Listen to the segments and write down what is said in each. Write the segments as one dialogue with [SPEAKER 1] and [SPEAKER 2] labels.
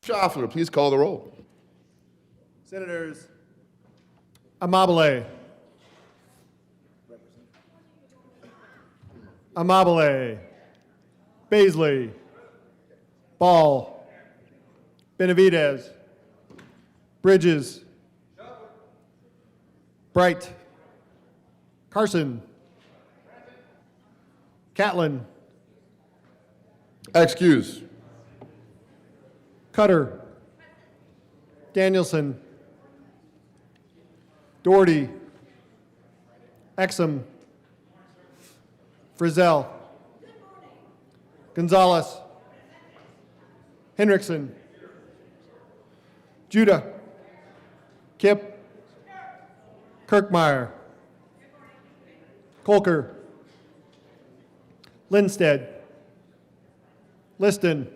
[SPEAKER 1] Schaffler, please call the roll.
[SPEAKER 2] Senators Amabile, Baisley, Ball, Benavidez, Bridges, Bright, Carson, Catlin,
[SPEAKER 1] Excuse.
[SPEAKER 2] Cutter, Danielson, Doherty, Exum, Frizzell, Gonzalez, Hendrickson, Judah, Kip, Kirkmeyer, Kolker, Lindstedt, Liston,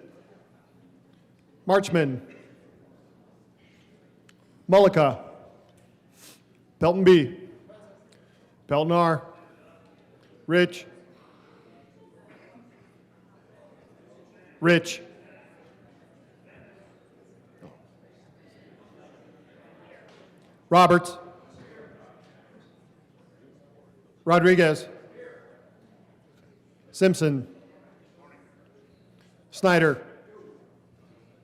[SPEAKER 2] Marchman, Mullica, Pelton B, Pelton R, Rich, Roberts, Rodriguez, Simpson, Snyder,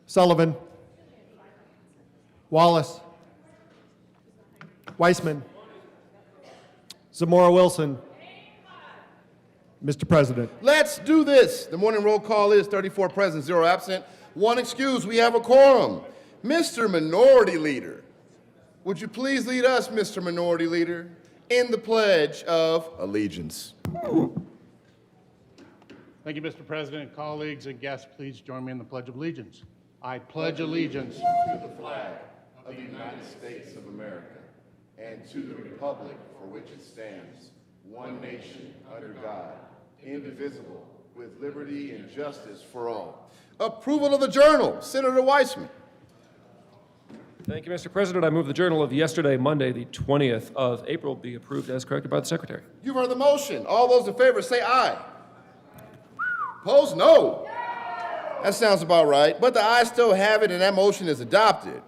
[SPEAKER 2] Sullivan, Wallace, Weissman, Zamora Wilson. Mr. President.
[SPEAKER 1] Let's do this. The morning roll call is 34 present, 0 absent, 1 excused. We have a quorum. Mr. Minority Leader, would you please lead us, Mr. Minority Leader, in the Pledge of Allegiance?
[SPEAKER 3] Thank you, Mr. President. Colleagues and guests, please join me in the Pledge of Allegiance. I pledge allegiance
[SPEAKER 1] To the flag of the United States of America and to the republic for which it stands, one nation under God, indivisible, with liberty and justice for all. Approval of the journal, Senator Weissman.
[SPEAKER 4] Thank you, Mr. President. I move the journal of yesterday, Monday, the 20th of April, be approved as corrected by the Secretary.
[SPEAKER 1] You've heard the motion. All those in favor say aye. Opposed, no. That sounds about right, but the ayes still have it and that motion is adopted.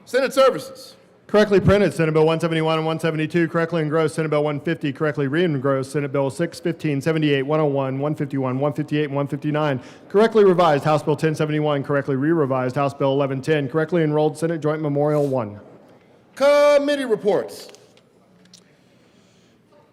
[SPEAKER 1] Senate Services.
[SPEAKER 2] Correctly printed, Senate Bill 171 and 172. Correctly engrossed, Senate Bill 150. Correctly re-engrossed, Senate Bill 615, 78, 101, 151, 158, and 159. Correctly revised, House Bill 1071. Correctly re-revised, House Bill 1110. Correctly enrolled, Senate Joint Memorial 1.
[SPEAKER 1] Committee reports.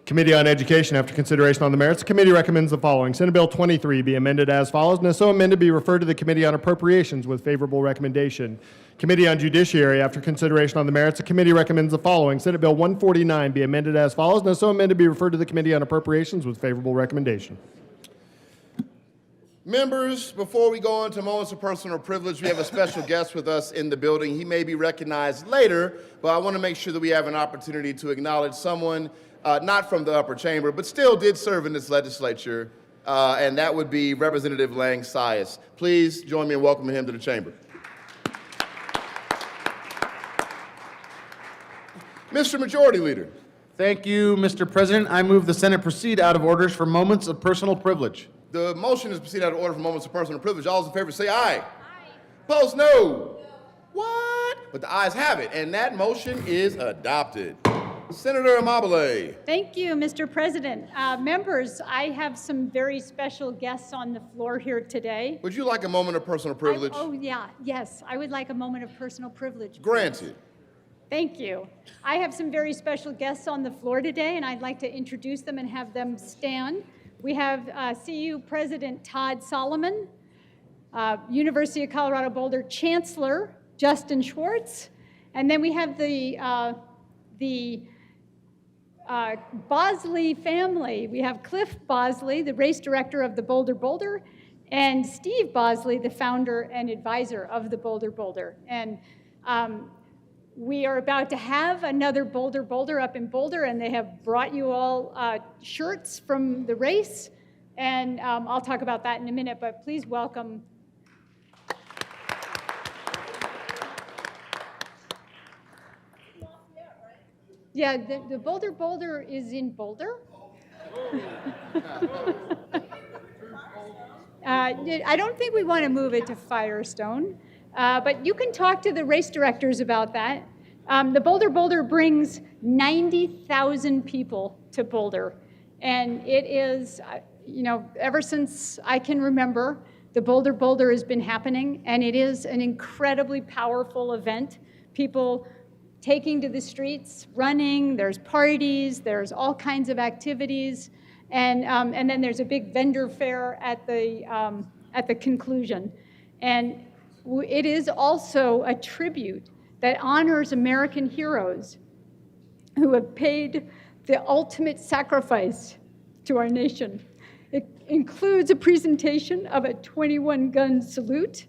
[SPEAKER 2] Committee on Education, after consideration on the merits, the committee recommends the following. Senate Bill 23 be amended as follows, and as so amended be referred to the Committee on Appropriations with favorable recommendation. Committee on Judiciary, after consideration on the merits, the committee recommends the following. Senate Bill 149 be amended as follows, and as so amended be referred to the Committee on Appropriations with favorable recommendation.
[SPEAKER 1] Members, before we go on to moments of personal privilege, we have a special guest with us in the building. He may be recognized later, but I want to make sure that we have an opportunity to acknowledge someone not from the upper chamber, but still did serve in this legislature, and that would be Representative Lang Sias. Please join me in welcoming him to the chamber. Mr. Majority Leader.
[SPEAKER 5] Thank you, Mr. President. I move the Senate proceed out of orders for moments of personal privilege.
[SPEAKER 1] The motion is to proceed out of order for moments of personal privilege. All those in favor say aye. Aye. Opposed, no. What? But the ayes have it, and that motion is adopted. Senator Amabile.
[SPEAKER 6] Thank you, Mr. President. Members, I have some very special guests on the floor here today.
[SPEAKER 1] Would you like a moment of personal privilege?
[SPEAKER 6] Yes, I would like a moment of personal privilege.
[SPEAKER 1] Granted.
[SPEAKER 6] Thank you. I have some very special guests on the floor today, and I'd like to introduce them and have them stand. We have CU President Todd Solomon, University of Colorado Boulder Chancellor Justin Schwartz, and then we have the Bosley family. We have Cliff Bosley, the race director of the Boulder, and Steve Bosley, the founder and advisor of the Boulder. And we are about to have another Boulder up in Boulder, and they have brought you all shirts from the race, and I'll talk about that in a minute, but please welcome. Yeah, the Boulder is in Boulder. I don't think we want to move it to Firestone. But you can talk to the race directors about that. The Boulder brings 90,000 people to Boulder. And it is, ever since I can remember, the Boulder has been happening, and it is an incredibly powerful event. People taking to the streets, running, there's parties, there's all kinds of activities, and then there's a big vendor fair at the conclusion. And it is also a tribute that honors American heroes who have paid the ultimate sacrifice to our nation. It includes a presentation of a 21-gun salute,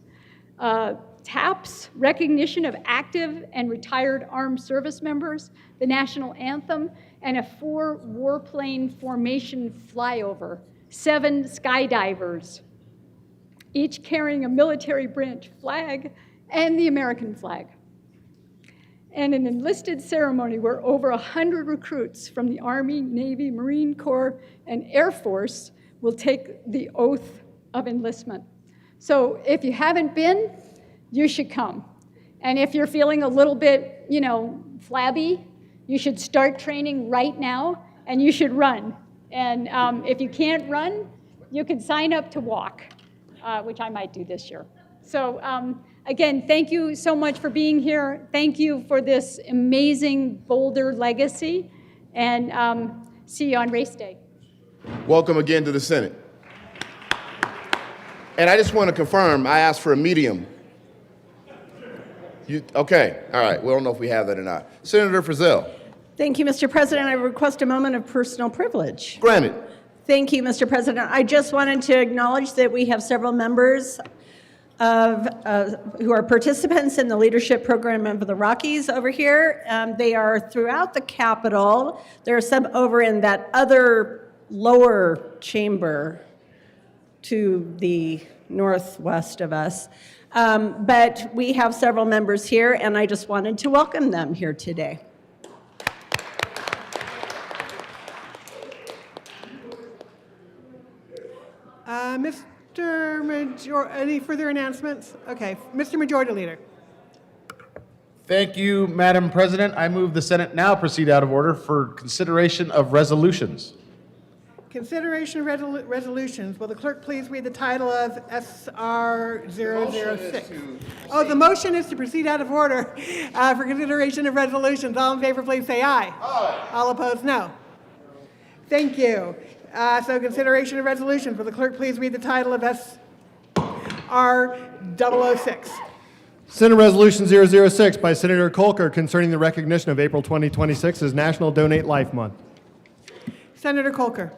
[SPEAKER 6] taps, recognition of active and retired armed service members, the national anthem, and a 4 warplane formation flyover, 7 skydivers, each carrying a military branch flag and the American flag. And an enlisted ceremony where over 100 recruits from the Army, Navy, Marine Corps, and Air Force will take the oath of enlistment. So if you haven't been, you should come. And if you're feeling a little bit, flabby, you should start training right now, and you should run. And if you can't run, you can sign up to walk, which I might do this year. So again, thank you so much for being here. Thank you for this amazing Boulder legacy, and see you on race day.
[SPEAKER 1] Welcome again to the Senate. And I just want to confirm, I asked for a medium. Okay, all right, we don't know if we have that or not. Senator Frizzell.
[SPEAKER 7] Thank you, Mr. President. I request a moment of personal privilege.
[SPEAKER 1] Granted.
[SPEAKER 7] Thank you, Mr. President. I just wanted to acknowledge that we have several members who are participants in the leadership program of the Rockies over here. They are throughout the Capitol. There are some over in that other lower chamber to the northwest of us. But we have several members here, and I just wanted to welcome them here today.
[SPEAKER 8] Any further announcements? Okay, Mr. Majority Leader.
[SPEAKER 5] Thank you, Madam President. I move the Senate now proceed out of order for consideration of resolutions.
[SPEAKER 8] Consideration of resolutions. Will the clerk please read the title of SR 006? Oh, the motion is to proceed out of order for consideration of resolutions. All in favor, please say aye. Aye. All opposed, no. Thank you. So consideration of resolutions. Will the clerk please read the title of SR 006?
[SPEAKER 2] Senate Resolution 006 by Senator Kolker concerning the recognition of April 2026 as National Donate Life Month.
[SPEAKER 8] Senator Kolker.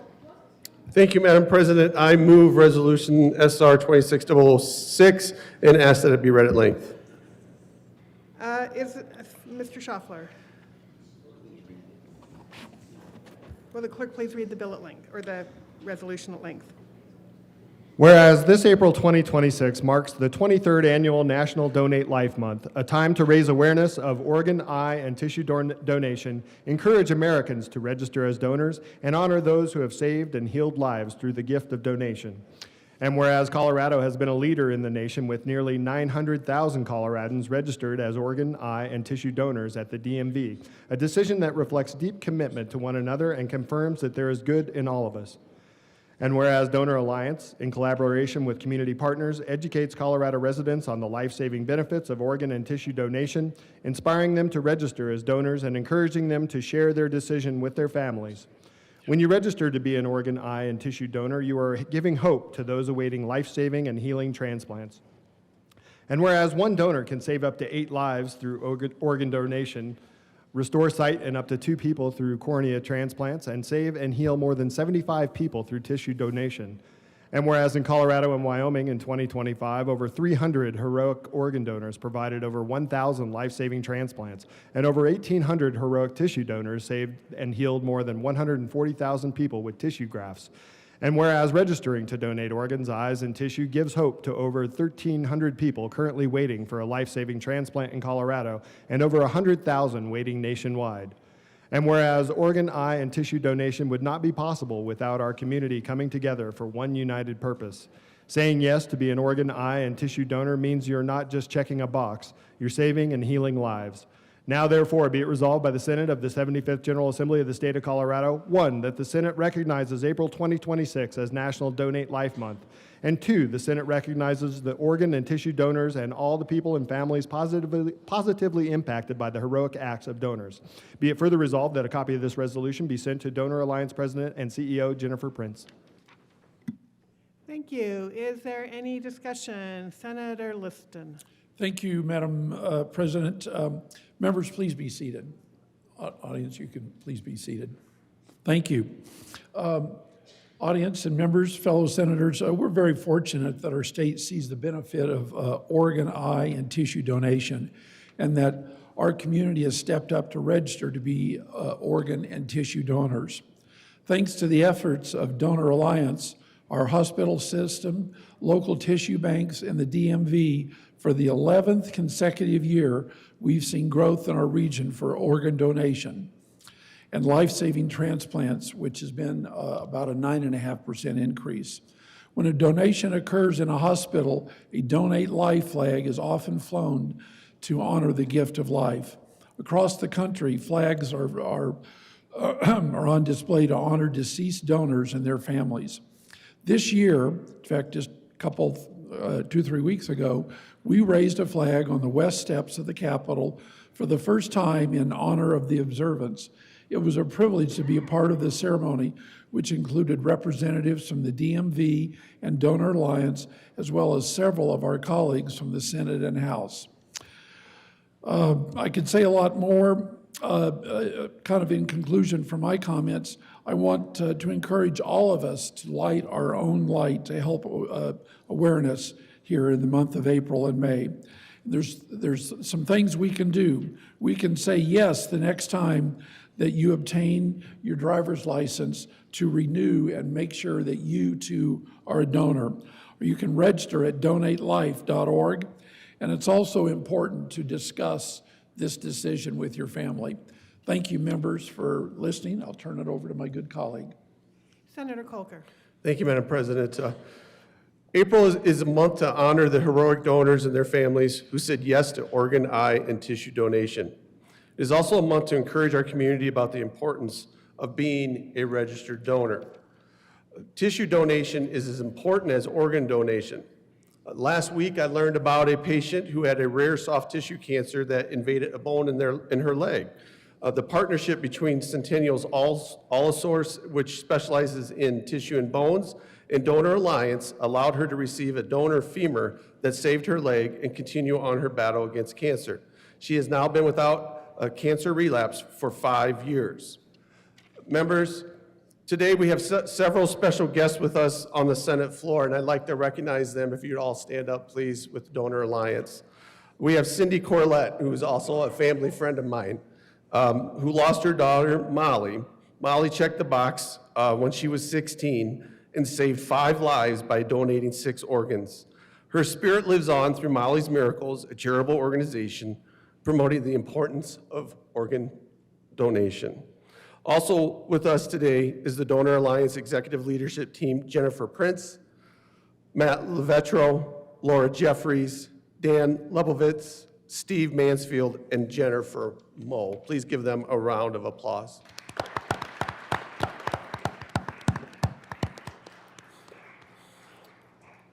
[SPEAKER 9] Thank you, Madam President. I move Resolution SR 26006 and ask that it be read at length.
[SPEAKER 8] Is Mr. Schaffler? Will the clerk please read the bill at length, or the resolution at length?
[SPEAKER 2] Whereas this April 2026 marks the 23rd annual National Donate Life Month, a time to raise awareness of organ, eye, and tissue donation, encourage Americans to register as donors, and honor those who have saved and healed lives through the gift of donation. And whereas Colorado has been a leader in the nation with nearly 900,000 Coloradans registered as organ, eye, and tissue donors at the DMV, a decision that reflects deep commitment to one another and confirms that there is good in all of us. And whereas Donor Alliance, in collaboration with community partners, educates Colorado residents on the life-saving benefits of organ and tissue donation, inspiring them to register as donors and encouraging them to share their decision with their families. When you register to be an organ, eye, and tissue donor, you are giving hope to those awaiting life-saving and healing transplants. And whereas one donor can save up to 8 lives through organ donation, restore sight in up to 2 people through cornea transplants, and save and heal more than 75 people through tissue donation. And whereas in Colorado and Wyoming in 2025, over 300 heroic organ donors provided over 1,000 life-saving transplants, and over 1,800 heroic tissue donors saved and healed more than 140,000 people with tissue grafts. And whereas registering to donate organs, eyes, and tissue gives hope to over 1,300 people currently waiting for a life-saving transplant in Colorado, and over 100,000 waiting nationwide. And whereas organ, eye, and tissue donation would not be possible without our community coming together for one united purpose. Saying yes to be an organ, eye, and tissue donor means you're not just checking a box, you're saving and healing lives. Now, therefore, be it resolved by the Senate of the 75th General Assembly of the State of Colorado, 1, that the Senate recognizes April 2026 as National Donate Life Month, and 2, the Senate recognizes the organ and tissue donors and all the people and families positively impacted by the heroic acts of donors. Be it further resolved that a copy of this resolution be sent to Donor Alliance President and CEO Jennifer Prince.
[SPEAKER 8] Thank you. Is there any discussion? Senator Liston.
[SPEAKER 10] Thank you, Madam President. Members, please be seated. Audience, you can please be seated. Thank you. Audience and members, fellow senators, we're very fortunate that our state sees the benefit of organ, eye, and tissue donation, and that our community has stepped up to register to be organ and tissue donors. Thanks to the efforts of Donor Alliance, our hospital system, local tissue banks, and the DMV, for the 11th consecutive year, we've seen growth in our region for organ donation and life-saving transplants, which has been about a 9.5% increase. When a donation occurs in a hospital, a Donate Life flag is often flown to honor the gift of life. Across the country, flags are on display to honor deceased donors and their families. This year, in fact, just a couple, 2-3 weeks ago, we raised a flag on the west steps of the Capitol for the first time in honor of the observance. It was a privilege to be a part of this ceremony, which included representatives from the DMV and Donor Alliance, as well as several of our colleagues from the Senate and House. I could say a lot more. Kind of in conclusion for my comments, I want to encourage all of us to light our own light to help awareness here in the month of April and May. There's some things we can do. We can say yes the next time that you obtain your driver's license to renew and make sure that you too are a donor. Or you can register at donatelife.org. And it's also important to discuss this decision with your family. Thank you, members, for listening. I'll turn it over to my good colleague.
[SPEAKER 8] Senator Kolker.
[SPEAKER 9] Thank you, Madam President. April is a month to honor the heroic donors and their families who said yes to organ, eye, and tissue donation. It is also a month to encourage our community about the importance of being a registered donor. Tissue donation is as important as organ donation. Last week, I learned about a patient who had a rare soft tissue cancer that invaded a bone in her leg. The partnership between Centennial's Allosource, which specializes in tissue and bones, and Donor Alliance allowed her to receive a donor femur that saved her leg and continue on her battle against cancer. She has now been without a cancer relapse for 5 years. Members, today we have several special guests with us on the Senate floor, and I'd like to recognize them. If you'd all stand up, please, with Donor Alliance. We have Cindy Corlett, who is also a family friend of mine, who lost her daughter, Molly. Molly checked the box when she was 16 and saved 5 lives by donating 6 organs. Her spirit lives on through Molly's Miracles, a charitable organization promoting the importance of organ donation. Also with us today is the Donor Alliance Executive Leadership Team, Jennifer Prince, Matt Levetro, Laura Jeffries, Dan Lebovitz, Steve Mansfield, and Jennifer Moe. Please give them a round of applause.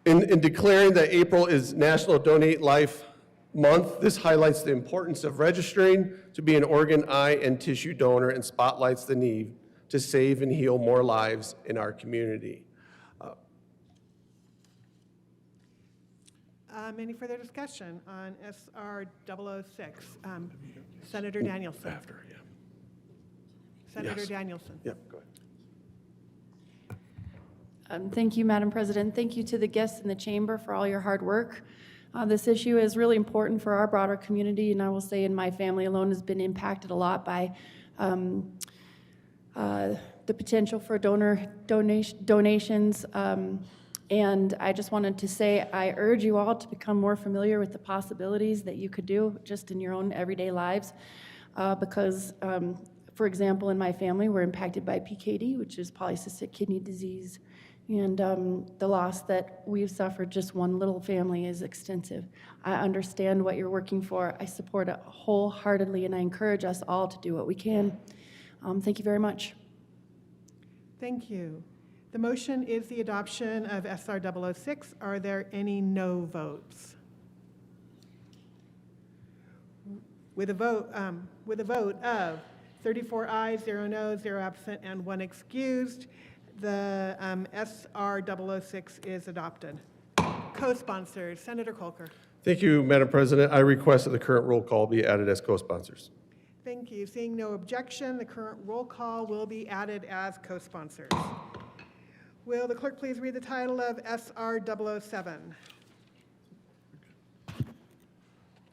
[SPEAKER 9] In declaring that April is National Donate Life Month, this highlights the importance of registering to be an organ, eye, and tissue donor and spotlights the need to save and heal more lives in our community.
[SPEAKER 8] Any further discussion on SR 006? Senator Danielson.
[SPEAKER 9] After, yeah.
[SPEAKER 8] Senator
[SPEAKER 9] Yes.
[SPEAKER 8] Danielson.
[SPEAKER 9] Yep, go ahead.
[SPEAKER 11] Thank you, Madam President. Thank you to the guests in the chamber for all your hard work. This issue is really important for our broader community, and I will say in my family alone has been impacted a lot by the potential for donations. And I just wanted to say I urge you all to become more familiar with the possibilities that you could do just in your own everyday lives. Because, for example, in my family, we're impacted by PKD, which is polycystic kidney disease. And the loss that we've suffered, just one little family, is extensive. I understand what you're working for. I support it wholeheartedly, and I encourage us all to do what we can. Thank you very much.
[SPEAKER 8] Thank you. The motion is the adoption of SR 006. Are there any no votes? With a vote of 34 ayes, 0 noes, 0 absent, and 1 excused, the SR 006 is adopted. Co-sponsors, Senator Kolker.
[SPEAKER 9] Thank you, Madam President. I request that the current roll call be added as co-sponsors.
[SPEAKER 8] Thank you. Seeing no objection, the current roll call will be added as co-sponsors. Will the clerk please read the title of SR 007?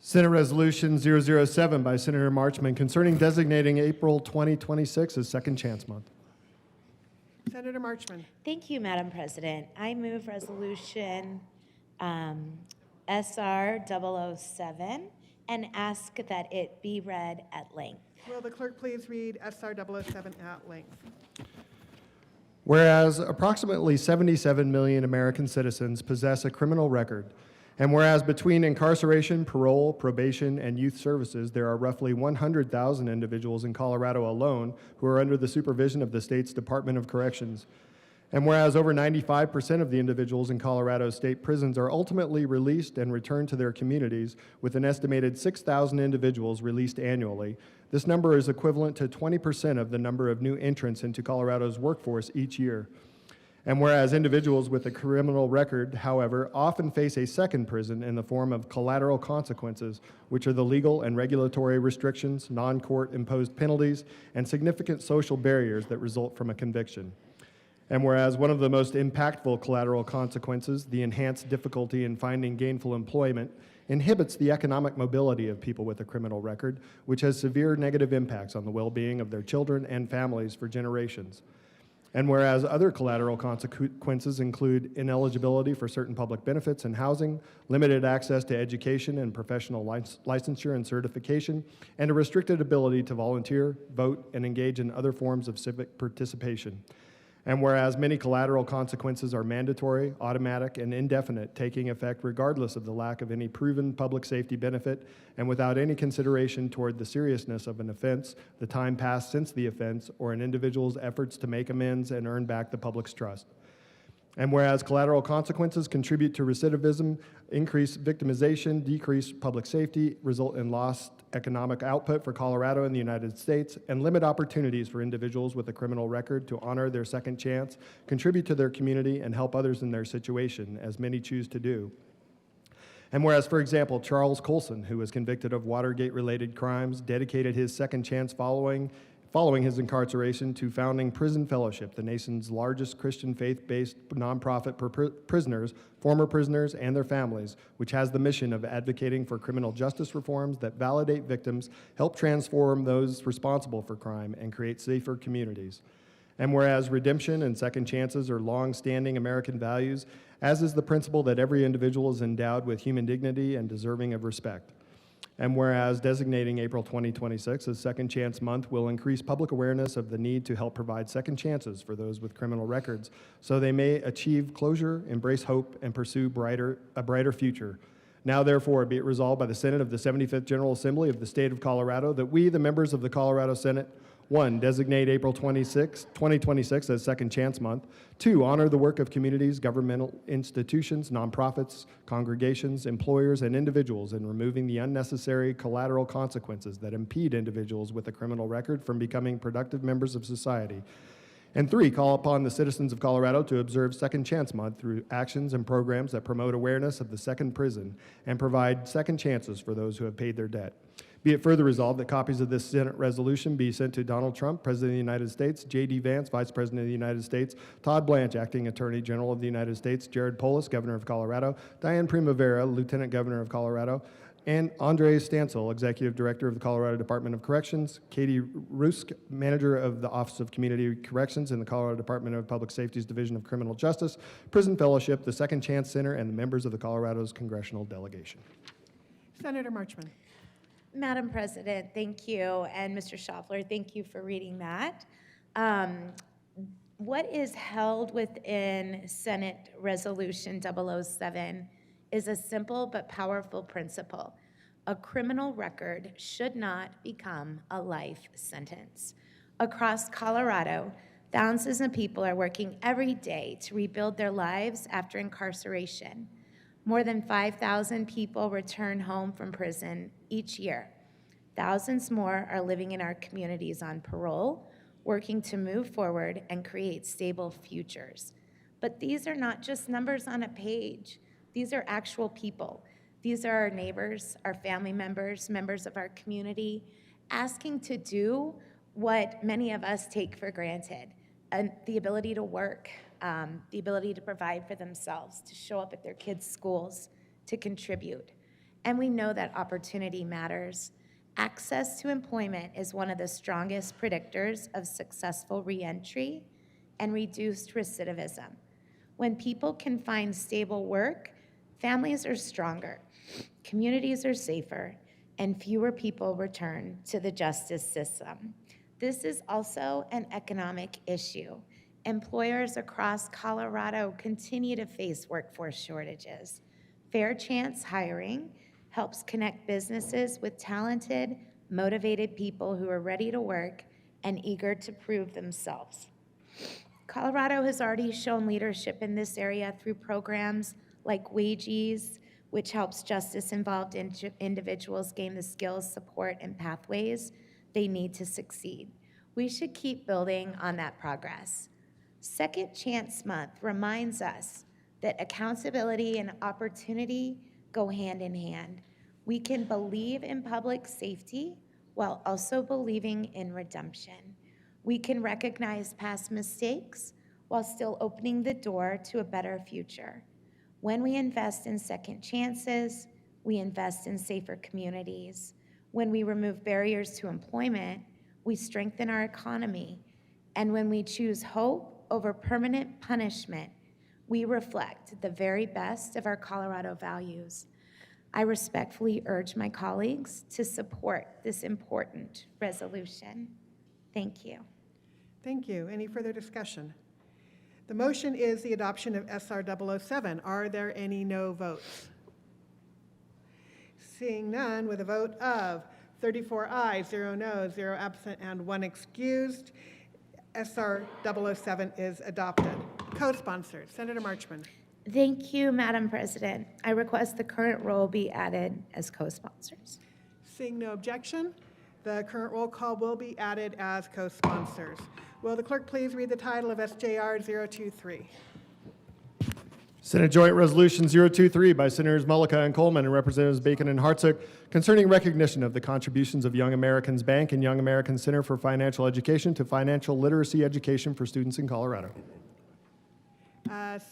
[SPEAKER 2] Senate Resolution 007 by Senator Marchman concerning designating April 2026 as Second Chance Month.
[SPEAKER 8] Senator Marchman.
[SPEAKER 12] Thank you, Madam President. I move resolution SR 007 and ask that it be read at length.
[SPEAKER 8] Will the clerk please read SR 007 at length?
[SPEAKER 2] Whereas approximately 77 million American citizens possess a criminal record, and whereas between incarceration, parole, probation, and youth services, there are roughly 100,000 individuals in Colorado alone who are under the supervision of the state's Department of Corrections. And whereas over 95% of the individuals in Colorado state prisons are ultimately released and returned to their communities, with an estimated 6,000 individuals released annually, this number is equivalent to 20% of the number of new entrants into Colorado's workforce each year. And whereas individuals with a criminal record, however, often face a second prison in the form of collateral consequences, which are the legal and regulatory restrictions, non-court imposed penalties, and significant social barriers that result from a conviction. And whereas one of the most impactful collateral consequences, the enhanced difficulty in finding gainful employment, inhibits the economic mobility of people with a criminal record, which has severe negative impacts on the well-being of their children and families for generations. And whereas other collateral consequences include ineligibility for certain public benefits and housing, limited access to education and professional licensure and certification, and a restricted ability to volunteer, vote, and engage in other forms of civic participation. And whereas many collateral consequences are mandatory, automatic, and indefinite, taking effect regardless of the lack of any proven public safety benefit and without any consideration toward the seriousness of an offense, the time passed since the offense, or an individual's efforts to make amends and earn back the public's trust. And whereas collateral consequences contribute to recidivism, increase victimization, decrease public safety, result in lost economic output for Colorado and the United States, and limit opportunities for individuals with a criminal record to honor their second chance, contribute to their community, and help others in their situation, as many choose to do. And whereas, for example, Charles Colson, who was convicted of Watergate-related crimes, dedicated his second chance following his incarceration to founding Prison Fellowship, the nation's largest Christian faith-based nonprofit for prisoners, former prisoners, and their families, which has the mission of advocating for criminal justice reforms that validate victims, help transform those responsible for crime, and create safer communities. And whereas redemption and second chances are long-standing American values, as is the principle that every individual is endowed with human dignity and deserving of respect. And whereas designating April 2026 as Second Chance Month will increase public awareness of the need to help provide second chances for those with criminal records so they may achieve closure, embrace hope, and pursue a brighter future. Now, therefore, be it resolved by the Senate of the 75th General Assembly of the State of Colorado that we, the members of the Colorado Senate, 1, designate April 2026 as Second Chance Month. 2, honor the work of communities, governmental institutions, nonprofits, congregations, employers, and individuals in removing the unnecessary collateral consequences that impede individuals with a criminal record from becoming productive members of society. And 3, call upon the citizens of Colorado to observe Second Chance Month through actions and programs that promote awareness of the second prison and provide second chances for those who have paid their debt. Be it further resolved that copies of this Senate resolution be sent to Donald Trump, President of the United States, J.D. Vance, Vice President of the United States, Todd Blanche, Acting Attorney General of the United States, Jared Polis, Governor of Colorado, Diane Primavera, Lieutenant Governor of Colorado, and Andre Stansel, Executive Director of the Colorado Department of Corrections, Katie Rusk, Manager of the Office of Community Corrections in the Colorado Department of Public Safety's Division of Criminal Justice, Prison Fellowship, the Second Chance Center, and the members of the Colorado's congressional delegation.
[SPEAKER 8] Senator Marchman.
[SPEAKER 12] Madam President, thank you. And Mr. Schaffler, thank you for reading that. What is held within Senate Resolution 007 is a simple but powerful principle. A criminal record should not become a life sentence. Across Colorado, thousands of people are working every day to rebuild their lives after incarceration. More than 5,000 people return home from prison each year. Thousands more are living in our communities on parole, working to move forward and create stable futures. But these are not just numbers on a page. These are actual people. These are our neighbors, our family members, members of our community, asking to do what many of us take for granted, and the ability to work, the ability to provide for themselves, to show up at their kids' schools, to contribute. And we know that opportunity matters. Access to employment is one of the strongest predictors of successful reentry and reduced recidivism. When people can find stable work, families are stronger, communities are safer, and fewer people return to the justice system. This is also an economic issue. Employers across Colorado continue to face workforce shortages. Fair chance hiring helps connect businesses with talented, motivated people who are ready to work and eager to prove themselves. Colorado has already shown leadership in this area through programs like Wages, which helps justice-involved individuals gain the skills, support, and pathways they need to succeed. We should keep building on that progress. Second Chance Month reminds us that accountability and opportunity go hand in hand. We can believe in public safety while also believing in redemption. We can recognize past mistakes while still opening the door to a better future. When we invest in second chances, we invest in safer communities. When we remove barriers to employment, we strengthen our economy. And when we choose hope over permanent punishment, we reflect the very best of our Colorado values. I respectfully urge my colleagues to support this important resolution. Thank you.
[SPEAKER 8] Thank you. Any further discussion? The motion is the adoption of SR 007. Are there any no votes? Seeing none, with a vote of 34 ayes, 0 noes, 0 absent, and 1 excused, SR 007 is adopted. Co-sponsored, Senator Marchman.
[SPEAKER 12] Thank you, Madam President. I request the current roll be added as co-sponsors.
[SPEAKER 8] Seeing no objection, the current roll call will be added as co-sponsors. Will the clerk please read the title of SJR 023?
[SPEAKER 2] Senate Joint Resolution 023 by Senators Mullica and Coleman and Representatives Bacon and Hartsick concerning recognition of the contributions of Young Americans Bank and Young Americans Center for Financial Education to financial literacy education for students in Colorado.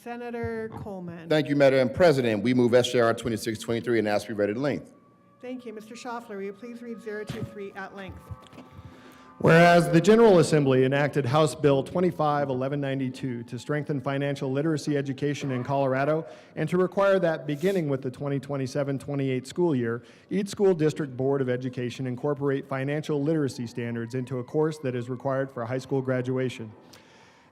[SPEAKER 8] Senator Coleman.
[SPEAKER 1] Thank you, Madam President. We move SJR 2623 and ask to be read at length.
[SPEAKER 8] Thank you. Mr. Schaffler, will you please read 023 at length?
[SPEAKER 2] Whereas the General Assembly enacted House Bill 25-1192 to strengthen financial literacy education in Colorado and to require that beginning with the 2027-28 school year, each school district board of education incorporate financial literacy standards into a course that is required for high school graduation.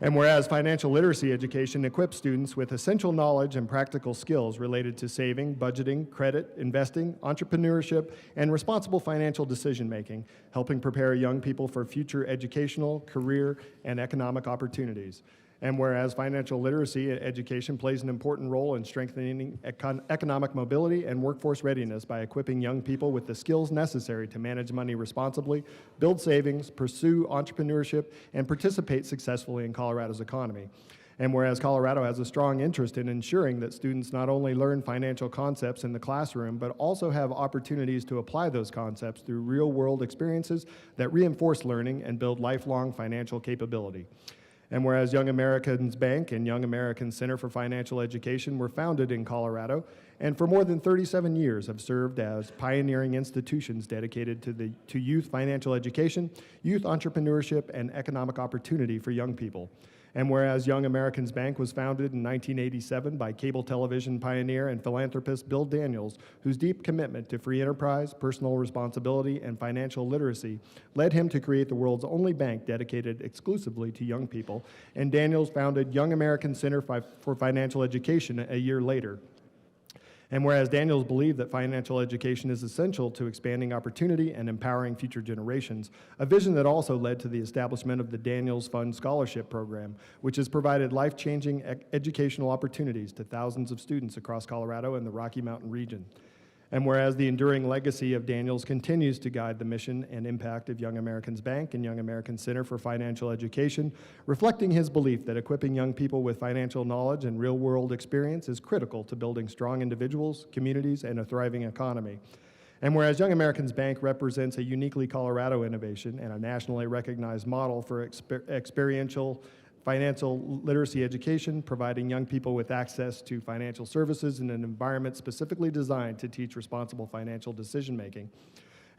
[SPEAKER 2] And whereas financial literacy education equips students with essential knowledge and practical skills related to saving, budgeting, credit, investing, entrepreneurship, and responsible financial decision-making, helping prepare young people for future educational, career, and economic opportunities. And whereas financial literacy education plays an important role in strengthening economic mobility and workforce readiness by equipping young people with the skills necessary to manage money responsibly, build savings, pursue entrepreneurship, and participate successfully in Colorado's economy. And whereas Colorado has a strong interest in ensuring that students not only learn financial concepts in the classroom, but also have opportunities to apply those concepts through real-world experiences that reinforce learning and build lifelong financial capability. And whereas Young Americans Bank and Young Americans Center for Financial Education were founded in Colorado and for more than 37 years have served as pioneering institutions dedicated to youth financial education, youth entrepreneurship, and economic opportunity for young people. And whereas Young Americans Bank was founded in 1987 by cable television pioneer and philanthropist Bill Daniels, whose deep commitment to free enterprise, personal responsibility, and financial literacy led him to create the world's only bank dedicated exclusively to young people, and Daniels founded Young American Center for Financial Education a year later. And whereas Daniels believed that financial education is essential to expanding opportunity and empowering future generations, a vision that also led to the establishment of the Daniels Fund Scholarship Program, which has provided life-changing educational opportunities to thousands of students across Colorado and the Rocky Mountain region. And whereas the enduring legacy of Daniels continues to guide the mission and impact of Young Americans Bank and Young American Center for Financial Education, reflecting his belief that equipping young people with financial knowledge and real-world experience is critical to building strong individuals, communities, and a thriving economy. And whereas Young Americans Bank represents a uniquely Colorado innovation and a nationally recognized model for experiential financial literacy education, providing young people with access to financial services in an environment specifically designed to teach responsible financial decision-making.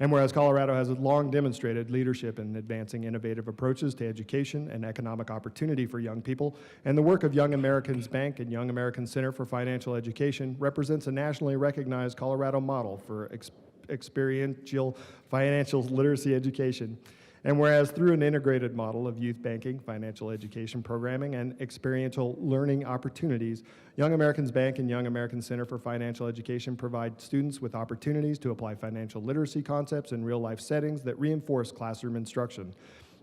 [SPEAKER 2] And whereas Colorado has long demonstrated leadership in advancing innovative approaches to education and economic opportunity for young people, and the work of Young Americans Bank and Young American Center for Financial Education represents a nationally recognized Colorado model for experiential financial literacy education. And whereas through an integrated model of youth banking, financial education programming, and experiential learning opportunities, Young Americans Bank and Young American Center for Financial Education provide students with opportunities to apply financial literacy concepts in real-life settings that reinforce classroom instruction.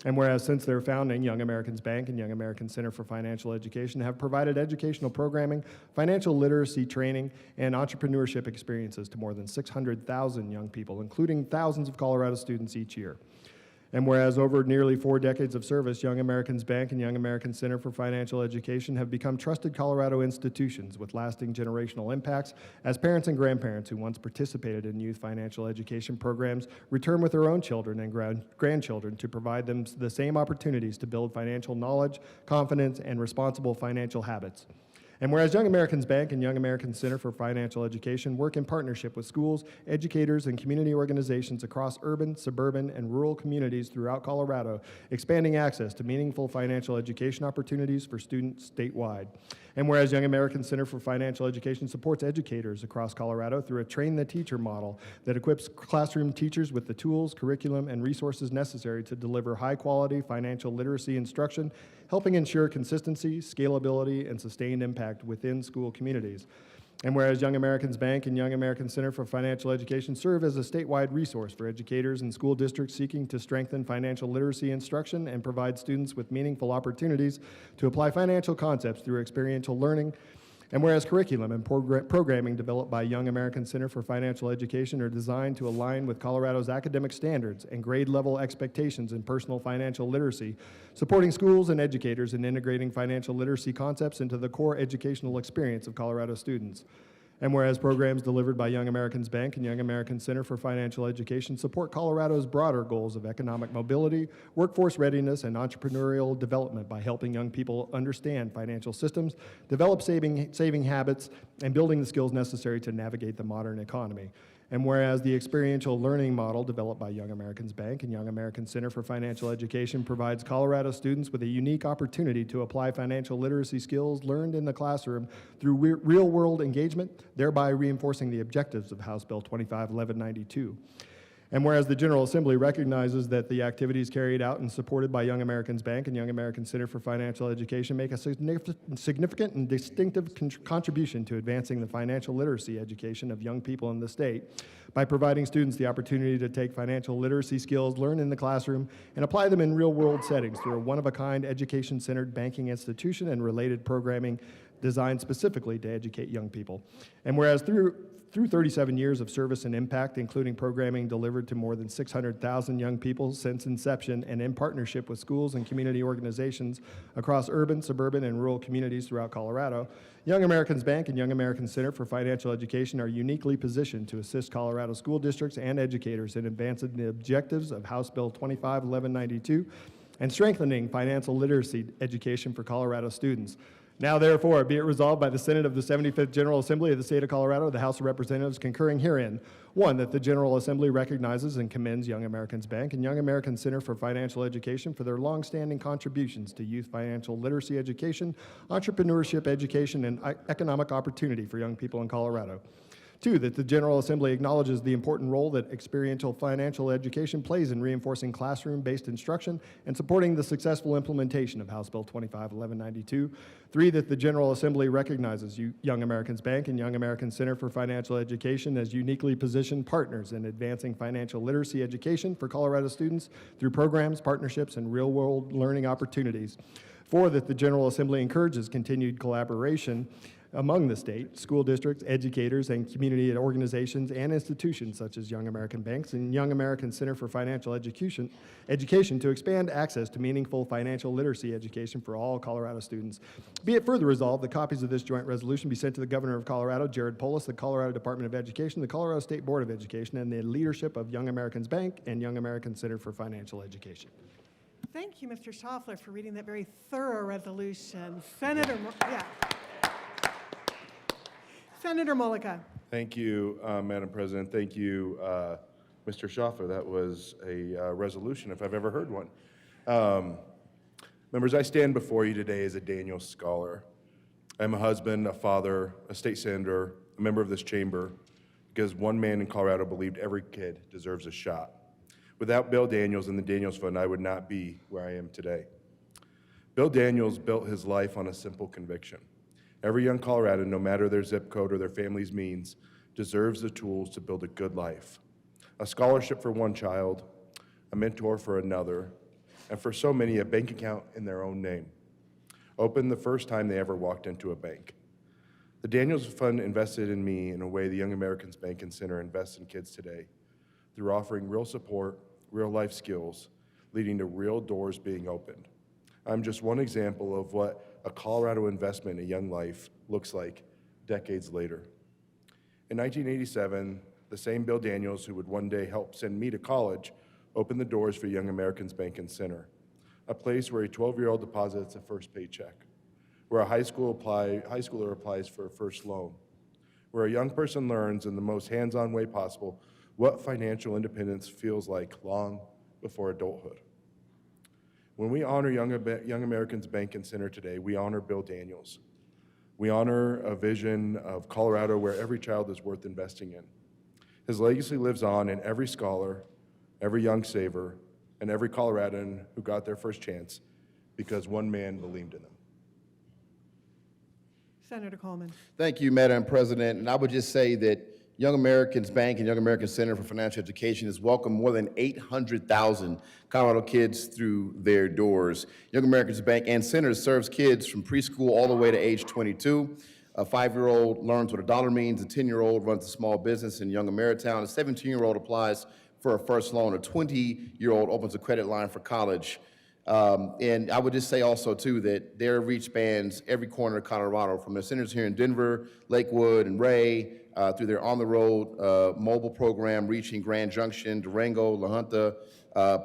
[SPEAKER 2] And whereas since their founding, Young Americans Bank and Young American Center for Financial Education have provided educational programming, financial literacy training, and entrepreneurship experiences to more than 600,000 young people, including thousands of Colorado students each year. And whereas over nearly 4 decades of service, Young Americans Bank and Young American Center for Financial Education have become trusted Colorado institutions with lasting generational impacts as parents and grandparents who once participated in youth financial education programs return with their own children and grandchildren to provide them the same opportunities to build financial knowledge, confidence, and responsible financial habits. And whereas Young Americans Bank and Young American Center for Financial Education work in partnership with schools, educators, and community organizations across urban, suburban, and rural communities throughout Colorado, expanding access to meaningful financial education opportunities for students statewide. And whereas Young American Center for Financial Education supports educators across Colorado through a Train the Teacher model that equips classroom teachers with the tools, curriculum, and resources necessary to deliver high-quality financial literacy instruction, helping ensure consistency, scalability, and sustained impact within school communities. And whereas Young Americans Bank and Young American Center for Financial Education serve as a statewide resource for educators and school districts seeking to strengthen financial literacy instruction and provide students with meaningful opportunities to apply financial concepts through experiential learning, and whereas curriculum and programming developed by Young American Center for Financial Education are designed to align with Colorado's academic standards and grade-level expectations in personal financial literacy, supporting schools and educators in integrating financial literacy concepts into the core educational experience of Colorado students. And whereas programs delivered by Young Americans Bank and Young American Center for Financial Education support Colorado's broader goals of economic mobility, workforce readiness, and entrepreneurial development by helping young people understand financial systems, develop saving habits, and building the skills necessary to navigate the modern economy. And whereas the experiential learning model developed by Young Americans Bank and Young American Center for Financial Education provides Colorado students with a unique opportunity to apply financial literacy skills learned in the classroom through real-world engagement, thereby reinforcing the objectives of House Bill 251192. And whereas the General Assembly recognizes that the activities carried out and supported by Young Americans Bank and Young American Center for Financial Education make a significant and distinctive contribution to advancing the financial literacy education of young people in the state by providing students the opportunity to take financial literacy skills learned in the classroom and apply them in real-world settings through a one-of-a-kind education-centered banking institution and related programming designed specifically to educate young people. And whereas through 37 years of service and impact, including programming delivered to more than 600,000 young people since inception and in partnership with schools and community organizations across urban, suburban, and rural communities throughout Colorado, Young Americans Bank and Young American Center for Financial Education are uniquely positioned to assist Colorado school districts and educators in advancing the objectives of House Bill 251192 and strengthening financial literacy education for Colorado students. Now therefore, be it resolved by the Senate of the 75th General Assembly of the State of Colorado, the House of Representatives concurring herein. One, that the General Assembly recognizes and commends Young Americans Bank and Young American Center for Financial Education for their longstanding contributions to youth financial literacy education, entrepreneurship education, and economic opportunity for young people in Colorado. Two, that the General Assembly acknowledges the important role that experiential financial education plays in reinforcing classroom-based instruction and supporting the successful implementation of House Bill 251192. Three, that the General Assembly recognizes Young Americans Bank and Young American Center for Financial Education as uniquely positioned partners in advancing financial literacy education for Colorado students through programs, partnerships, and real-world learning opportunities. Four, that the General Assembly encourages continued collaboration among the state, school districts, educators, and community organizations and institutions such as Young American Banks and Young American Center for Financial Education to expand access to meaningful financial literacy education for all Colorado students. Be it further resolved, the copies of this joint resolution be sent to the Governor of Colorado, Jared Polis, the Colorado Department of Education, the Colorado State Board of Education, and the leadership of Young Americans Bank and Young American Center for Financial Education.
[SPEAKER 8] Thank you, Mr. Schaffler, for reading that very thorough resolution. Senator Mullica.
[SPEAKER 13] Thank you, Madam President. Thank you, Mr. Schaffler. That was a resolution, if I've ever heard one. Members, I stand before you today as a Daniels Scholar. I'm a husband, a father, a state senator, a member of this chamber, because one man in Colorado believed every kid deserves a shot. Without Bill Daniels and the Daniels Fund, I would not be where I am today. Bill Daniels built his life on a simple conviction. Every young Coloradan, no matter their zip code or their family's means, deserves the tools to build a good life. A scholarship for one child, a mentor for another, and for so many, a bank account in their own name. Opened the first time they ever walked into a bank. The Daniels Fund invested in me in a way the Young Americans Bank and Center invests in kids today, through offering real support, real life skills, leading to real doors being opened. I'm just one example of what a Colorado investment in a young life looks like decades later. In 1987, the same Bill Daniels who would one day help send me to college opened the doors for Young Americans Bank and Center, a place where a 12-year-old deposits a first paycheck, where a high schooler applies for a first loan, where a young person learns in the most hands-on way possible what financial independence feels like long before adulthood. When we honor Young Americans Bank and Center today, we honor Bill Daniels. We honor a vision of Colorado where every child is worth investing in. His legacy lives on in every scholar, every young saver, and every Coloradan who got their first chance because one man believed in them.
[SPEAKER 8] Senator Coleman.
[SPEAKER 1] Thank you, Madam President. And I would just say that Young Americans Bank and Young American Center for Financial Education has welcomed more than 800,000 Colorado kids through their doors. Young Americans Bank and Center serves kids from preschool all the way to age 22. A 5-year-old learns what a dollar means, a 10-year-old runs a small business in Young Ameritown, a 17-year-old applies for a first loan, a 20-year-old opens a credit line for college. And I would just say also, too, that their reach spans every corner of Colorado, from their centers here in Denver, Lakewood, and Ray, through their on-the-road mobile program reaching Grand Junction, Durango, La Junta,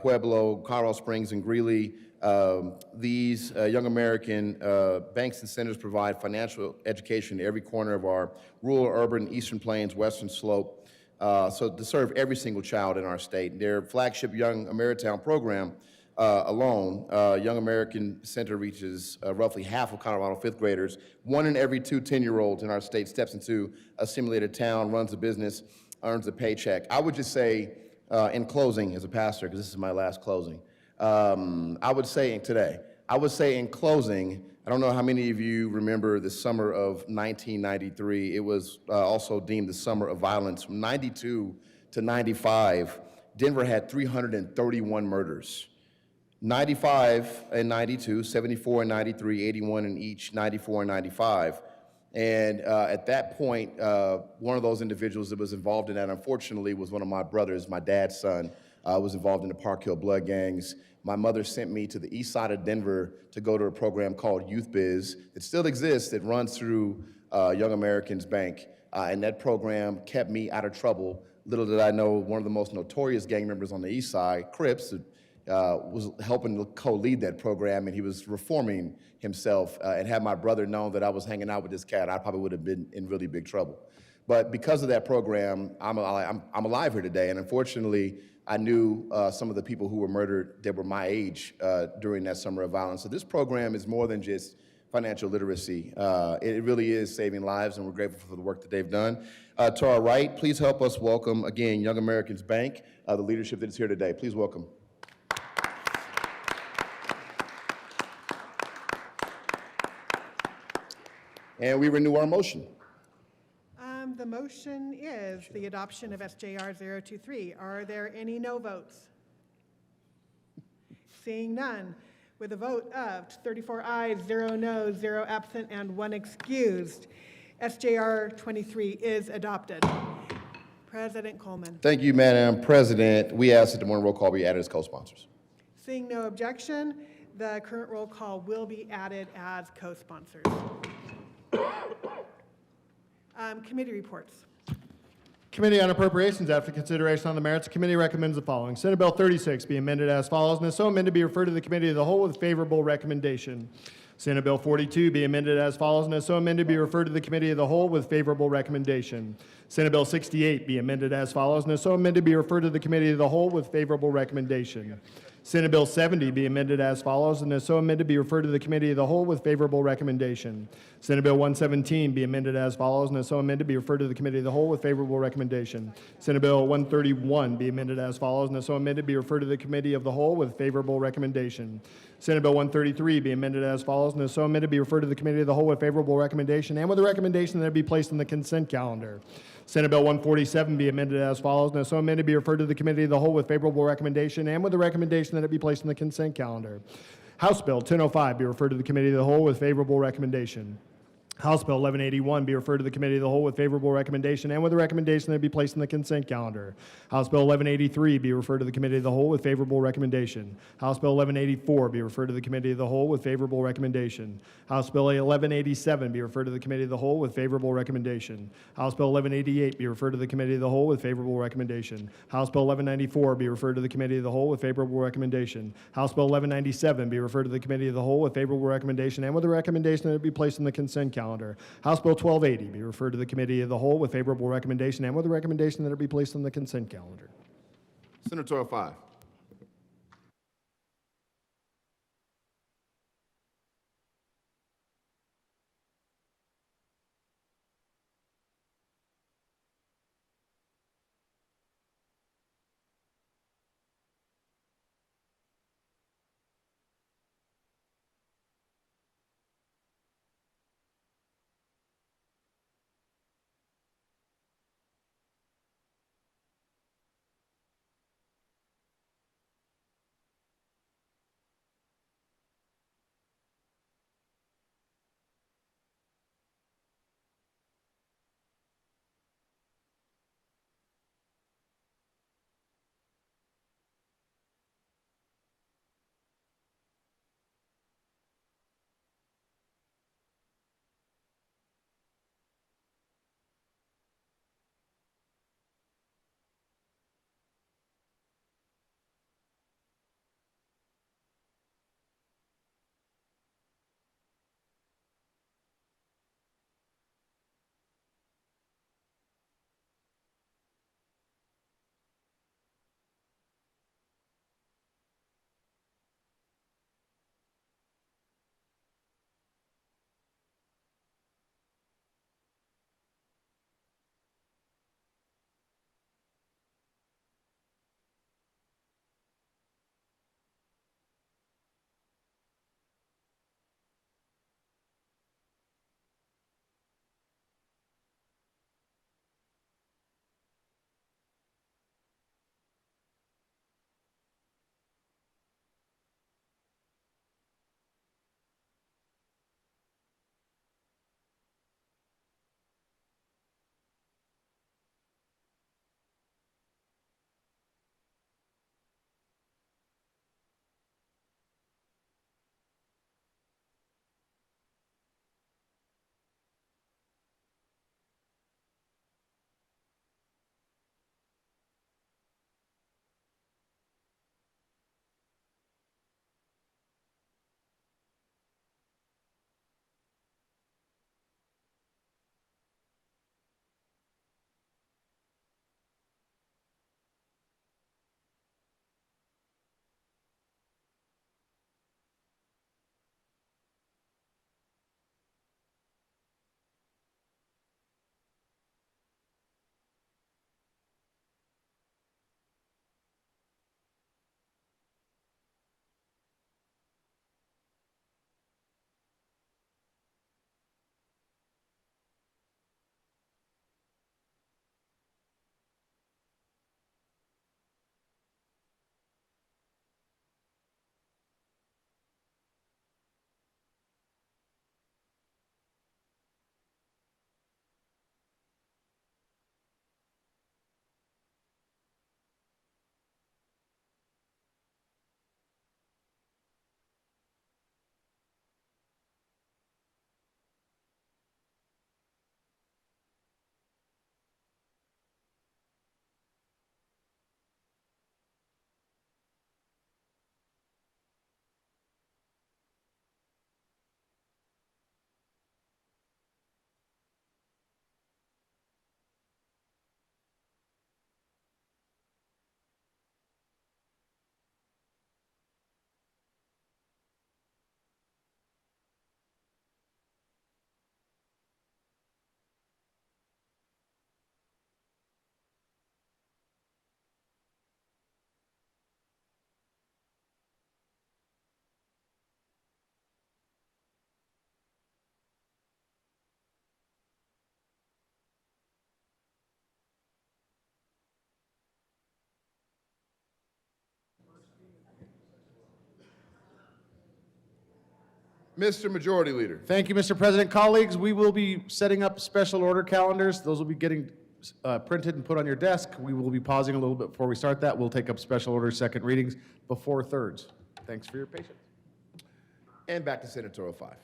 [SPEAKER 1] Pueblo, Colorado Springs, and Greeley. These Young American banks and centers provide financial education to every corner of our rural, urban, Eastern Plains, Western Slope, so to serve every single child in our state. Their flagship Young Ameritown program alone, Young American Center reaches roughly half of Colorado fifth graders. 1 in every 2 10-year-olds in our state steps into a simulated town, runs a business, earns a paycheck. I would just say, in closing, as a pastor, because this is my last closing, I would say in closing, I don't know how many of you remember the summer of 1993. It was also deemed the summer of violence. From 92 to 95, Denver had 331 murders. 95 and 92, 74 and 93, 81 in each, 94 and 95. And at that point, one of those individuals that was involved in that, unfortunately, was one of my brothers, my dad's son, was involved in the Park Hill Blood Gangs. My mother sent me to the east side of Denver to go to a program called Youth Biz. It still exists. It runs through Young Americans Bank. And that program kept me out of trouble. Little did I know, one of the most notorious gang members on the east side, Crips, was helping to co-lead that program, and he was reforming himself. And had my brother known that I was hanging out with this cat, I probably would have been in really big trouble. But because of that program, I'm alive here today. And unfortunately, I knew some of the people who were murdered that were my age during that summer of violence. So this program is more than just financial literacy. It really is saving lives, and we're grateful for the work that they've done. To our right, please help us welcome, again, Young Americans Bank, the leadership that is here today. Please welcome. And we renew our motion.
[SPEAKER 8] The motion is the adoption of SJR 023. Are there any no votes? Seeing none, with a vote of 34 ayes, 0 noes, 0 absent, and 1 excused, SJR 23 is adopted. President Coleman.
[SPEAKER 1] Thank you, Madam President. We ask that the morning roll call be added as co-sponsors.
[SPEAKER 8] Seeing no objection, the current roll call will be added as co-sponsors. Committee reports.
[SPEAKER 2] Committee on Appropriations, after consideration on the merits, the committee recommends the following. Senate Bill 36 be amended as follows, and is so amended be referred to the committee of the whole with favorable recommendation. Senate Bill 42 be amended as follows, and is so amended be referred to the committee of the whole with favorable recommendation. Senate Bill 68 be amended as follows, and is so amended be referred to the committee of the whole with favorable recommendation. Senate Bill 70 be amended as follows, and is so amended be referred to the committee of the whole with favorable recommendation. Senate Bill 117 be amended as follows, and is so amended be referred to the committee of the whole with favorable recommendation. Senate Bill 131 be amended as follows, and is so amended be referred to the committee of the whole with favorable recommendation. Senate Bill 133 be amended as follows, and is so amended be referred to the committee of the whole with favorable recommendation, and with a recommendation that it be placed on the consent calendar. Senate Bill 147 be amended as follows, and is so amended be referred to the committee of the whole with favorable recommendation, and with the recommendation that it be placed on the consent calendar. House Bill 1005 be referred to the committee of the whole with favorable recommendation. House Bill 1181 be referred to the committee of the whole with favorable recommendation, and with a recommendation that it be placed on the consent calendar. House Bill 1183 be referred to the committee of the whole with favorable recommendation. House Bill 1184 be referred to the committee of the whole with favorable recommendation. House Bill 1187 be referred to the committee of the whole with favorable recommendation. House Bill 1188 be referred to the committee of the whole with favorable recommendation. House Bill 1194 be referred to the committee of the whole with favorable recommendation. House Bill 1197 be referred to the committee of the whole with favorable recommendation, and with a recommendation that it be placed on the consent calendar. House Bill 1280 be referred to the committee of the whole with favorable recommendation, and with a recommendation that it be placed on the consent calendar.
[SPEAKER 1] Senatorial 5. Mr. Majority Leader.
[SPEAKER 5] Thank you, Mr. President. Colleagues, we will be setting up special order calendars. Those will be getting printed and put on your desk. We will be pausing a little bit before we start that. We'll take up special order second readings before thirds. Thanks for your patience.
[SPEAKER 1] And back to Senatorial 5.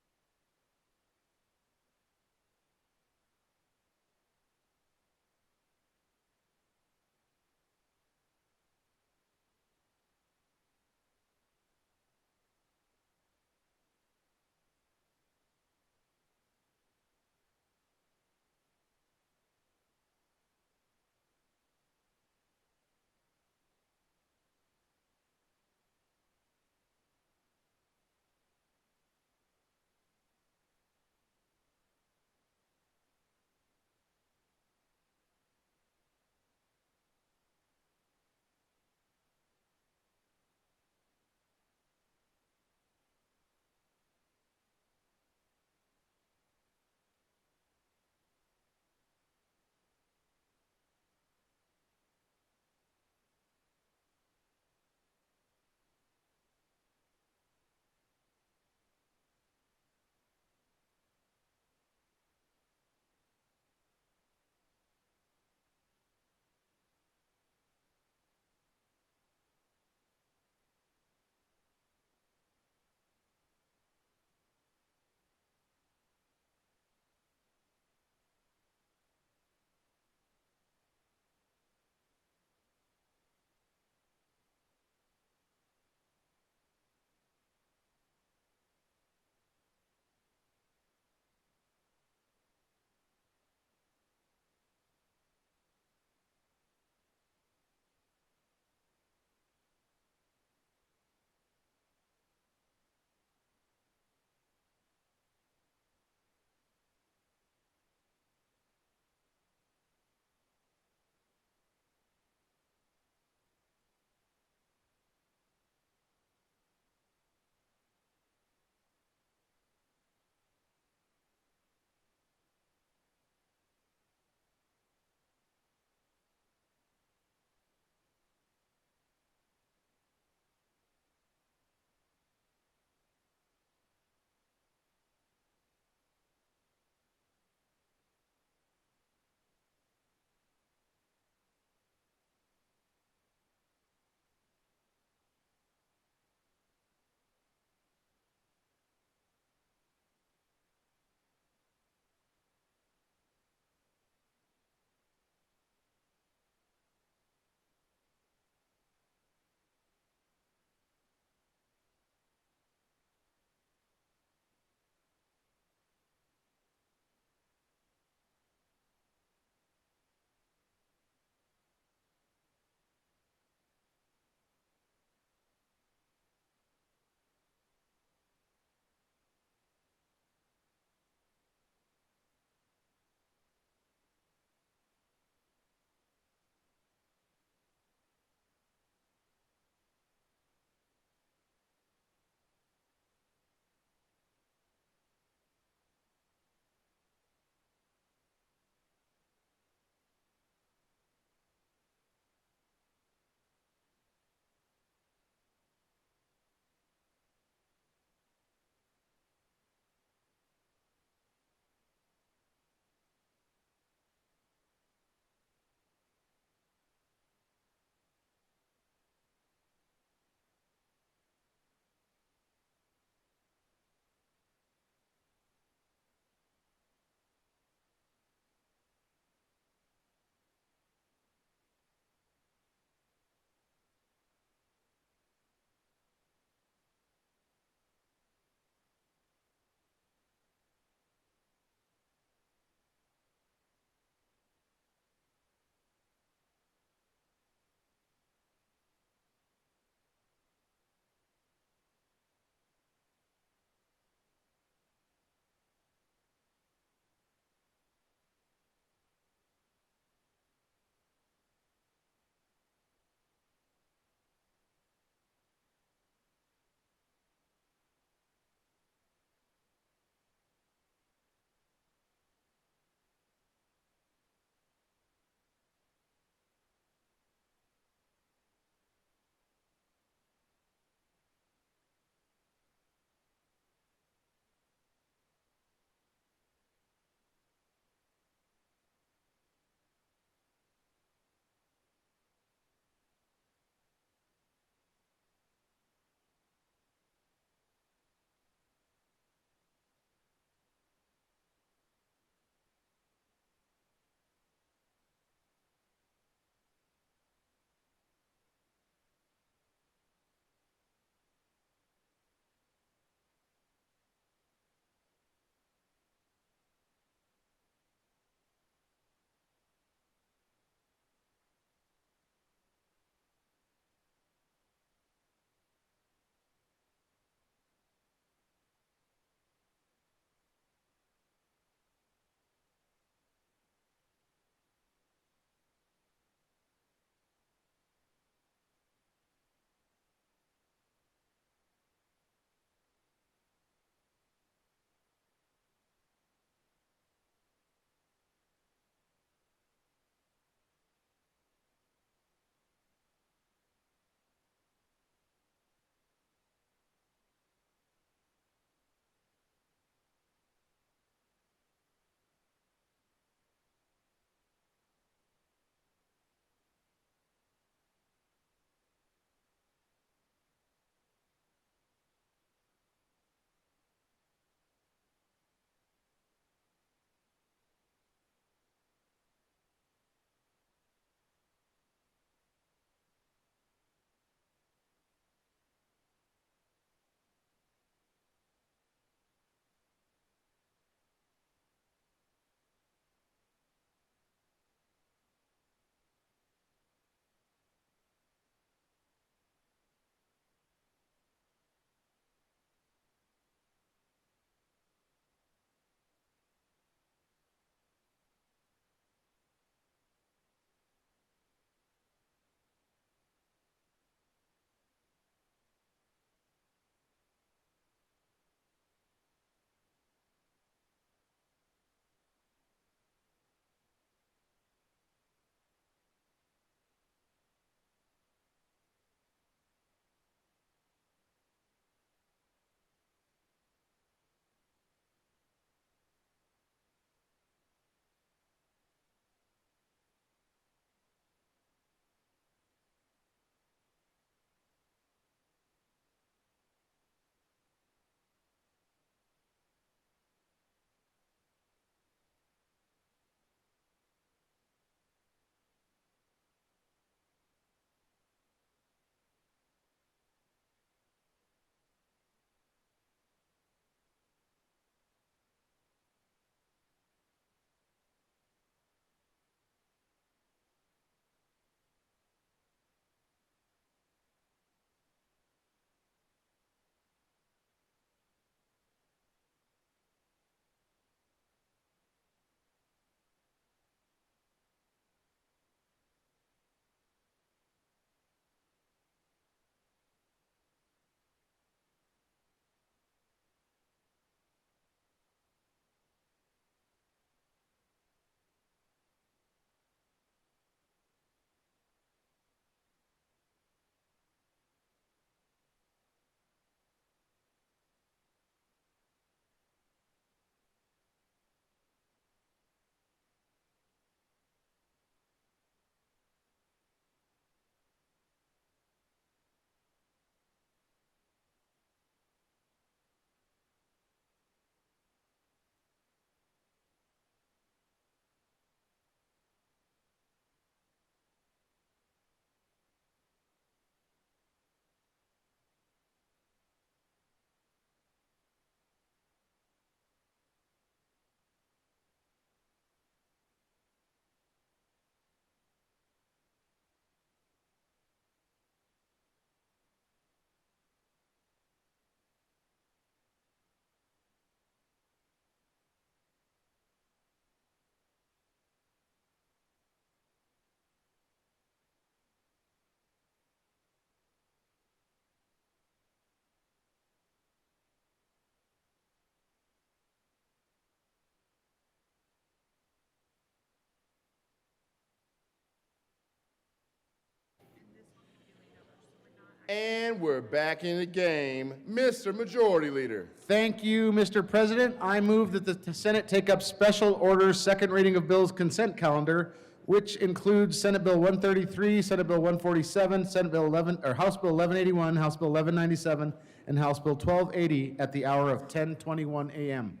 [SPEAKER 1] And we're back in the game. Mr. Majority Leader.
[SPEAKER 5] Thank you, Mr. President. I move that the Senate take up special orders, second reading of bills consent calendar, which includes Senate Bill 133, Senate Bill 147, Senate Bill 11, or House Bill 1181, House Bill 1197, and House Bill 1280 at the hour of 10:21 a.m.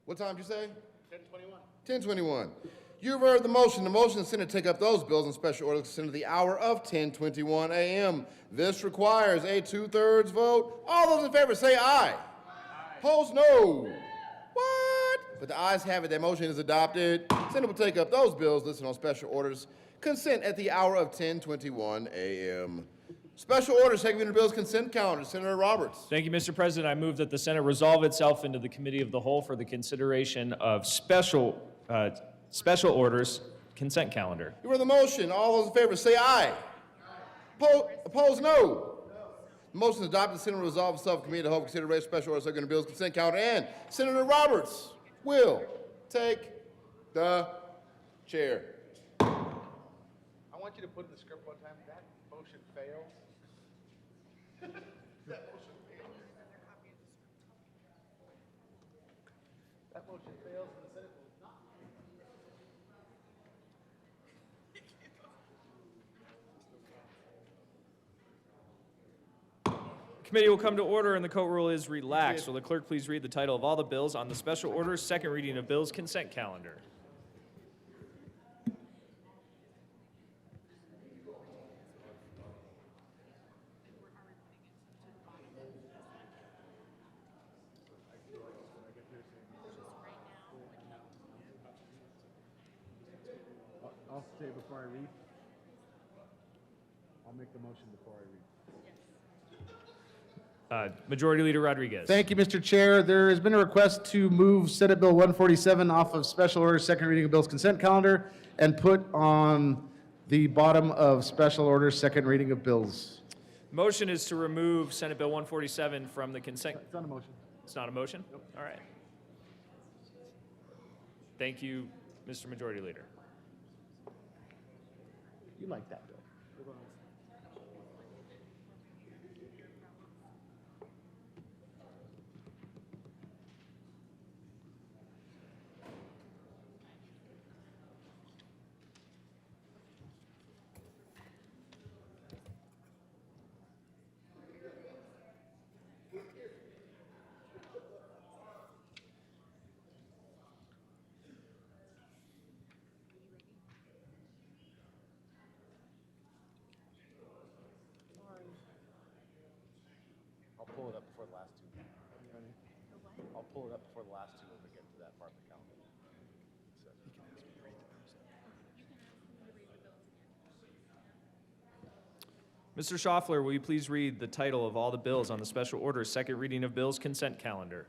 [SPEAKER 1] What time did you say? 10:21. You've heard the motion. The motion is Senate take up those bills in special orders considered the hour of 10:21 a.m. This requires a 2/3 vote. All those in favor say aye. Opposed, no. What? But the ayes have it. That motion is adopted. Senate will take up those bills listed on special orders consent at the hour of 10:21 a.m. Special orders, second reading of bills consent calendar. Senator Roberts.
[SPEAKER 14] Thank you, Mr. President. I move that the Senate resolve itself into the Committee of the Whole for the consideration of special orders consent calendar.
[SPEAKER 1] You heard the motion. All those in favor say aye. Opposed, no. The motion is adopted. The Senate will resolve itself Committee of the Whole for consideration of special orders, second reading of bills consent calendar, and Senator Roberts will take the chair.
[SPEAKER 5] I want you to put in the script one time, that motion fails. That motion fails, and the Senate will not.
[SPEAKER 14] Committee will come to order and the court rule is relaxed. Will the clerk please read the title of all the bills on the special orders, second reading of bills consent calendar?
[SPEAKER 5] I'll say before I read. I'll make the motion before I read.
[SPEAKER 14] Majority Leader Rodriguez.
[SPEAKER 5] Thank you, Mr. Chair. There has been a request to move Senate Bill 147 off of special orders, second reading of bills consent calendar, and put on the bottom of special orders, second reading of bills.
[SPEAKER 14] Motion is to remove Senate Bill 147 from the consent.
[SPEAKER 5] It's not a motion.
[SPEAKER 14] It's not a motion? Nope. All right. Thank you, Mr. Majority Leader.
[SPEAKER 5] You like that, Bill. I'll pull it up before the last two. I'll pull it up before the last two when we get to that part of the calendar. So he can ask me to read the bills.
[SPEAKER 14] Mr. Schaffler, will you please read the title of all the bills on the special orders, second reading of bills consent calendar?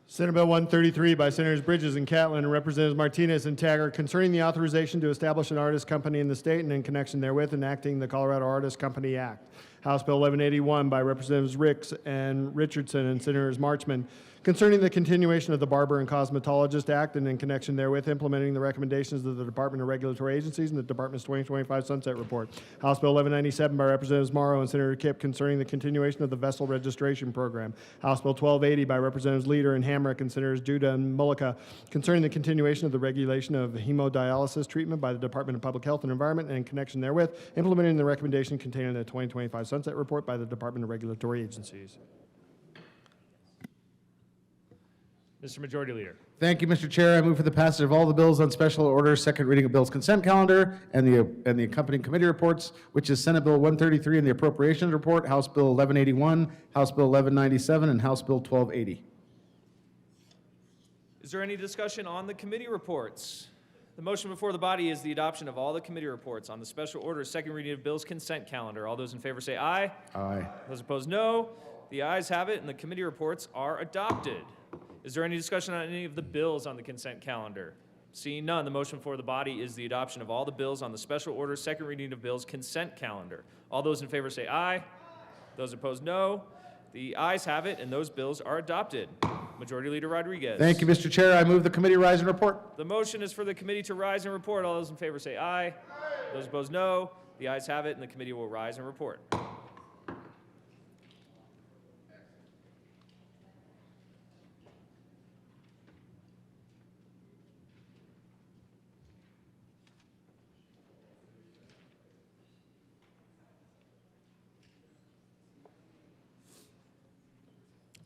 [SPEAKER 2] Senate Bill 133 by Senators Bridges and Catlin and Representatives Martinez and Taggart concerning the authorization to establish an artist company in the state and in connection therewith enacting the Colorado Artist Company Act. House Bill 1181 by Representatives Ricks and Richardson and Senators Marchman concerning the continuation of the Barber and Cosmetologist Act and in connection therewith implementing the recommendations of the Department of Regulatory Agencies and the Department's 2025 Sunset Report. House Bill 1197 by Representatives Morrow and Senator Kipp concerning the continuation of the Vessel Registration Program. House Bill 1280 by Representatives Leader and Hamrick and Senators Duda and Mullica concerning the continuation of the regulation of hemodialysis treatment by the Department of Public Health and Environment and in connection therewith implementing the recommendation contained in the 2025 Sunset Report by the Department of Regulatory Agencies.
[SPEAKER 14] Mr. Majority Leader.
[SPEAKER 5] Thank you, Mr. Chair. I move for the passage of all the bills on special order, second reading of bills consent calendar, and the accompanying committee reports, which is Senate Bill 133 and the Appropriations Report, House Bill 1181, House Bill 1197, and House Bill 1280.
[SPEAKER 14] Is there any discussion on the committee reports? The motion before the body is the adoption of all the committee reports on the special order, second reading of bills consent calendar. All those in favor say aye.
[SPEAKER 5] Aye.
[SPEAKER 14] Those opposed, no. The ayes have it, and the committee reports are adopted. Is there any discussion on any of the bills on the consent calendar? Seeing none, the motion before the body is the adoption of all the bills on the special order, second reading of bills consent calendar. All those in favor say aye. Those opposed, no. The ayes have it, and those bills are adopted. Majority Leader Rodriguez.
[SPEAKER 5] Thank you, Mr. Chair. I move the committee rise and report.
[SPEAKER 14] The motion is for the committee to rise and report. All those in favor say aye. Those opposed, no. The ayes have it, and the committee will rise and report.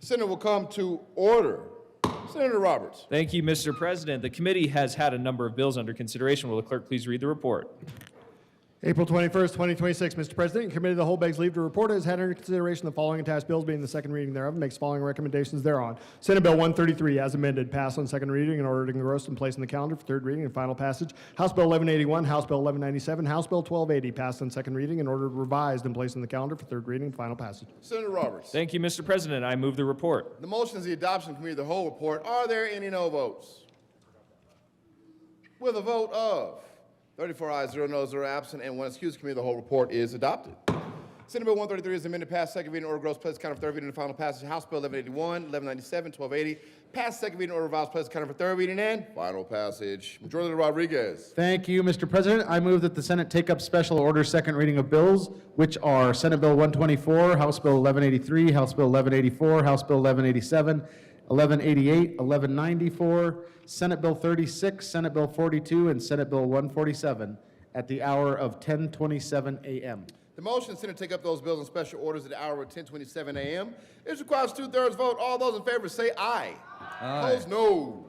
[SPEAKER 1] Senate will come to order. Senator Roberts.
[SPEAKER 14] Thank you, Mr. President. The committee has had a number of bills under consideration. Will the clerk please read the report?
[SPEAKER 2] April 21st, 2026, Mr. President, Committee of the Whole begs leave to report has had under consideration the following attached bills being the second reading thereof and makes following recommendations thereon. Senate Bill 133 as amended, passed on second reading in order to engross and place in the calendar for third reading and final passage. House Bill 1181, House Bill 1197, House Bill 1280 passed on second reading in order to revised and placed in the calendar for third reading and final passage.
[SPEAKER 1] Senator Roberts.
[SPEAKER 14] Thank you, Mr. President. I move the report.
[SPEAKER 1] The motion is the adoption of Committee of the Whole report. Are there any no votes? With a vote of 34 ayes, 0 noes, 0 absent, and 1 excused, Committee of the Whole report is adopted. Senate Bill 133 is amended, passed second reading, order gross place counter for third reading and final passage. House Bill 1181, 1197, 1280, passed second reading, order revised place counter for third reading and final passage. Majority Leader Rodriguez.
[SPEAKER 5] Thank you, Mr. President. I move that the Senate take up special order second reading of bills, which are Senate Bill 124, House Bill 1183, House Bill 1184, House Bill 1187, 1188, 1194, Senate Bill 36, Senate Bill 42, and Senate Bill 147 at the hour of 10:27 a.m.
[SPEAKER 1] The motion, Senate, take up those bills in special orders at the hour of 10:27 a.m. It requires 2/3 vote. All those in favor say aye. Aye. Opposed, no.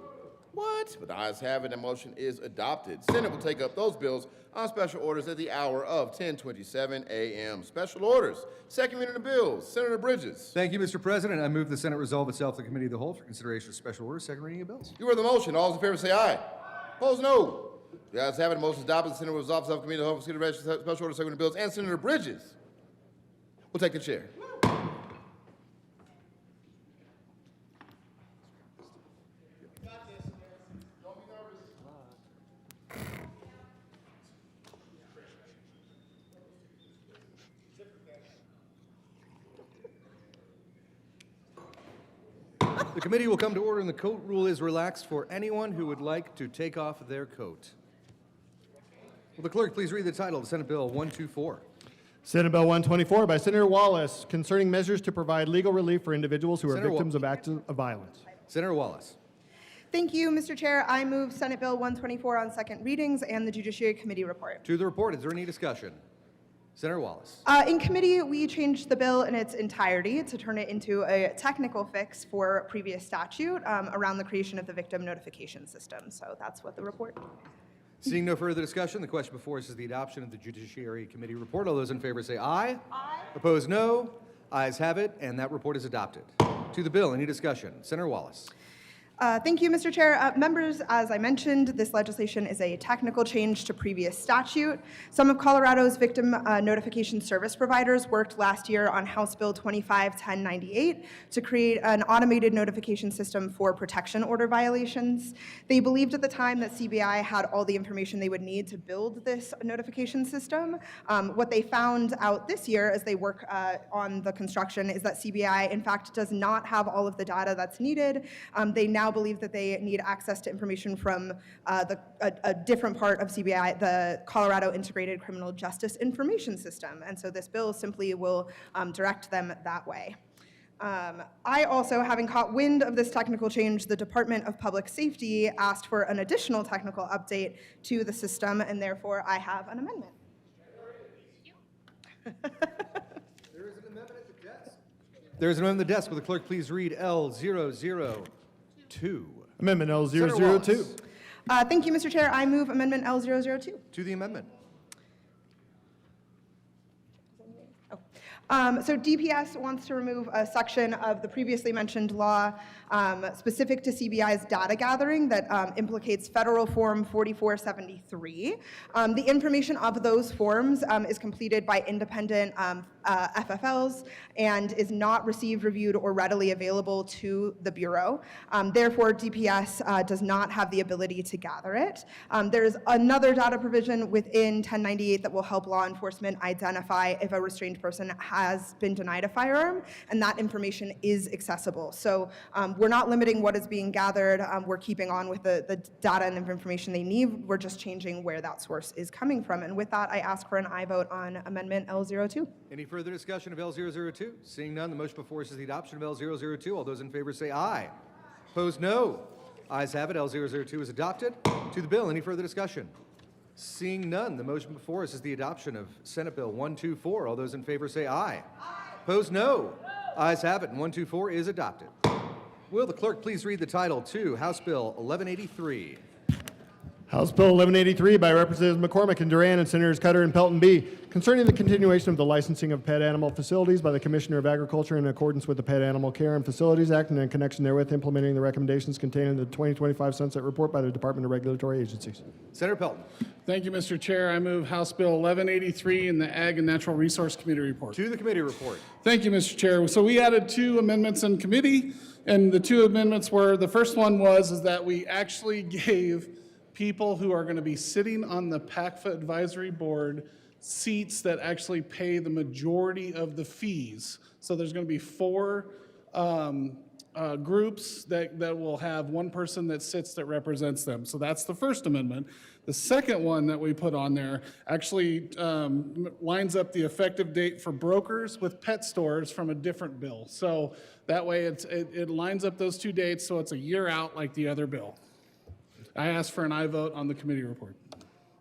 [SPEAKER 1] What? But the ayes have it, and the motion is adopted. Senate will take up those bills on special orders at the hour of 10:27 a.m. Special orders. Second reading of the bills. Senator Bridges.
[SPEAKER 15] Thank you, Mr. President. I move the Senate resolve itself to the Committee of the Whole for consideration of special orders, second reading of bills.
[SPEAKER 1] You heard the motion. All those in favor say aye. Opposed, no. The ayes have it, the motion is adopted. The Senate will resolve itself to the Committee of the Whole for consideration of special orders, second reading of bills. And Senator Bridges will take the chair.
[SPEAKER 15] The committee will come to order and the coat rule is relaxed for anyone who would like to take off their coat. Will the clerk please read the title of Senate Bill 124?
[SPEAKER 2] Senate Bill 124 by Senator Wallace concerning measures to provide legal relief for individuals who are victims of acts of violence.
[SPEAKER 15] Senator Wallace.
[SPEAKER 16] Thank you, Mr. Chair. I move Senate Bill 124 on second readings and the Judiciary Committee report.
[SPEAKER 15] To the report, is there any discussion? Senator Wallace.
[SPEAKER 16] In committee, we changed the bill in its entirety to turn it into a technical fix for a previous statute around the creation of the victim notification system. So that's what the report.
[SPEAKER 15] Seeing no further discussion, the question before us is the adoption of the Judiciary Committee report. All those in favor say aye. Aye. Opposed, no. Ayes have it, and that report is adopted. To the bill, any discussion? Senator Wallace.
[SPEAKER 16] Thank you, Mr. Chair. Members, as I mentioned, this legislation is a technical change to previous statute. Some of Colorado's victim notification service providers worked last year on House Bill 251098 to create an automated notification system for protection order violations. They believed at the time that CBI had all the information they would need to build this notification system. What they found out this year as they work on the construction is that CBI, in fact, does not have all of the data that's needed. They now believe that they need access to information from a different part of CBI, the Colorado Integrated Criminal Justice Information System. And so this bill simply will direct them that way. I also, having caught wind of this technical change, the Department of Public Safety asked for an additional technical update to the system, and therefore I have an amendment.
[SPEAKER 15] There is an amendment at the desk. There is an amendment at the desk. Will the clerk please read L002?
[SPEAKER 2] Amendment L002.
[SPEAKER 16] Thank you, Mr. Chair. I move Amendment L002.
[SPEAKER 15] To the amendment.
[SPEAKER 16] So DPS wants to remove a section of the previously mentioned law specific to CBI's data gathering that implicates Federal Form 4473. The information of those forms is completed by independent FFLs and is not received, reviewed, or readily available to the Bureau. Therefore, DPS does not have the ability to gather it. There's another data provision within 1098 that will help law enforcement identify if a restrained person has been denied a firearm, and that information is accessible. So we're not limiting what is being gathered. We're keeping on with the data and information they need. We're just changing where that source is coming from. And with that, I ask for an aye vote on Amendment L02.
[SPEAKER 15] Any further discussion of L002? Seeing none, the motion before us is the adoption of L002. All those in favor say aye. Opposed, no. Ayes have it. L002 is adopted. To the bill, any further discussion? Seeing none, the motion before us is the adoption of Senate Bill 124. All those in favor say aye. Opposed, no. Ayes have it, and 124 is adopted. Will the clerk please read the title to House Bill 1183?
[SPEAKER 2] House Bill 1183 by Representatives McCormick and Duran and Senators Cutter and Pelton B. Concerning the continuation of the licensing of pet animal facilities by the Commissioner of Agriculture in accordance with the Pet Animal Care and Facilities Act and in connection therewith implementing the recommendations contained in the 2025 Sunset Report by the Department of Regulatory Agencies.
[SPEAKER 15] Senator Pelton.
[SPEAKER 17] Thank you, Mr. Chair. I move House Bill 1183 in the Ag and Natural Resource Committee report.
[SPEAKER 15] To the committee report.
[SPEAKER 17] Thank you, Mr. Chair. So we added 2 amendments in committee, and the 2 amendments were, the first one is that we actually gave people who are going to be sitting on the PACFA advisory board seats that actually pay the majority of the fees. So there's going to be 4 groups that will have one person that sits that represents them. So that's the first amendment. The second one that we put on there actually lines up the effective date for brokers with pet stores from a different bill. So that way it lines up those 2 dates so it's a year out like the other bill. I ask for an aye vote on the committee report.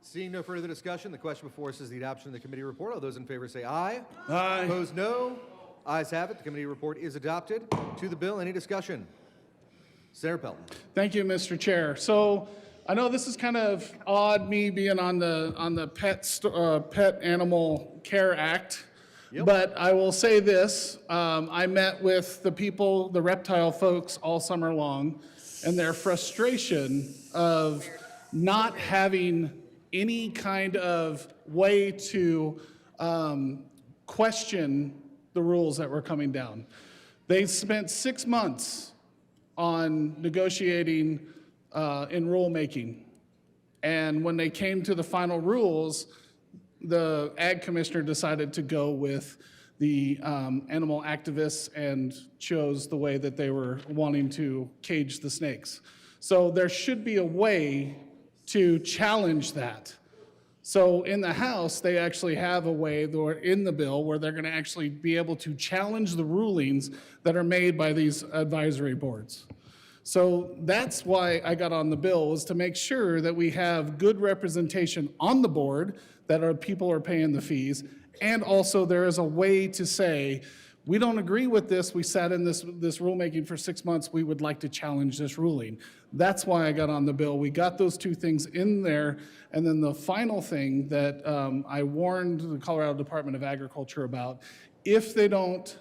[SPEAKER 15] Seeing no further discussion, the question before us is the adoption of the committee report. All those in favor say aye.
[SPEAKER 17] Aye.
[SPEAKER 15] Opposed, no. Ayes have it. The committee report is adopted. To the bill, any discussion? Senator Pelton.
[SPEAKER 17] Thank you, Mr. Chair. So I know this is kind of odd, me being on the Pet Animal Care Act, but I will say this. I met with the people, the reptile folks, all summer long, and their frustration of not having any kind of way to question the rules that were coming down. They spent 6 months on negotiating in rulemaking. And when they came to the final rules, the Ag Commissioner decided to go with the animal activists and chose the way that they were wanting to cage the snakes. So there should be a way to challenge that. So in the House, they actually have a way in the bill where they're going to actually be able to challenge the rulings that are made by these advisory boards. So that's why I got on the bill, was to make sure that we have good representation on the board, that people are paying the fees, and also there is a way to say, we don't agree with this, we sat in this rulemaking for 6 months, we would like to challenge this ruling. That's why I got on the bill. We got those 2 things in there, and then the final thing that I warned the Colorado Department of Agriculture about, if they don't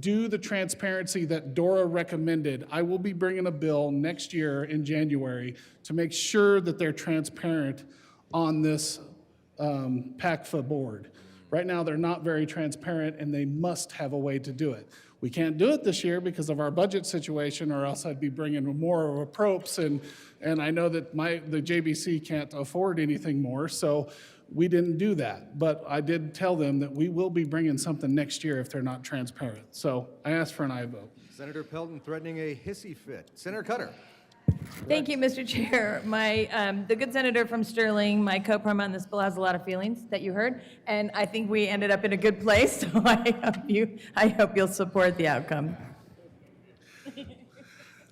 [SPEAKER 17] do the transparency that Dora recommended, I will be bringing a bill next year in January to make sure that they're transparent on this PACFA board. Right now, they're not very transparent, and they must have a way to do it. We can't do it this year because of our budget situation, or else I'd be bringing more of a propes, and I know that the JBC can't afford anything more, so we didn't do that. But I did tell them that we will be bringing something next year if they're not transparent. So I ask for an aye vote.
[SPEAKER 15] Senator Pelton threatening a hissy fit. Senator Cutter.
[SPEAKER 18] Thank you, Mr. Chair. The good senator from Sterling, my co-prime on this bill, has a lot of feelings that you heard, and I think we ended up in a good place, so I hope you'll support the outcome.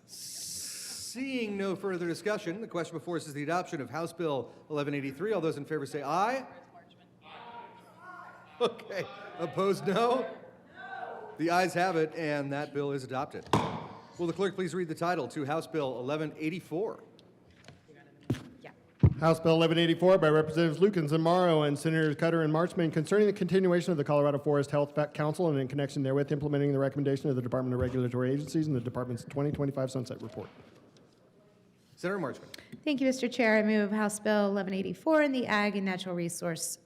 [SPEAKER 15] Seeing no further discussion, the question before us is the adoption of House Bill 1183. All those in favor say aye. Okay. Opposed, no? The ayes have it, and that bill is adopted. Will the clerk please read the title to House Bill 1184?
[SPEAKER 2] House Bill 1184 by Representatives Lukens and Morrow and Senators Cutter and Marchman concerning the continuation of the Colorado Forest Health Council and in connection therewith implementing the recommendation of the Department of Regulatory Agencies and the Department's 2025 Sunset Report.
[SPEAKER 15] Senator Marchman.
[SPEAKER 12] Thank you, Mr. Chair. I move House Bill 1184 in the Ag and Natural Resource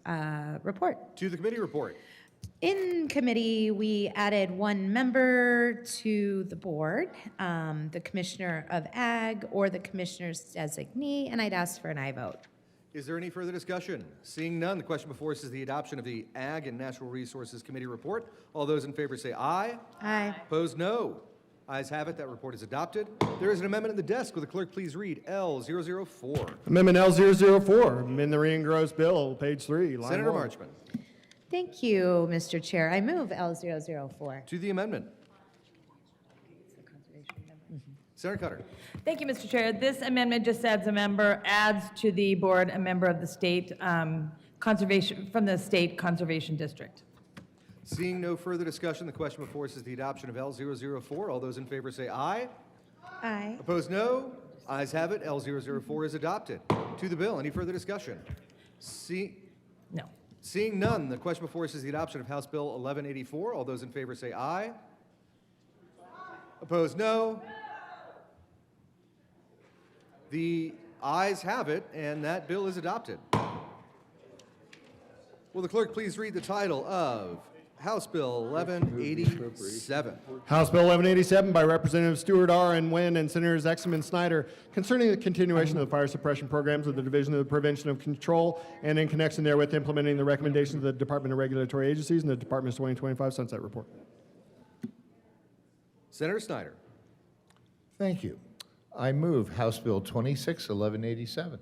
[SPEAKER 12] Report.
[SPEAKER 15] To the committee report.
[SPEAKER 12] In committee, we added one member to the board, the Commissioner of Ag or the Commissioner's designee, and I'd ask for an aye vote.
[SPEAKER 15] Is there any further discussion? Seeing none, the question before us is the adoption of the Ag and Natural Resources Committee report. All those in favor say aye.
[SPEAKER 12] Aye.
[SPEAKER 15] Opposed, no. Ayes have it. That report is adopted. There is an amendment in the desk. Will the clerk please read L004?
[SPEAKER 2] Amendment L004, amend the re-engrossed bill, page 3, line
[SPEAKER 15] Senator
[SPEAKER 2] 1.
[SPEAKER 15] Marchman.
[SPEAKER 12] Thank you, Mr. Chair. I move L004.
[SPEAKER 15] To the amendment. Senator Cutter.
[SPEAKER 18] Thank you, Mr. Chair. This amendment just adds to the board a member of the state conservation, from the state conservation district.
[SPEAKER 15] Seeing no further discussion, the question before us is the adoption of L004. All those in favor say aye.
[SPEAKER 12] Aye.
[SPEAKER 15] Opposed, no. Ayes have it. L004 is adopted. To the bill. Any further discussion?
[SPEAKER 18] No.
[SPEAKER 15] Seeing none, the question before us is the adoption of House Bill 1184. All those in favor say aye. Opposed, no. The ayes have it, and that bill is adopted. Will the clerk please read the title of House Bill 1187?
[SPEAKER 2] House Bill 1187 by Representative Stewart R. and Nguyen and Senators Exum and Snyder concerning the continuation of the fire suppression programs of the Division of the Prevention of Control and in connection therewith implementing the recommendations of the Department of Regulatory Agencies and the Department's 2025 Sunset Report.
[SPEAKER 15] Senator Snyder.
[SPEAKER 19] Thank you. I move House Bill 261187.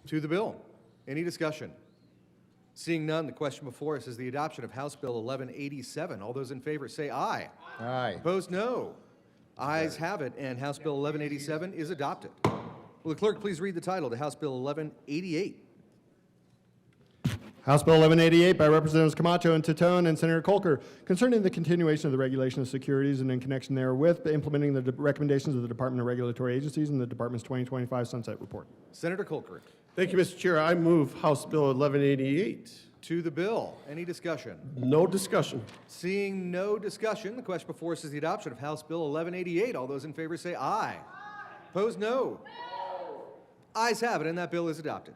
[SPEAKER 15] To the bill. Any discussion? Seeing none, the question before us is the adoption of House Bill 1187. All those in favor say aye.
[SPEAKER 19] Aye.
[SPEAKER 15] Opposed, no. Ayes have it, and House Bill 1187 is adopted. Will the clerk please read the title to House Bill 1188?
[SPEAKER 2] House Bill 1188 by Representatives Camacho and Titone and Senator Colker concerning the continuation of the regulation of securities and in connection therewith implementing the recommendations of the Department of Regulatory Agencies and the Department's 2025 Sunset Report.
[SPEAKER 15] Senator Colker.
[SPEAKER 9] Thank you, Mr. Chair. I move House Bill 1188.
[SPEAKER 15] To the bill. Any discussion?
[SPEAKER 9] No discussion.
[SPEAKER 15] Seeing no discussion, the question before us is the adoption of House Bill 1188. All those in favor say aye. Opposed, no. Ayes have it, and that bill is adopted.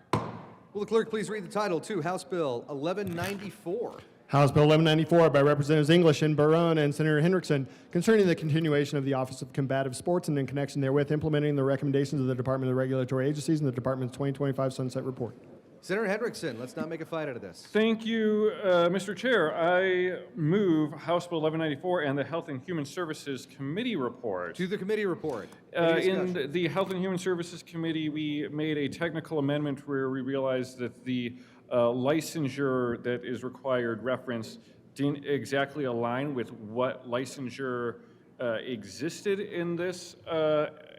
[SPEAKER 15] Will the clerk please read the title to House Bill 1194?
[SPEAKER 2] House Bill 1194 by Representatives English and Barone and Senator Hendrickson concerning the continuation of the Office of Combative Sports and in connection therewith implementing the recommendations of the Department of Regulatory Agencies and the Department's 2025 Sunset Report.
[SPEAKER 15] Senator Hendrickson, let's not make a fight out of this.
[SPEAKER 20] Thank you, Mr. Chair. I move House Bill 1194 and the Health and Human Services Committee report.
[SPEAKER 15] To the committee report. Any discussion?
[SPEAKER 20] In the Health and Human Services Committee, we made a technical amendment where we realized that the licensure that is required reference didn't exactly align with what licensure existed in this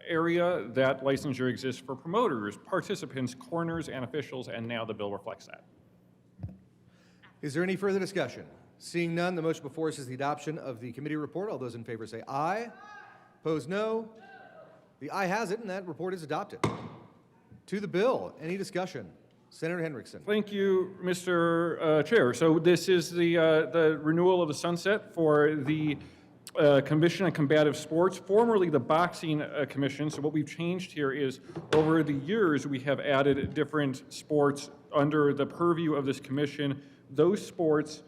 [SPEAKER 20] area. That licensure exists for promoters, participants, coroners, and officials, and now the bill reflects that.
[SPEAKER 15] Is there any further discussion? Seeing none, the motion before us is the adoption of the committee report. All those in favor say aye. Opposed, no. The aye has it, and that report is adopted. To the bill. Any discussion? Senator Hendrickson.
[SPEAKER 20] Thank you, Mr. Chair. So this is the renewal of the sunset for the Commission on Combative Sports, formerly the Boxing Commission. So what we've changed here is over the years we have added different sports under the purview of this commission. Those sports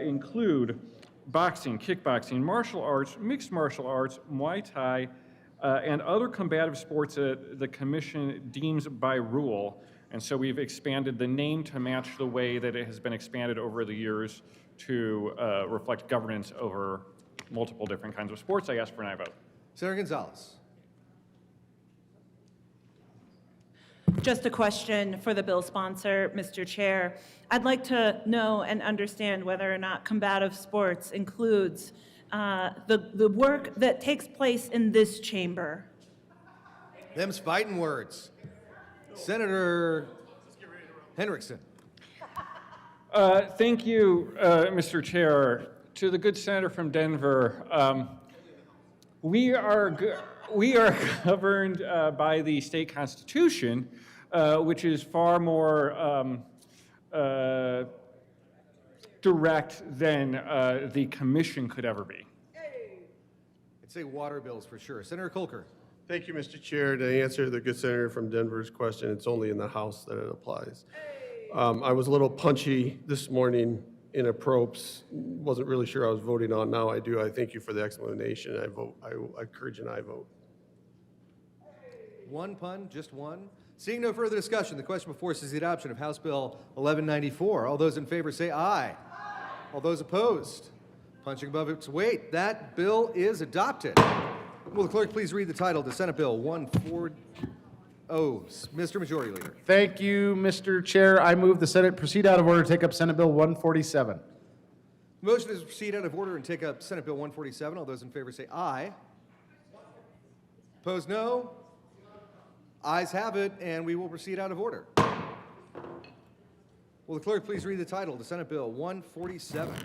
[SPEAKER 20] include boxing, kickboxing, martial arts, mixed martial arts, Muay Thai, and other combative sports that the commission deems by rule. And so we've expanded the name to match the way that it has been expanded over the years to reflect governance over multiple different kinds of sports. I ask for an aye vote.
[SPEAKER 15] Senator Gonzalez.
[SPEAKER 21] Just a question for the bill sponsor, Mr. Chair. I'd like to know and understand whether or not combative sports includes the work that takes place in this chamber.
[SPEAKER 15] Them's fighting words. Senator Hendrickson.
[SPEAKER 20] Thank you, Mr. Chair. To the good senator from Denver, we are governed by the state constitution, which is far more direct than the commission could ever be.
[SPEAKER 15] I'd say water bills for sure. Senator Colker.
[SPEAKER 9] Thank you, Mr. Chair. To answer the good senator from Denver's question, it's only in the House that it applies. I was a little punchy this morning in Appropes. Wasn't really sure I was voting on. Now I do. I thank you for the explanation. I encourage an aye vote.
[SPEAKER 15] One pun, just one. Seeing no further discussion, the question before us is the adoption of House Bill 1194. All those in favor say aye. All those opposed? Punching above its weight, that bill is adopted. Will the clerk please read the title to Senate Bill 140? Mr. Majority Leader.
[SPEAKER 5] Thank you, Mr. Chair. I move the Senate proceed out of order to take up Senate Bill 147.
[SPEAKER 15] The motion is to proceed out of order and take up Senate Bill 147. All those in favor say aye. Opposed, no. Ayes have it, and we will proceed out of order. Will the clerk please read the title to Senate Bill 147?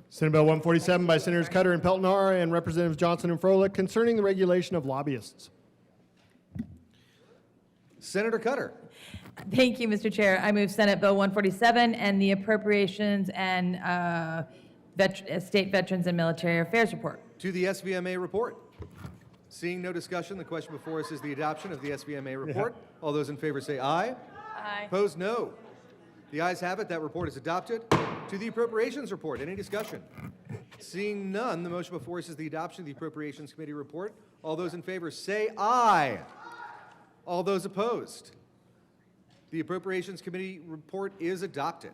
[SPEAKER 2] Senate Bill 147 by Senators Cutter and Peltonar and Representatives Johnson and Froelich concerning the regulation of lobbyists.
[SPEAKER 15] Senator Cutter.
[SPEAKER 18] Thank you, Mr. Chair. I move Senate Bill 147 and the Appropriations and State Veterans and Military Affairs Report.
[SPEAKER 15] To the SVMA report. Seeing no discussion, the question before us is the adoption of the SVMA report. All those in favor say aye.
[SPEAKER 18] Aye.
[SPEAKER 15] Opposed, no. The ayes have it. That report is adopted. To the Appropriations report. Any discussion? Seeing none, the motion before us is the adoption of the Appropriations Committee report. All those in favor say aye. All those opposed? The Appropriations Committee report is adopted.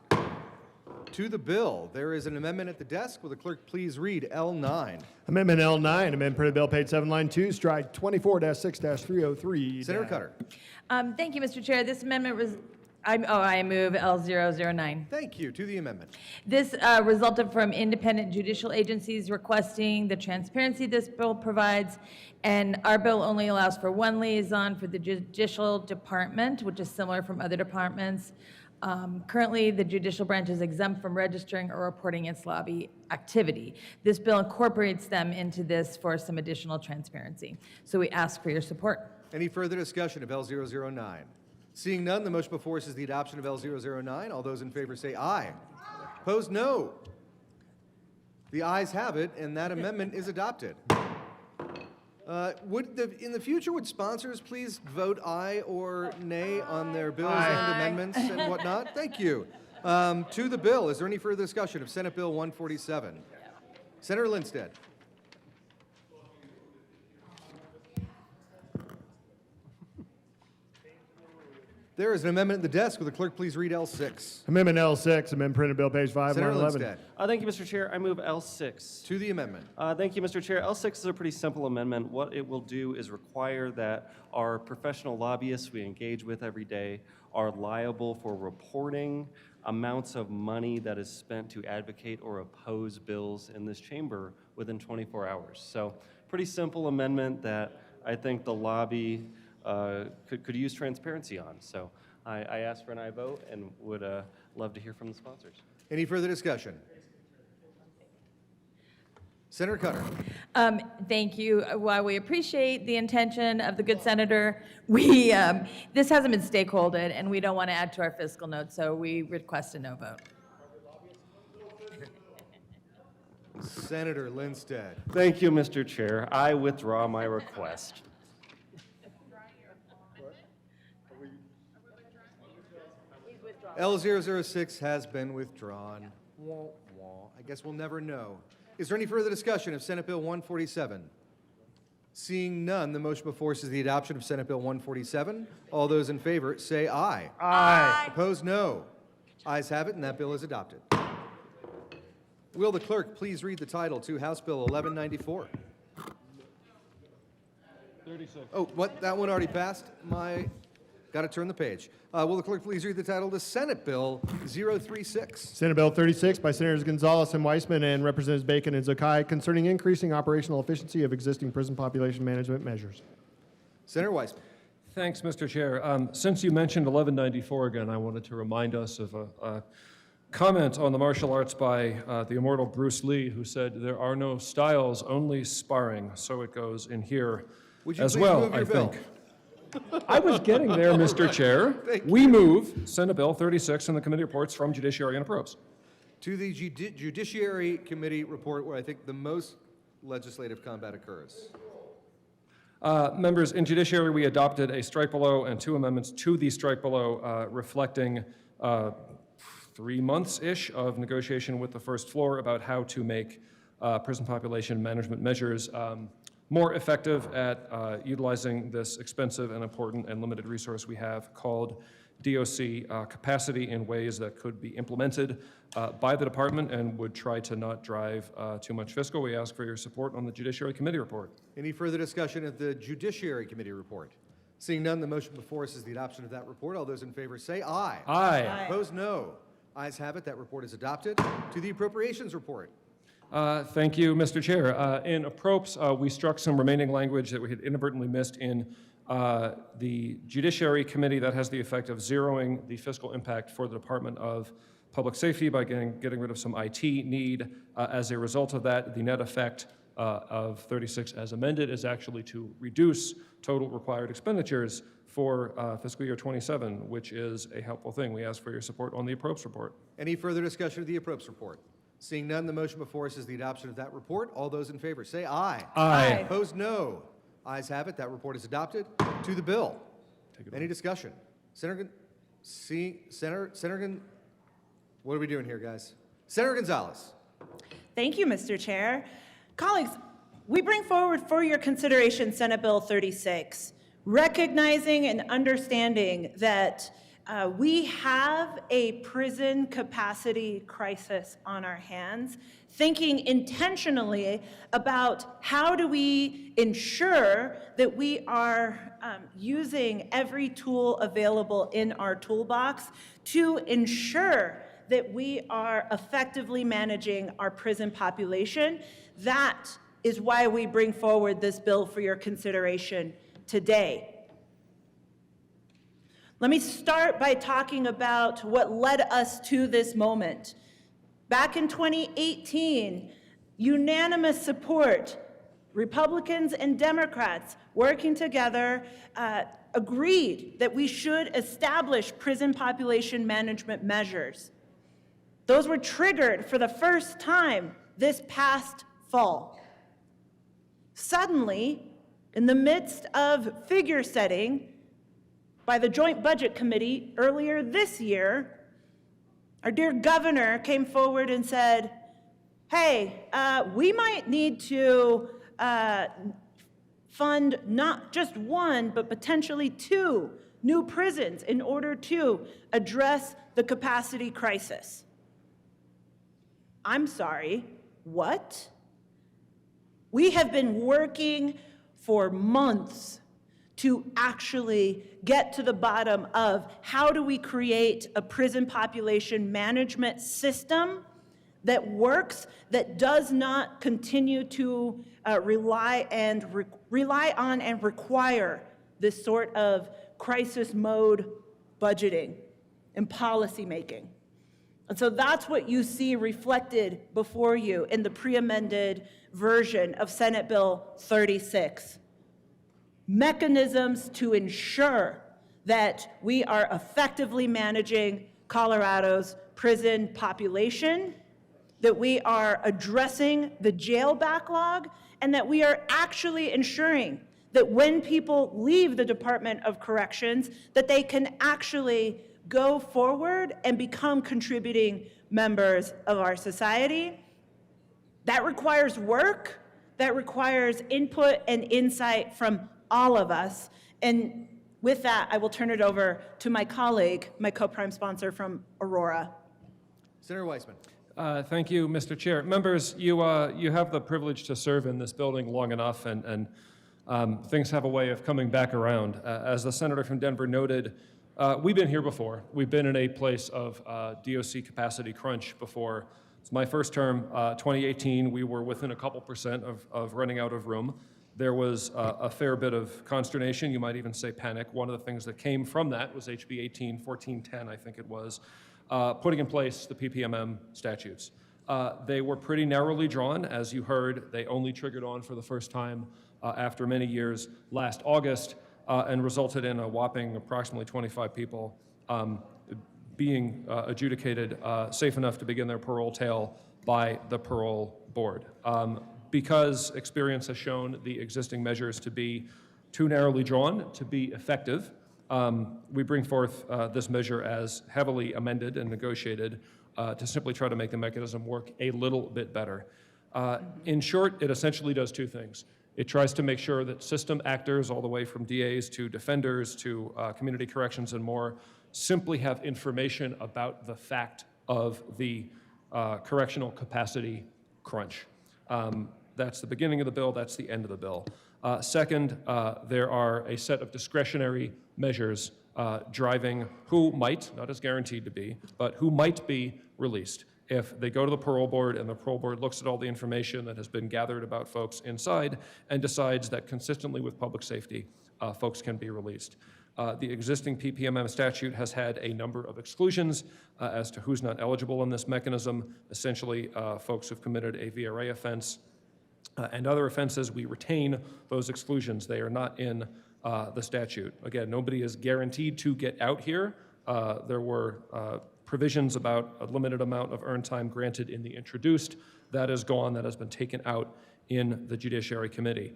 [SPEAKER 15] To the bill, there is an amendment at the desk. Will the clerk please read L9?
[SPEAKER 2] Amendment L9, amend printed bill page 7, line 2, strike 24-6-303.
[SPEAKER 15] Senator Cutter.
[SPEAKER 18] Thank you, Mr. Chair. This amendment was, I move L009.
[SPEAKER 15] Thank you. To the amendment.
[SPEAKER 18] This resulted from independent judicial agencies requesting the transparency this bill provides, and our bill only allows for one liaison for the judicial department, which is similar from other departments. Currently, the judicial branch is exempt from registering or reporting its lobby activity. This bill incorporates them into this for some additional transparency. So we ask for your support.
[SPEAKER 15] Any further discussion of L009? Seeing none, the motion before us is the adoption of L009. All those in favor say aye. Opposed, no. The ayes have it, and that amendment is adopted. In the future, would sponsors please vote aye or nay on their bills and amendments and whatnot? Thank you. To the bill, is there any further discussion of Senate Bill 147? Senator Lindstedt. There is an amendment at the desk. Will the clerk please read L6?
[SPEAKER 2] Amendment L6, amend printed bill page 5,
[SPEAKER 15] Senator
[SPEAKER 2] line 11.
[SPEAKER 15] Lindstedt.
[SPEAKER 3] Thank you, Mr. Chair. I move L6.
[SPEAKER 15] To the amendment.
[SPEAKER 3] Thank you, Mr. Chair. L6 is a pretty simple amendment. What it will do is require that our professional lobbyists we engage with every day are liable for reporting amounts of money that is spent to advocate or oppose bills in this chamber within 24 hours. So pretty simple amendment that I think the lobby could use transparency on. So I ask for an aye vote and would love to hear from the sponsors.
[SPEAKER 15] Any further discussion? Senator Cutter.
[SPEAKER 18] Thank you. While we appreciate the intention of the good senator, we this hasn't been stakeholdered, and we don't want to add to our fiscal note, so we request a no vote.
[SPEAKER 15] Senator Lindstedt.
[SPEAKER 3] Thank you, Mr. Chair. I withdraw my request.
[SPEAKER 15] L006 has been withdrawn. Wah, wah. I guess we'll never know. Is there any further discussion of Senate Bill 147? Seeing none, the motion before us is the adoption of Senate Bill 147. All those in favor say aye.
[SPEAKER 2] Aye.
[SPEAKER 15] Opposed, no. Ayes have it, and that bill is adopted. Will the clerk please read the title to House Bill 1194?
[SPEAKER 20] 36.
[SPEAKER 15] Oh, what? That one already passed? Got to turn the page. Will the clerk please read the title to Senate Bill 036?
[SPEAKER 2] Senate Bill 36 by Senators Gonzalez and Weissman and Representatives Bacon and Zakai concerning increasing operational efficiency of existing prison population management measures.
[SPEAKER 15] Senator Weissman.
[SPEAKER 4] Thanks, Mr. Chair. Since you mentioned 1194 again, I wanted to remind us of a comment on the martial arts by the immortal Bruce Lee, who said, "There are no styles, only sparring." So it goes in here
[SPEAKER 15] Would you
[SPEAKER 4] as
[SPEAKER 15] please
[SPEAKER 4] well,
[SPEAKER 15] move your
[SPEAKER 4] I
[SPEAKER 15] bill?
[SPEAKER 4] think. I was getting there, Mr. Chair.
[SPEAKER 15] Thank you.
[SPEAKER 4] We move Senate Bill 36 and the committee reports from Judiciary and Appropriations.
[SPEAKER 15] To the Judiciary Committee report, where I think the most legislative combat occurs.
[SPEAKER 4] Members, in Judiciary, we adopted a strike below and two amendments to the strike below reflecting 3 months-ish of negotiation with the first floor about how to make prison population management measures more effective at utilizing this expensive and important and limited resource we have called DOC capacity in ways that could be implemented by the department and would try to not drive too much fiscal. We ask for your support on the Judiciary Committee report.
[SPEAKER 15] Any further discussion of the Judiciary Committee report? Seeing none, the motion before us is the adoption of that report. All those in favor say aye.
[SPEAKER 4] Aye.
[SPEAKER 15] Opposed, no. Ayes have it. That report is adopted. To the Appropriations report.
[SPEAKER 4] Thank you, Mr. Chair. In Appropes, we struck some remaining language that we had inadvertently missed in the Judiciary Committee that has the effect of zeroing the fiscal impact for the Department of Public Safety by getting rid of some IT need. As a result of that, the net effect of 36 as amended is actually to reduce total required expenditures for fiscal year 27, which is a helpful thing. We ask for your support on the Appropes report.
[SPEAKER 15] Any further discussion of the Appropes report? Seeing none, the motion before us is the adoption of that report. All those in favor say aye.
[SPEAKER 4] Aye.
[SPEAKER 15] Opposed, no. Ayes have it. That report is adopted. To the bill. Any discussion? Senator what are we doing here, guys? Senator Gonzalez.
[SPEAKER 21] Thank you, Mr. Chair. Colleagues, we bring forward for your consideration Senate Bill 36, recognizing and understanding that we have a prison capacity crisis on our hands, thinking intentionally about how do we ensure that we are using every tool available in our toolbox to ensure that we are effectively managing our prison population. That is why we bring forward this bill for your consideration today. Let me start by talking about what led us to this moment. Back in 2018, unanimous support, Republicans and Democrats working together agreed that we should establish prison population management measures. Those were triggered for the first time this past fall. Suddenly, in the midst of figure setting by the Joint Budget Committee earlier this year, our dear governor came forward and said, hey, we might need to fund not just one, but potentially 2 new prisons in order to address the capacity crisis. I'm sorry, what? We have been working for months to actually get to the bottom of how do we create a prison population management system that works, that does not continue to rely on and require this sort of crisis mode budgeting and policy making. And so that's what you see reflected before you in the pre-amended version of Senate Bill 36. Mechanisms to ensure that we are effectively managing Colorado's prison population, that we are addressing the jail backlog, and that we are actually ensuring that when people leave the Department of Corrections, that they can actually go forward and become contributing members of our society. That requires work, that requires input and insight from all of us. And with that, I will turn it over to my colleague, my co-prime sponsor from Aurora.
[SPEAKER 15] Senator Weissman.
[SPEAKER 4] Thank you, Mr. Chair. Members, you have the privilege to serve in this building long enough, and things have a way of coming back around. As the senator from Denver noted, we've been here before. We've been in a place of DOC capacity crunch before. It's my first term, 2018, we were within a couple percent of running out of room. There was a fair bit of consternation, you might even say panic. One of the things that came from that was HB 1410, I think it was, putting in place the PPMM statutes. They were pretty narrowly drawn, as you heard. They only triggered on for the first time after many years last August, and resulted in a whopping approximately 25 people being adjudicated safe enough to begin their parole tail by the parole board. Because experience has shown the existing measures to be too narrowly drawn to be effective, we bring forth this measure as heavily amended and negotiated to simply try to make the mechanism work a little bit better. In short, it essentially does two things. It tries to make sure that system actors, all the way from DAs to defenders to community corrections and more, simply have information about the fact of the correctional capacity crunch. That's the beginning of the bill, that's the end of the bill. Second, there are a set of discretionary measures driving who might, not as guaranteed to be, but who might be released if they go to the parole board and the parole board looks at all the information that has been gathered about folks inside and decides that consistently with public safety, folks can be released. The existing PPMM statute has had a number of exclusions as to who's not eligible in this mechanism. Essentially, folks who've committed a VRA offense and other offenses, we retain those exclusions. They are not in the statute. Again, nobody is guaranteed to get out here. There were provisions about a limited amount of earned time granted in the introduced. That is gone, that has been taken out in the Judiciary Committee.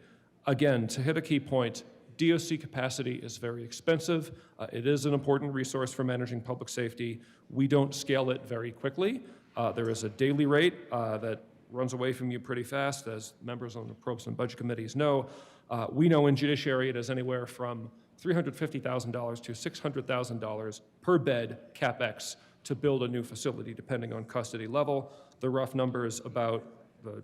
[SPEAKER 4] Again, to hit a key point, DOC capacity is very expensive. It is an important resource for managing public safety. We don't scale it very quickly. There is a daily rate that runs away from you pretty fast, as members on the Probes and Budget Committees know. We know in Judiciary it is anywhere from $350,000 to $600,000 per bed CapEx to build a new facility, depending on custody level. The rough numbers about the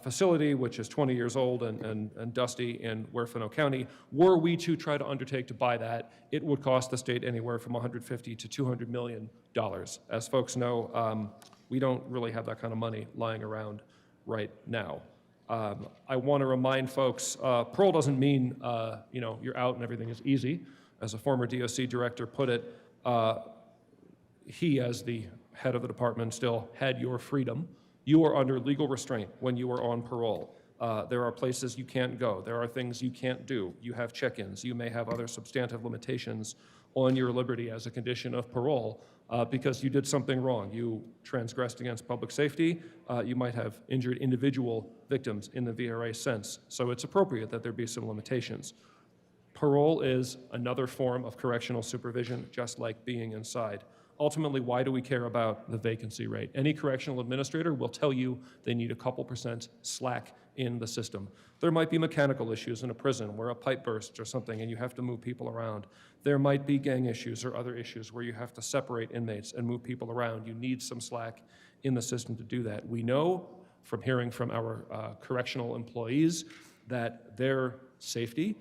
[SPEAKER 4] facility, which is 20 years old and dusty in Huerfano County, were we to try to undertake to buy that, it would cost the state anywhere from $150 to $200 million. As folks know, we don't really have that kind of money lying around right now. I want to remind folks, parole doesn't mean you're out and everything is easy. As a former DOC director put it, he, as the head of the department, still had your freedom. You are under legal restraint when you are on parole. There are places you can't go. There are things you can't do. You have check-ins. You may have other substantive limitations on your liberty as a condition of parole because you did something wrong. You transgressed against public safety. You might have injured individual victims in the VRA sense. So it's appropriate that there be some limitations. Parole is another form of correctional supervision, just like being inside. Ultimately, why do we care about the vacancy rate? Any correctional administrator will tell you they need a couple % slack in the system. There might be mechanical issues in a prison where a pipe bursts or something and you have to move people around. There might be gang issues or other issues where you have to separate inmates and move people around. You need some slack in the system to do that. We know from hearing from our correctional employees that their safety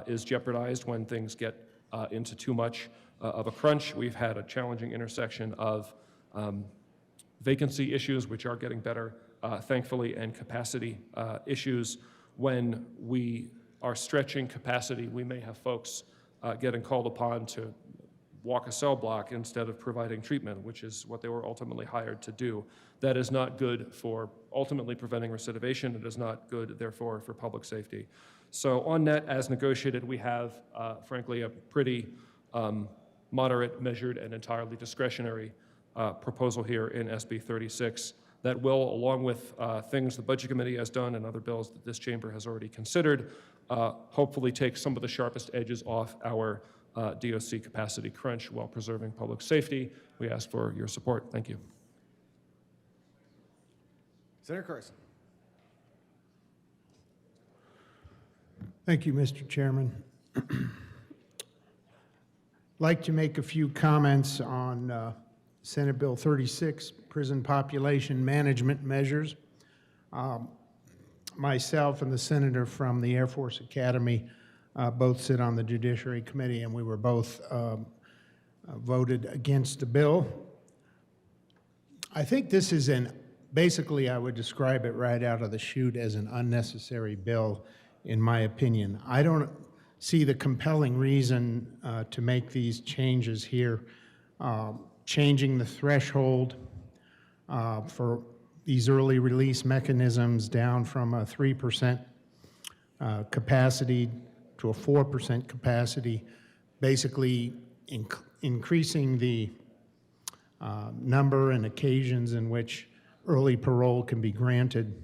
[SPEAKER 4] is jeopardized when things get into too much of a crunch. We've had a challenging intersection of vacancy issues, which are getting better, thankfully, and capacity issues. When we are stretching capacity, we may have folks getting called upon to walk a cell block instead of providing treatment, which is what they were ultimately hired to do. That is not good for ultimately preventing recidivation. It is not good, therefore, for public safety. So on net, as negotiated, we have, frankly, a pretty moderate, measured, and entirely discretionary proposal here in SB 36 that will, along with things the Budget Committee has done and other bills that this chamber has already considered, hopefully take some of the sharpest edges off our DOC capacity crunch while preserving public safety. We ask for your support. Thank you.
[SPEAKER 15] Senator Carson.
[SPEAKER 6] Thank you, Mr. Chairman. Like to make a few comments on Senate Bill 36, Prison Population Management Measures. Myself and the senator from the Air Force Academy both sit on the Judiciary Committee, and we were both voted against the bill. I think this is basically I would describe it right out of the chute as an unnecessary bill, in my opinion. I don't see the compelling reason to make these changes here. Changing the threshold for these early release mechanisms down from a 3% capacity to a 4% capacity, basically increasing the number and occasions in which early parole can be granted.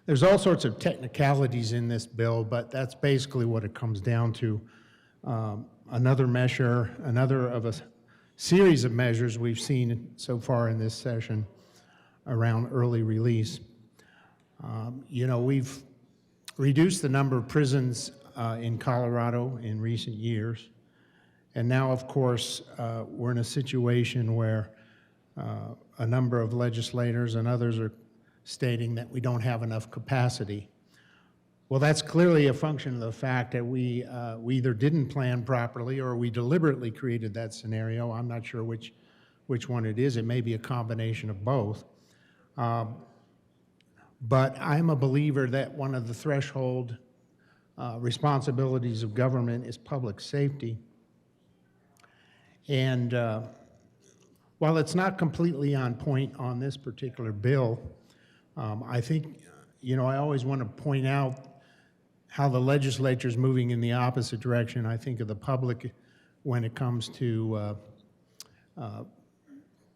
[SPEAKER 6] There's all sorts of technicalities in this bill, but that's basically what it comes down to. another measure, another of a series of measures we've seen so far in this session around early release. We've reduced the number of prisons in Colorado in recent years. And now, of course, we're in a situation where a number of legislators and others are stating that we don't have enough capacity. Well, that's clearly a function of the fact that we either didn't plan properly or we deliberately created that scenario. I'm not sure which one it is. It may be a combination of both. But I'm a believer that one of the threshold responsibilities of government is public safety. And while it's not completely on point on this particular bill, I think, I always want to point out how the legislature is moving in the opposite direction, I think, of the public when it comes to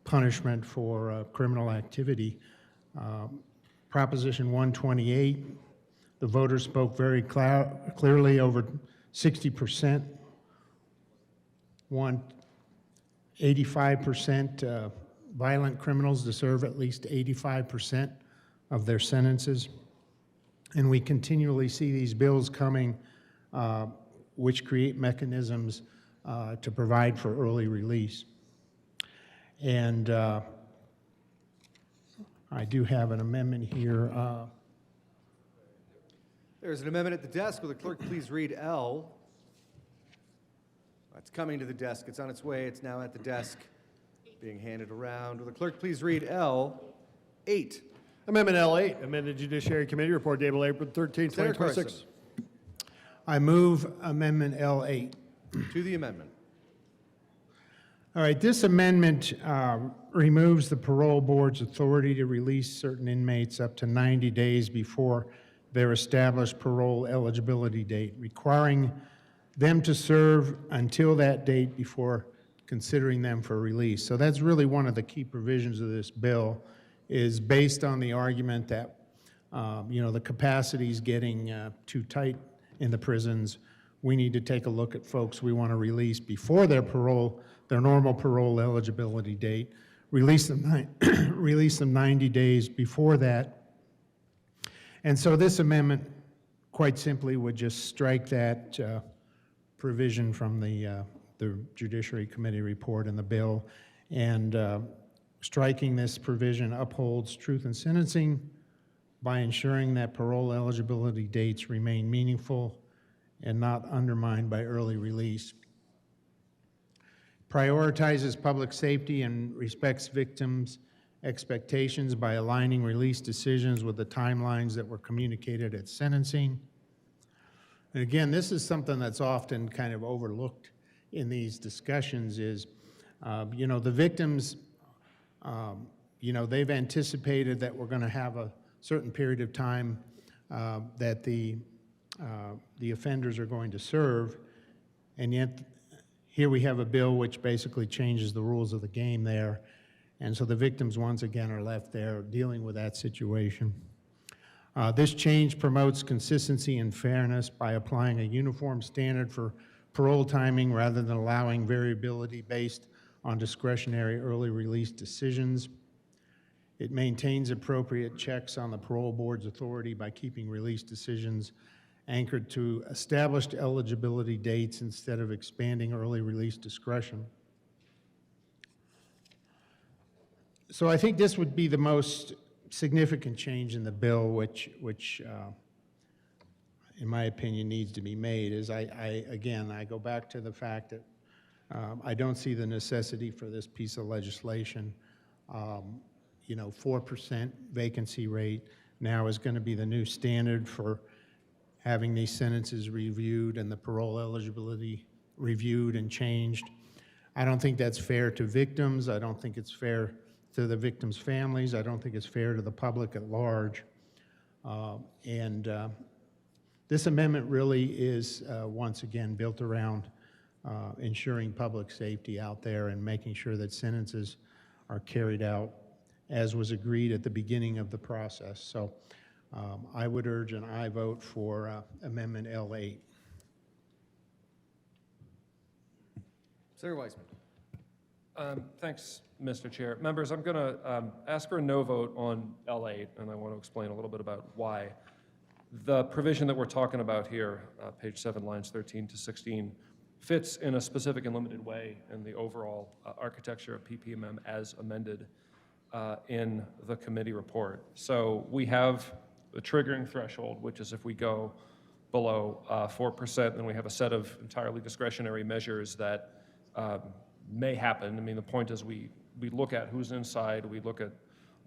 [SPEAKER 6] punishment for criminal activity. Proposition 128, the voters spoke very clearly, over 60% want 85% violent criminals to serve at least 85% of their sentences. And we continually see these bills coming which create mechanisms to provide for early release. And I do have an amendment here.
[SPEAKER 15] There's an amendment at the desk. Will the clerk please read L? It's coming to the desk. It's on its way. It's now at the desk, being handed around. Will the clerk please read L8?
[SPEAKER 2] Amendment L8, amended Judiciary Committee report dated April 13,
[SPEAKER 15] Senator
[SPEAKER 2] 2026.
[SPEAKER 6] I move Amendment L8.
[SPEAKER 15] To the amendment.
[SPEAKER 6] All right, this amendment removes the parole board's authority to release certain inmates up to 90 days before their established parole eligibility date, requiring them to serve until that date before considering them for release. So that's really one of the key provisions of this bill, is based on the argument that the capacity is getting too tight in the prisons. We need to take a look at folks we want to release before their normal parole eligibility date, release them 90 days before that. And so this amendment, quite simply, would just strike that provision from the Judiciary Committee report in the bill, and striking this provision upholds truth in sentencing by ensuring that parole eligibility dates remain meaningful and not undermined by early release. Prioritizes public safety and respects victims' expectations by aligning release decisions with the timelines that were communicated at sentencing. And again, this is something that's often kind of overlooked in these discussions is, the victims, they've anticipated that we're going to have a certain period of time that the offenders are going to serve, and yet here we have a bill which basically changes the rules of the game there, and so the victims once again are left there dealing with that situation. This change promotes consistency and fairness by applying a uniform standard for parole timing rather than allowing variability based on discretionary early release decisions. It maintains appropriate checks on the parole board's authority by keeping release decisions anchored to established eligibility dates instead of expanding early release discretion. So I think this would be the most significant change in the bill, which in my opinion, needs to be made, is I go back to the fact that I don't see the necessity for this piece of legislation. 4% vacancy rate now is going to be the new standard for having these sentences reviewed and the parole eligibility reviewed and changed. I don't think that's fair to victims. I don't think it's fair to the victims' families. I don't think it's fair to the public at large. This amendment really is, once again, built around ensuring public safety out there and making sure that sentences are carried out as was agreed at the beginning of the process. So I would urge an aye vote for Amendment L8.
[SPEAKER 15] Senator Weissman.
[SPEAKER 4] Thanks, Mr. Chair. Members, I'm going to ask for a no vote on L8, and I want to explain a little bit about why. The provision that we're talking about here, page 7, lines 13 to 16, fits in a specific and limited way in the overall architecture of PPMM as amended in the committee report. So we have the triggering threshold, which is if we go below 4%, then we have a set of entirely discretionary measures that may happen. I mean, the point is we look at who's inside, we look at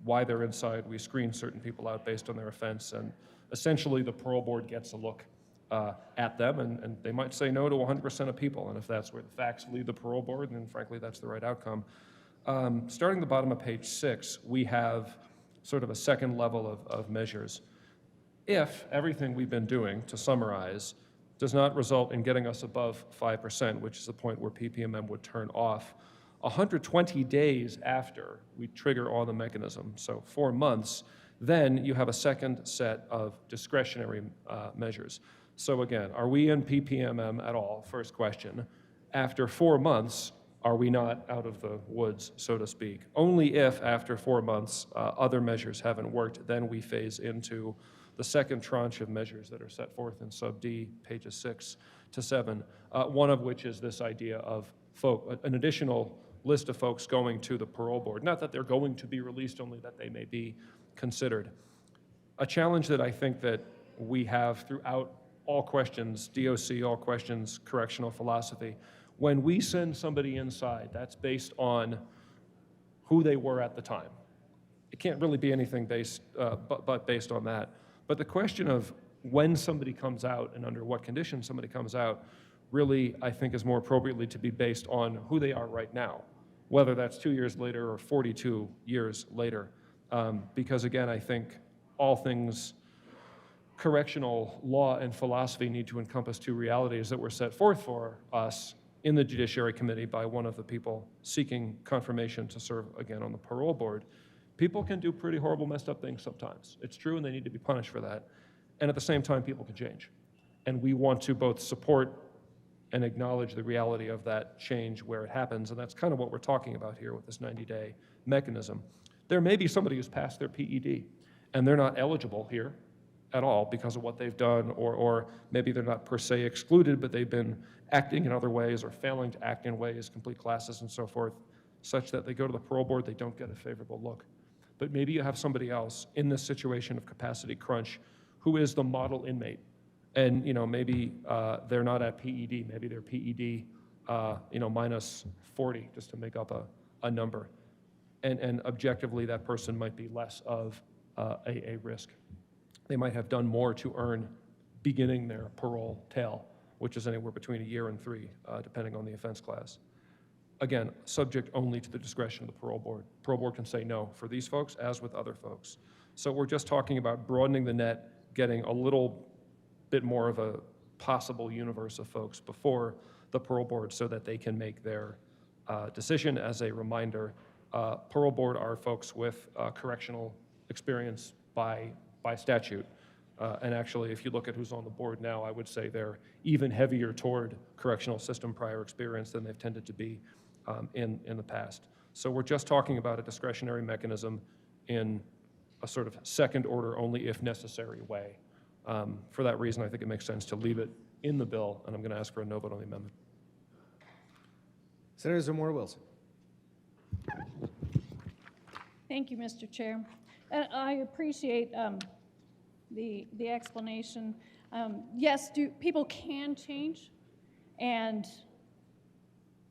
[SPEAKER 4] why they're inside, we screen certain people out based on their offense, and essentially the parole board gets a look at them, and they might say no to 100% of people, and if that's where the facts lead the parole board, then frankly that's the right outcome. Starting the bottom of page 6, we have sort of a second level of measures. If everything we've been doing, to summarize, does not result in getting us above 5%, which is the point where PPMM would turn off, 120 days after we trigger on the mechanism, so 4 months, then you have a second set of discretionary measures. So again, are we in PPMM at all? First question. After 4 months, are we not out of the woods, so to speak? Only if after 4 months other measures haven't worked, then we phase into the second tranche of measures that are set forth in sub D, pages 6 to 7, one of which is this idea of an additional list of folks going to the parole board. Not that they're going to be released, only that they may be considered. A challenge that I think that we have throughout all questions, DOC, all questions, correctional philosophy, when we send somebody inside, that's based on who they were at the time. It can't really be anything based, but based on that. But the question of when somebody comes out and under what conditions somebody comes out really, I think, is more appropriately to be based on who they are right now, whether that's 2 years later or 42 years later. Because again, I think all things correctional law and philosophy need to encompass two realities that were set forth for us in the Judiciary Committee by one of the people seeking confirmation to serve again on the parole board. People can do pretty horrible, messed up things sometimes. It's true, and they need to be punished for that. And at the same time, people can change. And we want to both support and acknowledge the reality of that change where it happens, and that's kind of what we're talking about here with this 90-day mechanism. There may be somebody who's passed their PED, and they're not eligible here at all because of what they've done, or maybe they're not per se excluded, but they've been acting in other ways or failing to act in ways, complete classes and so forth, such that they go to the parole board, they don't get a favorable look. But maybe you have somebody else in this situation of capacity crunch who is the model inmate. And maybe they're not at PED, maybe they're PED minus 40, just to make up a number. And objectively, that person might be less of a risk. They might have done more to earn beginning their parole tail, which is anywhere between 1 year and 3, depending on the offense class. Again, subject only to the discretion of the parole board. Parole board can say no for these folks, as with other folks. So we're just talking about broadening the net, getting a little bit more of a possible universe of folks before the parole board so that they can make their decision. As a reminder, parole board are folks with correctional experience by statute. And actually, if you look at who's on the board now, I would say they're even heavier toward correctional system prior experience than they've tended to be in the past. So we're just talking about a discretionary mechanism in a sort of second order, only if necessary way. For that reason, I think it makes sense to leave it in the bill, and I'm going to ask for a no vote on the amendment.
[SPEAKER 15] Senator Zamora-Wilson.
[SPEAKER 7] Thank you, Mr. Chair. And I appreciate the explanation. Yes, people can change,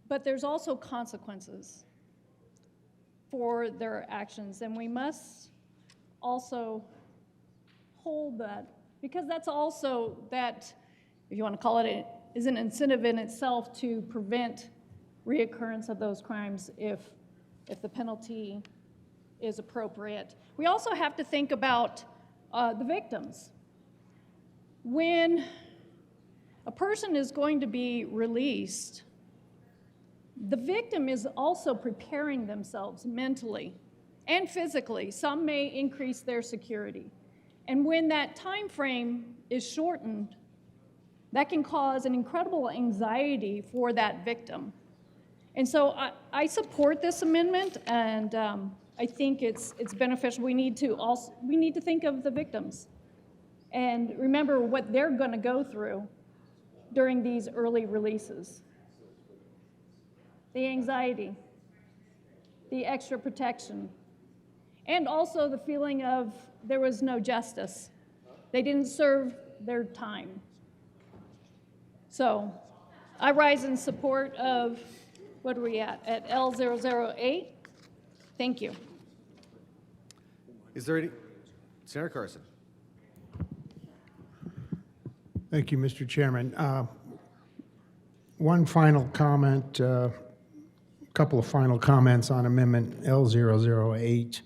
[SPEAKER 7] but there's also consequences for their actions, and we must also hold that, because that's also that, if you want to call it, is an incentive in itself to prevent reoccurrence of those crimes if the penalty is appropriate. We also have to think about the victims. When a person is going to be released, the victim is also preparing themselves mentally and physically. Some may increase their security. And when that time frame is shortened, that can cause an incredible anxiety for that victim. And so I support this amendment, and I think it's beneficial. We need to think of the victims and remember what they're going to go through during these early releases. The anxiety, the extra protection, and also the feeling of there was no justice. They didn't serve their time. So I rise in support of, what are we at L008? Thank you.
[SPEAKER 15] Is there any, Senator Carson?
[SPEAKER 6] Thank you, Mr. Chairman. One final comment, couple of final comments on Amendment L008.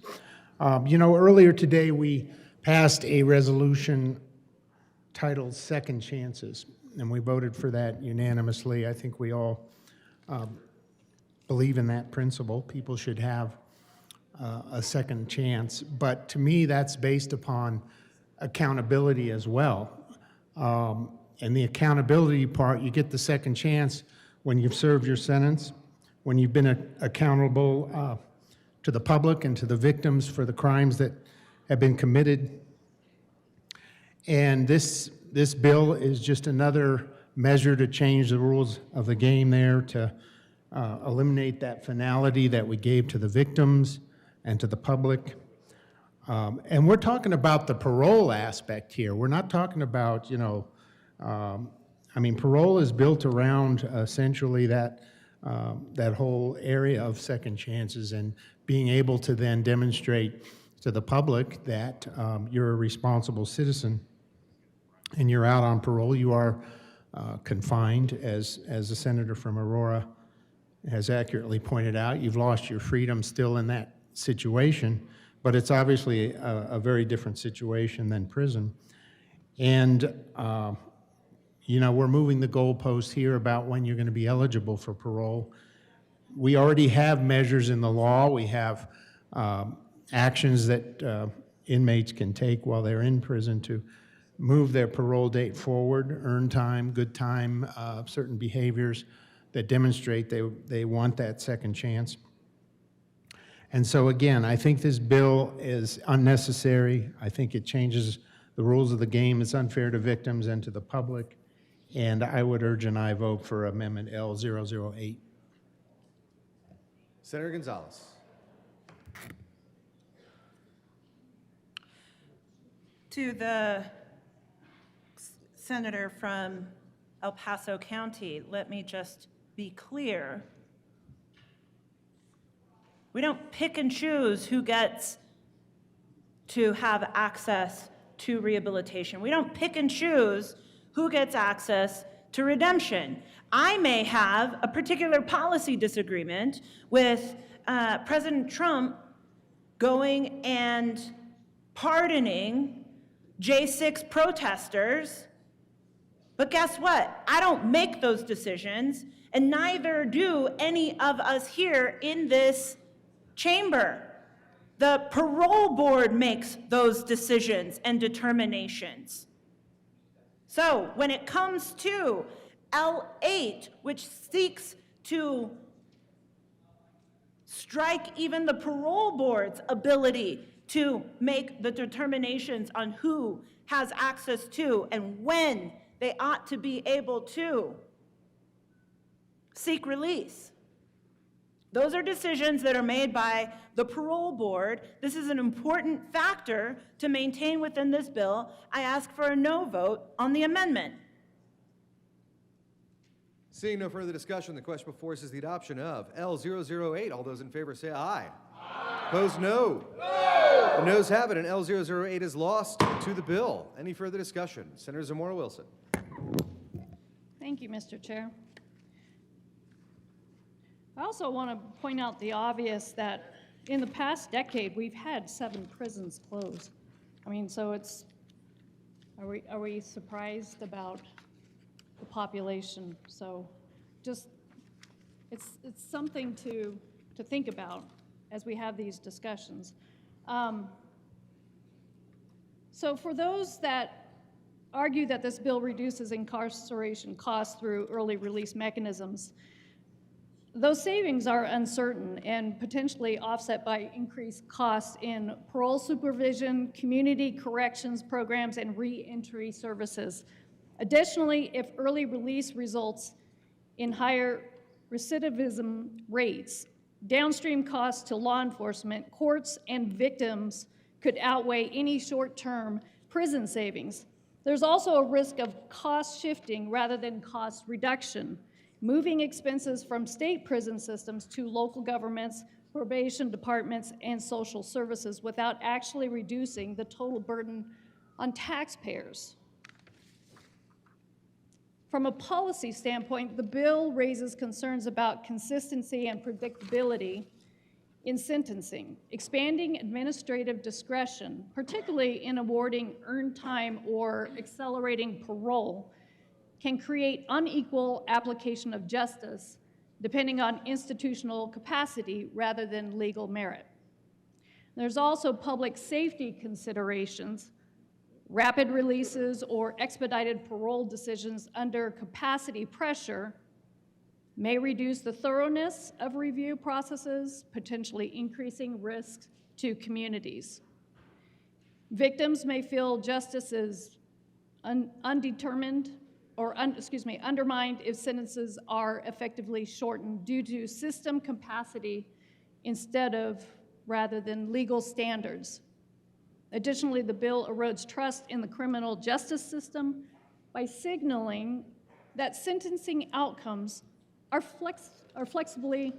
[SPEAKER 6] You know, earlier today we passed a resolution titled Second Chances, and we voted for that unanimously. I think we all believe in that principle. People should have a second chance, but to me that's based upon accountability as well. And the accountability part, you get the second chance when you've served your sentence, when you've been accountable to the public and to the victims for the crimes that have been committed. And this bill is just another measure to change the rules of the game there, to eliminate that finality that we gave to the victims and to the public. And we're talking about the parole aspect here. We're not talking about, you know, I mean, parole is built around essentially that whole area of second chances and being able to then demonstrate to the public that you're a responsible citizen and you're out on parole. You are confined, as the senator from Aurora has accurately pointed out. You've lost your freedom still in that situation, but it's obviously a very different situation than prison. And, you know, we're moving the goalposts here about when you're going to be eligible for parole. We already have measures in the law. We have actions that inmates can take while they're in prison to move their parole date forward, earn time, good time, certain behaviors that demonstrate they want that second chance. And so again, I think this bill is unnecessary. I think it changes the rules of the game. It's unfair to victims and to the public. And I would urge an aye vote for Amendment L008.
[SPEAKER 15] Senator Gonzalez.
[SPEAKER 21] To the senator from El Paso County, let me just be clear. We don't pick and choose who gets to have access to rehabilitation. We don't pick and choose who gets access to redemption. I may have a particular policy disagreement with President Trump going and pardoning J6 protesters, but guess what? I don't make those decisions, and neither do any of us here in this chamber. The parole board makes those decisions and determinations. So when it comes to L8, which seeks to strike even the parole board's ability to make the determinations on who has access to and when they ought to be able to seek release. Those are decisions that are made by the parole board. This is an important factor to maintain within this bill. I ask for a no vote on the amendment.
[SPEAKER 15] Seeing no further discussion, the question before us is the adoption of L008. All those in favor say aye. Aye. Opposed, no. No. The noes have it, and L008 is lost to the bill. Any further discussion? Senator Zamora-Wilson.
[SPEAKER 7] Thank you, Mr. Chair. I also want to point out the obvious that in the past decade, we've had 7 prisons closed. I mean, so it's, are we surprised about the population? So just, it's something to think about as we have these discussions. So for those that argue that this bill reduces incarceration costs through early release mechanisms, Those savings are uncertain and potentially offset by increased costs in parole supervision, community corrections programs, and reentry services. Additionally, if early release results in higher recidivism rates, downstream costs to law enforcement, courts, and victims could outweigh any short-term prison savings. There's also a risk of cost shifting rather than cost reduction, moving expenses from state prison systems to local governments, probation departments, and social services without actually reducing the total burden on taxpayers. From a policy standpoint, the bill raises concerns about consistency and predictability in sentencing. Expanding administrative discretion, particularly in awarding earned time or accelerating parole, can create unequal application of justice depending on institutional capacity rather than legal merit. There's also public safety considerations. Rapid releases or expedited parole decisions under capacity pressure may reduce the thoroughness of review processes, potentially increasing risks to communities. Victims may feel justice is undetermined or undermined if sentences are effectively shortened due to system capacity rather than legal standards. Additionally, the bill erodes trust in the criminal justice system by signaling that sentencing outcomes are flexible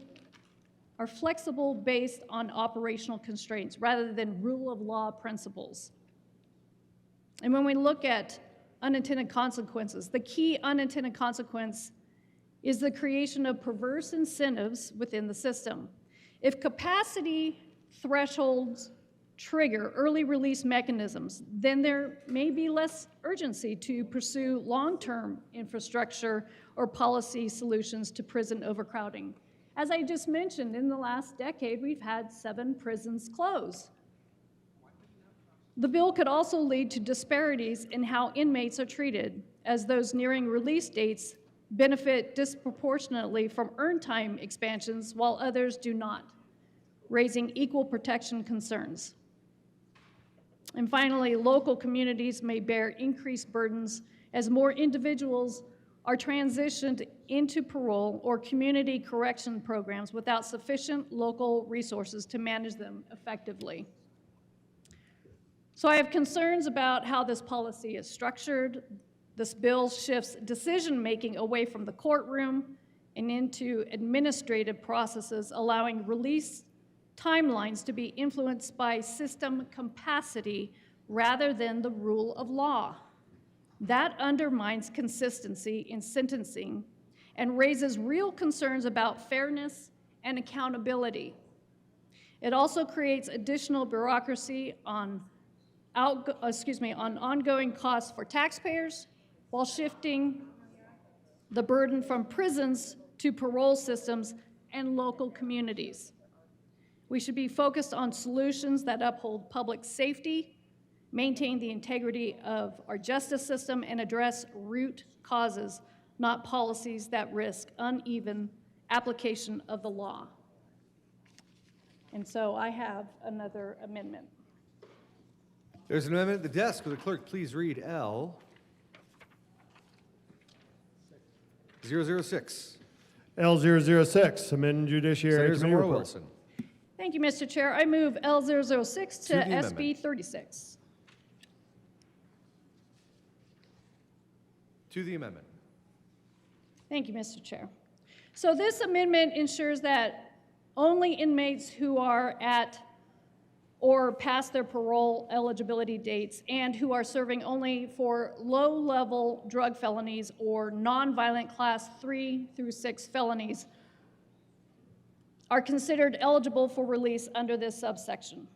[SPEAKER 7] based on operational constraints rather than rule of law principles. And when we look at unintended consequences, the key unintended consequence is the creation of perverse incentives within the system. If capacity thresholds trigger early release mechanisms, then there may be less urgency to pursue long-term infrastructure or policy solutions to prison overcrowding. As I just mentioned, in the last decade, we've had 7 prisons close. The bill could also lead to disparities in how inmates are treated, as those nearing release dates benefit disproportionately from earned time expansions while others do not, raising equal protection concerns. And finally, local communities may bear increased burdens as more individuals are transitioned into parole or community correction programs without sufficient local resources to manage them effectively. So I have concerns about how this policy is structured. This bill shifts decision-making away from the courtroom and into administrative processes, allowing release timelines to be influenced by system capacity rather than the rule of law. That undermines consistency in sentencing and raises real concerns about fairness and accountability. It also creates additional bureaucracy on ongoing costs for taxpayers while shifting the burden from prisons to parole systems and local communities. We should be focused on solutions that uphold public safety, maintain the integrity of our justice system, and address root causes, not policies that risk uneven application of the law. And so I have another amendment.
[SPEAKER 15] There's an amendment at the desk. Will the clerk please read L 006?
[SPEAKER 2] L006, amend Judiciary
[SPEAKER 15] Senator
[SPEAKER 2] Committee
[SPEAKER 15] Zamora
[SPEAKER 2] report.
[SPEAKER 15] Wilson.
[SPEAKER 7] Thank you, Mr. Chair. I move L006 to
[SPEAKER 15] the amendment.
[SPEAKER 7] SB 36.
[SPEAKER 15] To the amendment.
[SPEAKER 7] Thank you, Mr. Chair. So this amendment ensures that only inmates who are at or past their parole eligibility dates and who are serving only for low-level drug felonies or nonviolent class 3 through 6 felonies are considered eligible for release under this subsection.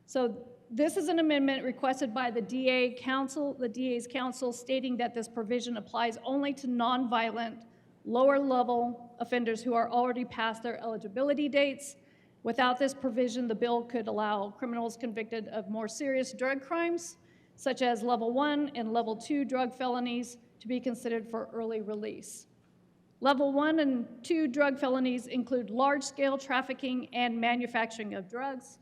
[SPEAKER 7] So this is an amendment requested by the DA's counsel stating that this provision applies only to nonviolent, lower-level offenders who are already past their eligibility dates. Without this provision, the bill could allow criminals convicted of more serious drug crimes, such as level 1 and level 2 drug felonies, to be considered for early release. Level 1 and 2 drug felonies include large-scale trafficking and manufacturing of drugs.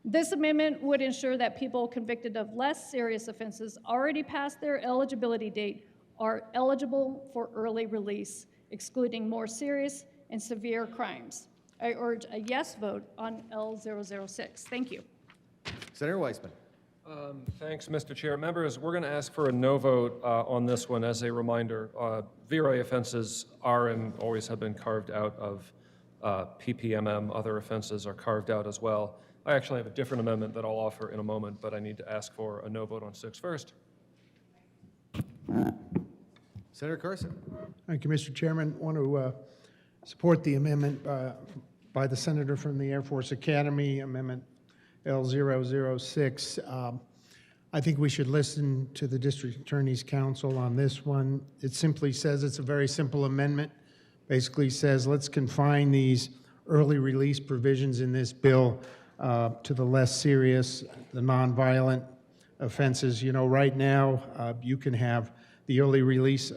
[SPEAKER 7] This amendment would ensure that people convicted of less serious offenses already past their eligibility date are eligible for early release, excluding more serious and severe crimes. I urge a yes vote on L006. Thank you.
[SPEAKER 15] Senator Weissman.
[SPEAKER 4] Thanks, Mr. Chair. Members, we're going to ask for a no vote on this one. As a reminder, VRA offenses are and always have been carved out of PPMM. Other offenses are carved out as well. I actually have a different amendment that I'll offer in a moment, but I need to ask for a no vote on 6 first.
[SPEAKER 15] Senator Carson.
[SPEAKER 6] Thank you, Mr. Chairman. I want to support the amendment by the senator from the Air Force Academy, Amendment L006. I think we should listen to the District Attorney's Counsel on this one. It simply says, it's a very simple amendment, basically says let's confine these early release provisions in this bill to the less serious, the nonviolent offenses. You know, right now, you can have the early release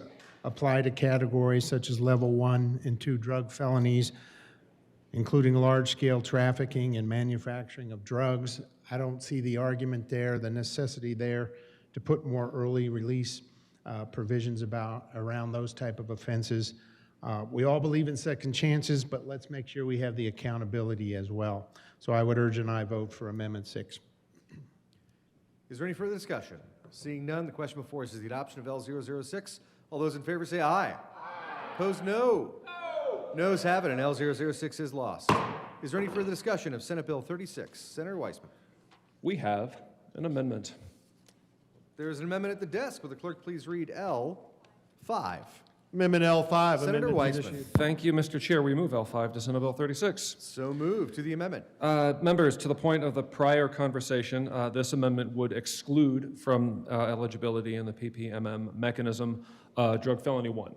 [SPEAKER 6] apply to categories such as level 1 and 2 drug felonies, including large-scale trafficking and manufacturing of drugs. I don't see the argument there, the necessity there to put more early release provisions around those type of offenses. We all believe in second chances, but let's make sure we have the accountability as well. So I would urge an aye vote for Amendment 6.
[SPEAKER 15] Is there any further discussion? Seeing none, the question before us is the adoption of L006. All those in favor say aye. Aye. Opposed, no. Noes have it, and L006 is lost. Is there any further discussion of Senate Bill 36? Senator Weissman.
[SPEAKER 4] We have an amendment.
[SPEAKER 15] There is an amendment at the desk. Will the clerk please read L5?
[SPEAKER 2] Amendment L5.
[SPEAKER 15] Senator Weissman.
[SPEAKER 4] Thank you, Mr. Chair. We move L5 to Senate Bill 36.
[SPEAKER 15] So moved. To the amendment.
[SPEAKER 4] Members, to the point of the prior conversation, this amendment would exclude from eligibility in the PPMM mechanism drug felony 1.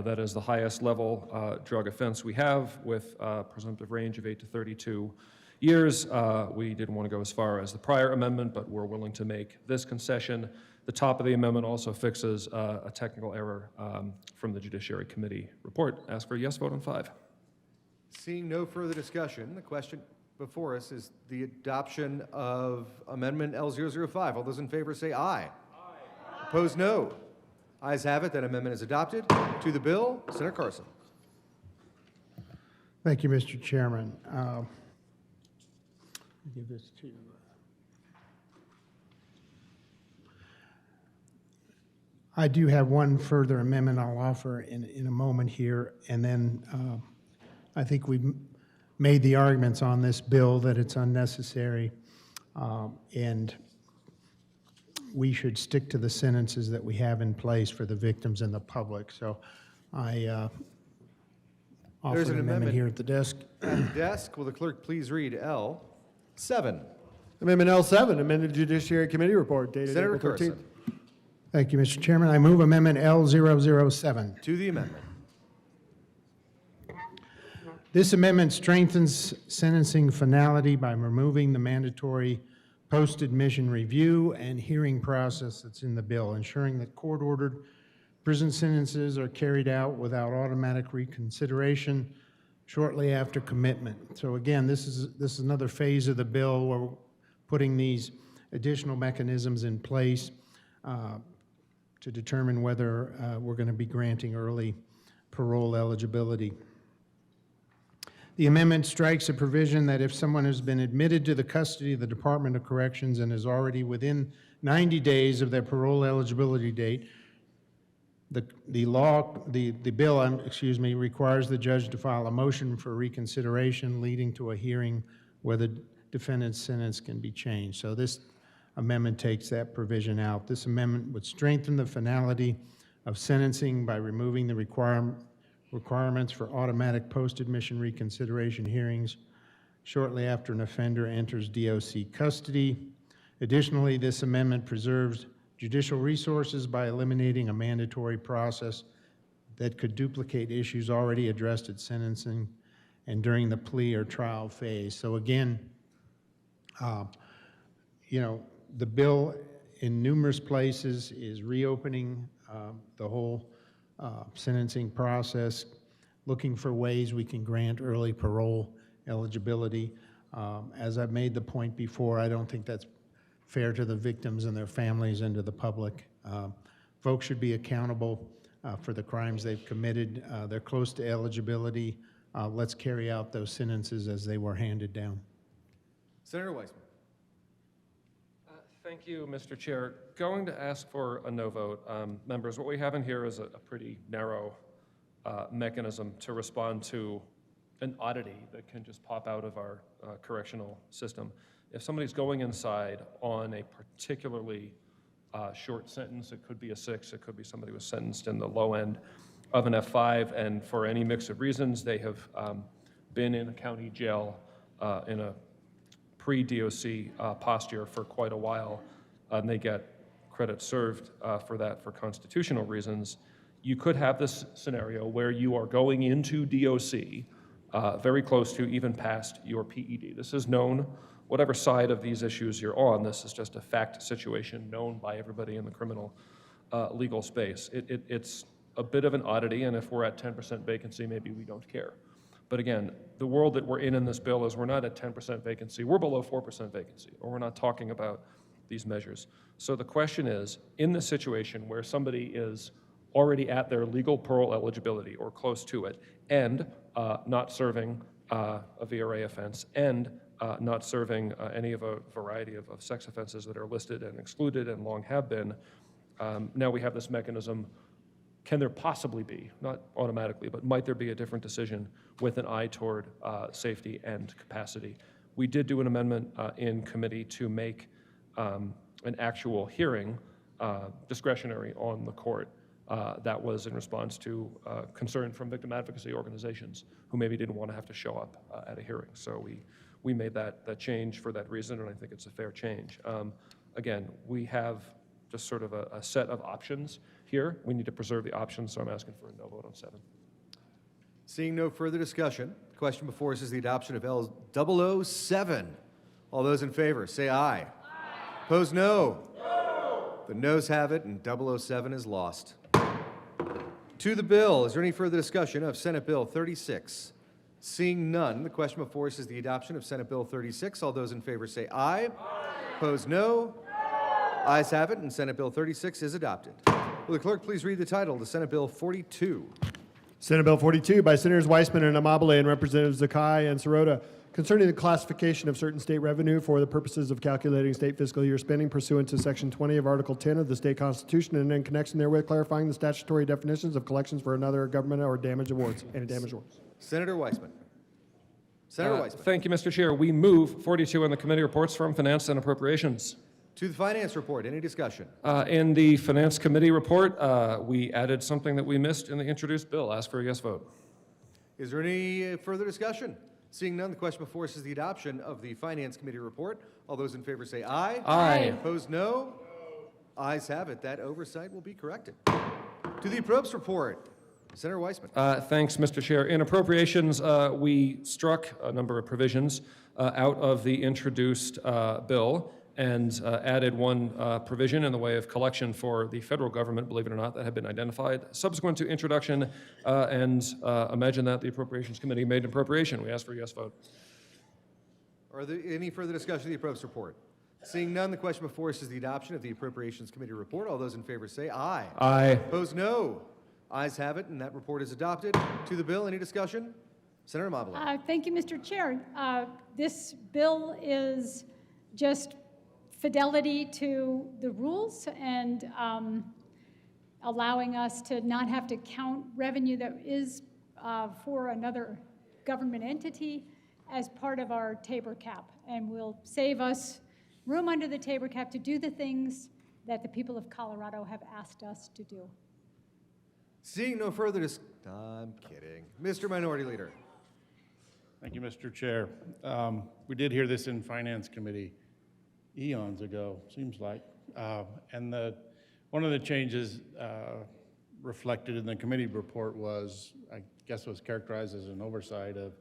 [SPEAKER 4] That is the highest level drug offense we have, with a presumptive range of 8 to 32 years. We didn't want to go as far as the prior amendment, but we're willing to make this concession. The top of the amendment also fixes a technical error from the Judiciary Committee report. Ask for a yes vote on 5.
[SPEAKER 15] Seeing no further discussion, the question before us is the adoption of Amendment L005. All those in favor say aye. Aye. Opposed, no. Ayes have it. That amendment is adopted. To the bill, Senator Carson.
[SPEAKER 6] Thank you, Mr. Chairman. Give this to I do have one further amendment I'll offer in a moment here, and then I think we've made the arguments on this bill that it's unnecessary, and we should stick to the sentences that we have in place for the victims and the public. So I offer an amendment here at the desk.
[SPEAKER 15] At the desk, will the clerk please read L7?
[SPEAKER 2] Amendment L7, amended Judiciary Committee report dated
[SPEAKER 15] Senator
[SPEAKER 2] April 13th.
[SPEAKER 15] Carson.
[SPEAKER 6] Thank you, Mr. Chairman. I move Amendment L007.
[SPEAKER 15] To the amendment.
[SPEAKER 6] This amendment strengthens sentencing finality by removing the mandatory post-admission review and hearing process that's in the bill, ensuring that court-ordered prison sentences are carried out without automatic reconsideration shortly after commitment. So again, this is another phase of the bill where we're putting these additional mechanisms in place to determine whether we're going to be granting early parole eligibility. The amendment strikes a provision that if someone has been admitted to the custody of the Department of Corrections and is already within 90 days of their parole eligibility date, the bill requires the judge to file a motion for reconsideration leading to a hearing where the defendant's sentence can be changed. So this amendment takes that provision out. This amendment would strengthen the finality of sentencing by removing the requirements for automatic post-admission reconsideration hearings shortly after an offender enters DOC custody. Additionally, this amendment preserves judicial resources by eliminating a mandatory process that could duplicate issues already addressed at sentencing and during the plea or trial phase. So again, the bill in numerous places is reopening the whole sentencing process, looking for ways we can grant early parole eligibility. As I've made the point before, I don't think that's fair to the victims and their families and to the public. Folks should be accountable for the crimes they've committed. They're close to eligibility. Let's carry out those sentences as they were handed down.
[SPEAKER 15] Senator Weissman.
[SPEAKER 4] Thank you, Mr. Chair. Going to ask for a no vote. Members, what we have in here is a pretty narrow mechanism to respond to an oddity that can just pop out of our correctional system. If somebody's going inside on a particularly short sentence, it could be a 6, it could be somebody who was sentenced in the low end of an F5, and for any mix of reasons, they have been in a county jail in a pre-DOC posture for quite a while, and they get credit served for that for constitutional reasons. You could have this scenario where you are going into DOC very close to, even past your PED. This is known, whatever side of these issues you're on, this is just a fact situation known by everybody in the criminal legal space. It's a bit of an oddity, and if we're at 10% vacancy, maybe we don't care. But again, the world that we're in this bill is we're not at 10% vacancy, we're below 4% vacancy, or we're not talking about these measures. So the question is, in this situation where somebody is already at their legal parole eligibility or close to it, and not serving a VRA offense, and not serving any of a variety of sex offenses that are listed and excluded and long have been, now we have this mechanism. Can there possibly be, not automatically, but might there be a different decision with an eye toward safety and capacity? We did do an amendment in committee to make an actual hearing discretionary on the court. That was in response to concern from victim advocacy organizations who maybe didn't want to have to show up at a hearing. So we made that change for that reason, and I think it's a fair change. Again, we have just sort of a set of options here. We need to preserve the options, so I'm asking for a no vote on 7.
[SPEAKER 15] Seeing no further discussion, the question before us is the adoption of L007. All those in favor, say aye. Aye. Opposed, no. No. The noes have it, and 007 is lost. To the bill, is there any further discussion of Senate Bill 36? Seeing none, the question before us is the adoption of Senate Bill 36. All those in favor say aye. Aye. Opposed, no. Ayes have it, and Senate Bill 36 is adopted. Will the clerk please read the title to Senate Bill 42?
[SPEAKER 2] Senate Bill 42 by Senators Weissman and Amabile and Representatives Zakai and Sirota, concerning the classification of certain state revenue for the purposes of calculating state fiscal year spending pursuant to Section 20 of Article 10 of the state constitution, and in connection therewith clarifying the statutory definitions of collections for another government or damage awards and damage awards.
[SPEAKER 15] Senator Weissman. Senator Weissman.
[SPEAKER 4] Thank you, Mr. Chair. We move 42 in the committee reports from Finance and Appropriations.
[SPEAKER 15] To the Finance report, any discussion?
[SPEAKER 4] In the Finance Committee report, we added something that we missed in the introduced bill. Ask for a yes vote.
[SPEAKER 15] Is there any further discussion? Seeing none, the question before us is the adoption of the Finance Committee report. All those in favor say aye.
[SPEAKER 4] Aye.
[SPEAKER 15] Opposed, no. Ayes have it. That oversight will be corrected. To the Appropriations report, Senator Weissman.
[SPEAKER 4] Thanks, Mr. Chair. In Appropriations, we struck a number of provisions out of the introduced bill and added one provision in the way of collection for the federal government, believe it or not, that had been identified. Subsequent to introduction, imagine that the Appropriations Committee made an appropriation. We ask for a yes vote.
[SPEAKER 15] Are there any further discussion of the Appropriations report? Seeing none, the question before us is the adoption of the Appropriations Committee report. All those in favor say aye.
[SPEAKER 4] Aye.
[SPEAKER 15] Opposed, no. Ayes have it, and that report is adopted. To the bill, any discussion? Senator Amabile.
[SPEAKER 7] Thank you, Mr. Chair. This bill is just fidelity to the rules and allowing us to not have to count revenue that is for another government entity as part of our Tabor cap, and will save us room under the Tabor cap to do the things that the people of Colorado have asked us to do.
[SPEAKER 15] Seeing no further I'm kidding. Mr. Minority Leader.
[SPEAKER 10] Thank you, Mr. Chair. We did hear this in Finance Committee eons ago, seems like. And one of the changes reflected in the committee report was, I guess was characterized as an oversight of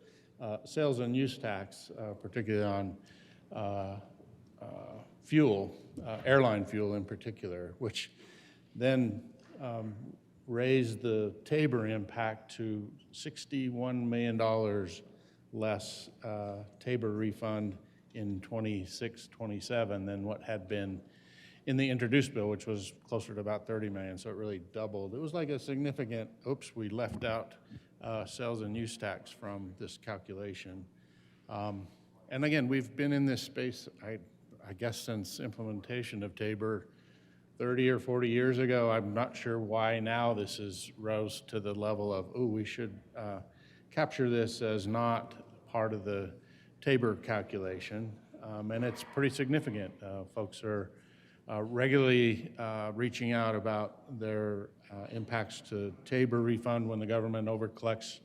[SPEAKER 10] sales and use tax, particularly on fuel, airline fuel in particular, which then raised the Tabor impact to $61 million less Tabor refund in 26-27 than what had been in the introduced bill, which was closer to about 30 million, so it really doubled. It was like a significant, oops, we left out sales and use tax from this calculation. And again, we've been in this space, I guess, since implementation of Tabor 30 or 40 years ago. I'm not sure why now this is rose to the level of, oh, we should capture this as not part of the Tabor calculation. And it's pretty significant. Folks are regularly reaching out about their impacts to Tabor refund when the government overcollects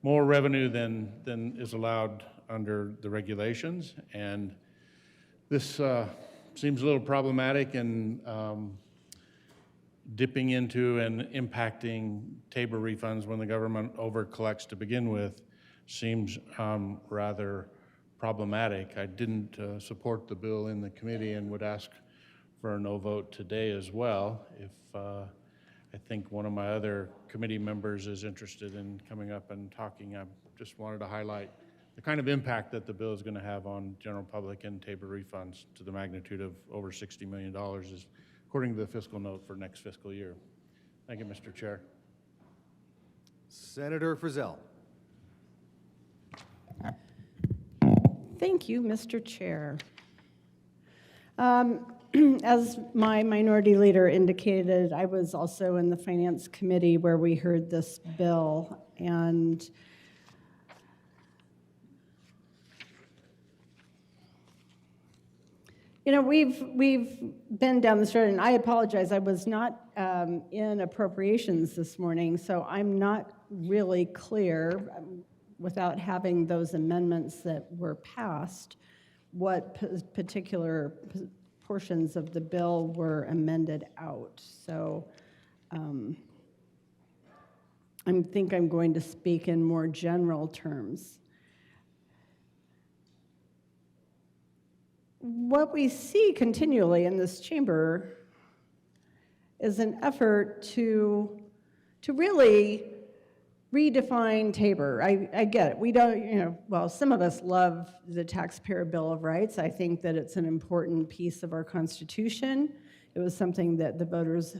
[SPEAKER 10] more revenue than is allowed under the regulations. And this seems a little problematic and dipping into and impacting Tabor refunds when the government overcollects to begin with seems rather problematic. I didn't support the bill in the committee and would ask for a no vote today as well. If I think one of my other committee members is interested in coming up and talking, I just wanted to highlight the kind of impact that the bill is going to have on general public and Tabor refunds to the magnitude of over $60 million, is according to the fiscal note for next fiscal year. Thank you, Mr. Chair.
[SPEAKER 15] Senator Frizzell.
[SPEAKER 11] Thank you, Mr. Chair. As my minority leader indicated, I was also in the Finance Committee where we heard this bill, and you know, we've been down this road, and I apologize, I was not in appropriations this morning, so I'm not really clear, without having those amendments that were passed, what particular portions of the bill were amended out. So I think I'm going to speak in more general terms. What we see continually in this chamber is an effort to really redefine Tabor. I get it. We don't, you know, well, some of us love the Taxpayer Bill of Rights. I think that it's an important piece of our Constitution. It was something that the voters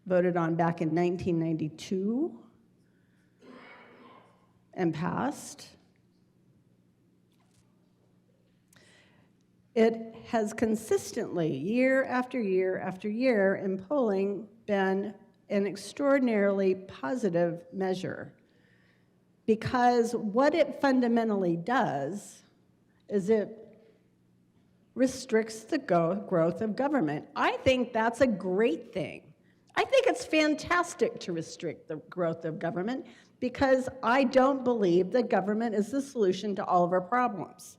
[SPEAKER 11] voted on back in 1992 and passed. It has consistently, year after year after year, in polling, been an extraordinarily positive measure, because what it fundamentally does is it restricts the growth of government. I think that's a great thing. I think it's fantastic to restrict the growth of government, because I don't believe that government is the solution to all of our problems.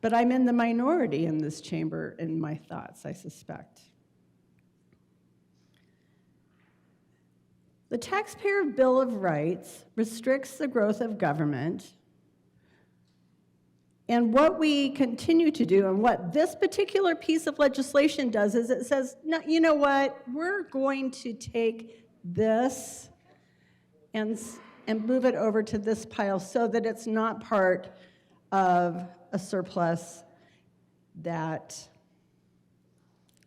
[SPEAKER 11] But I'm in the minority in this chamber in my thoughts, I suspect. The Taxpayer Bill of Rights restricts the growth of government. And what we continue to do, and what this particular piece of legislation does, is it says, no, you know what, we're going to take this and move it over to this pile so that it's not part of a surplus that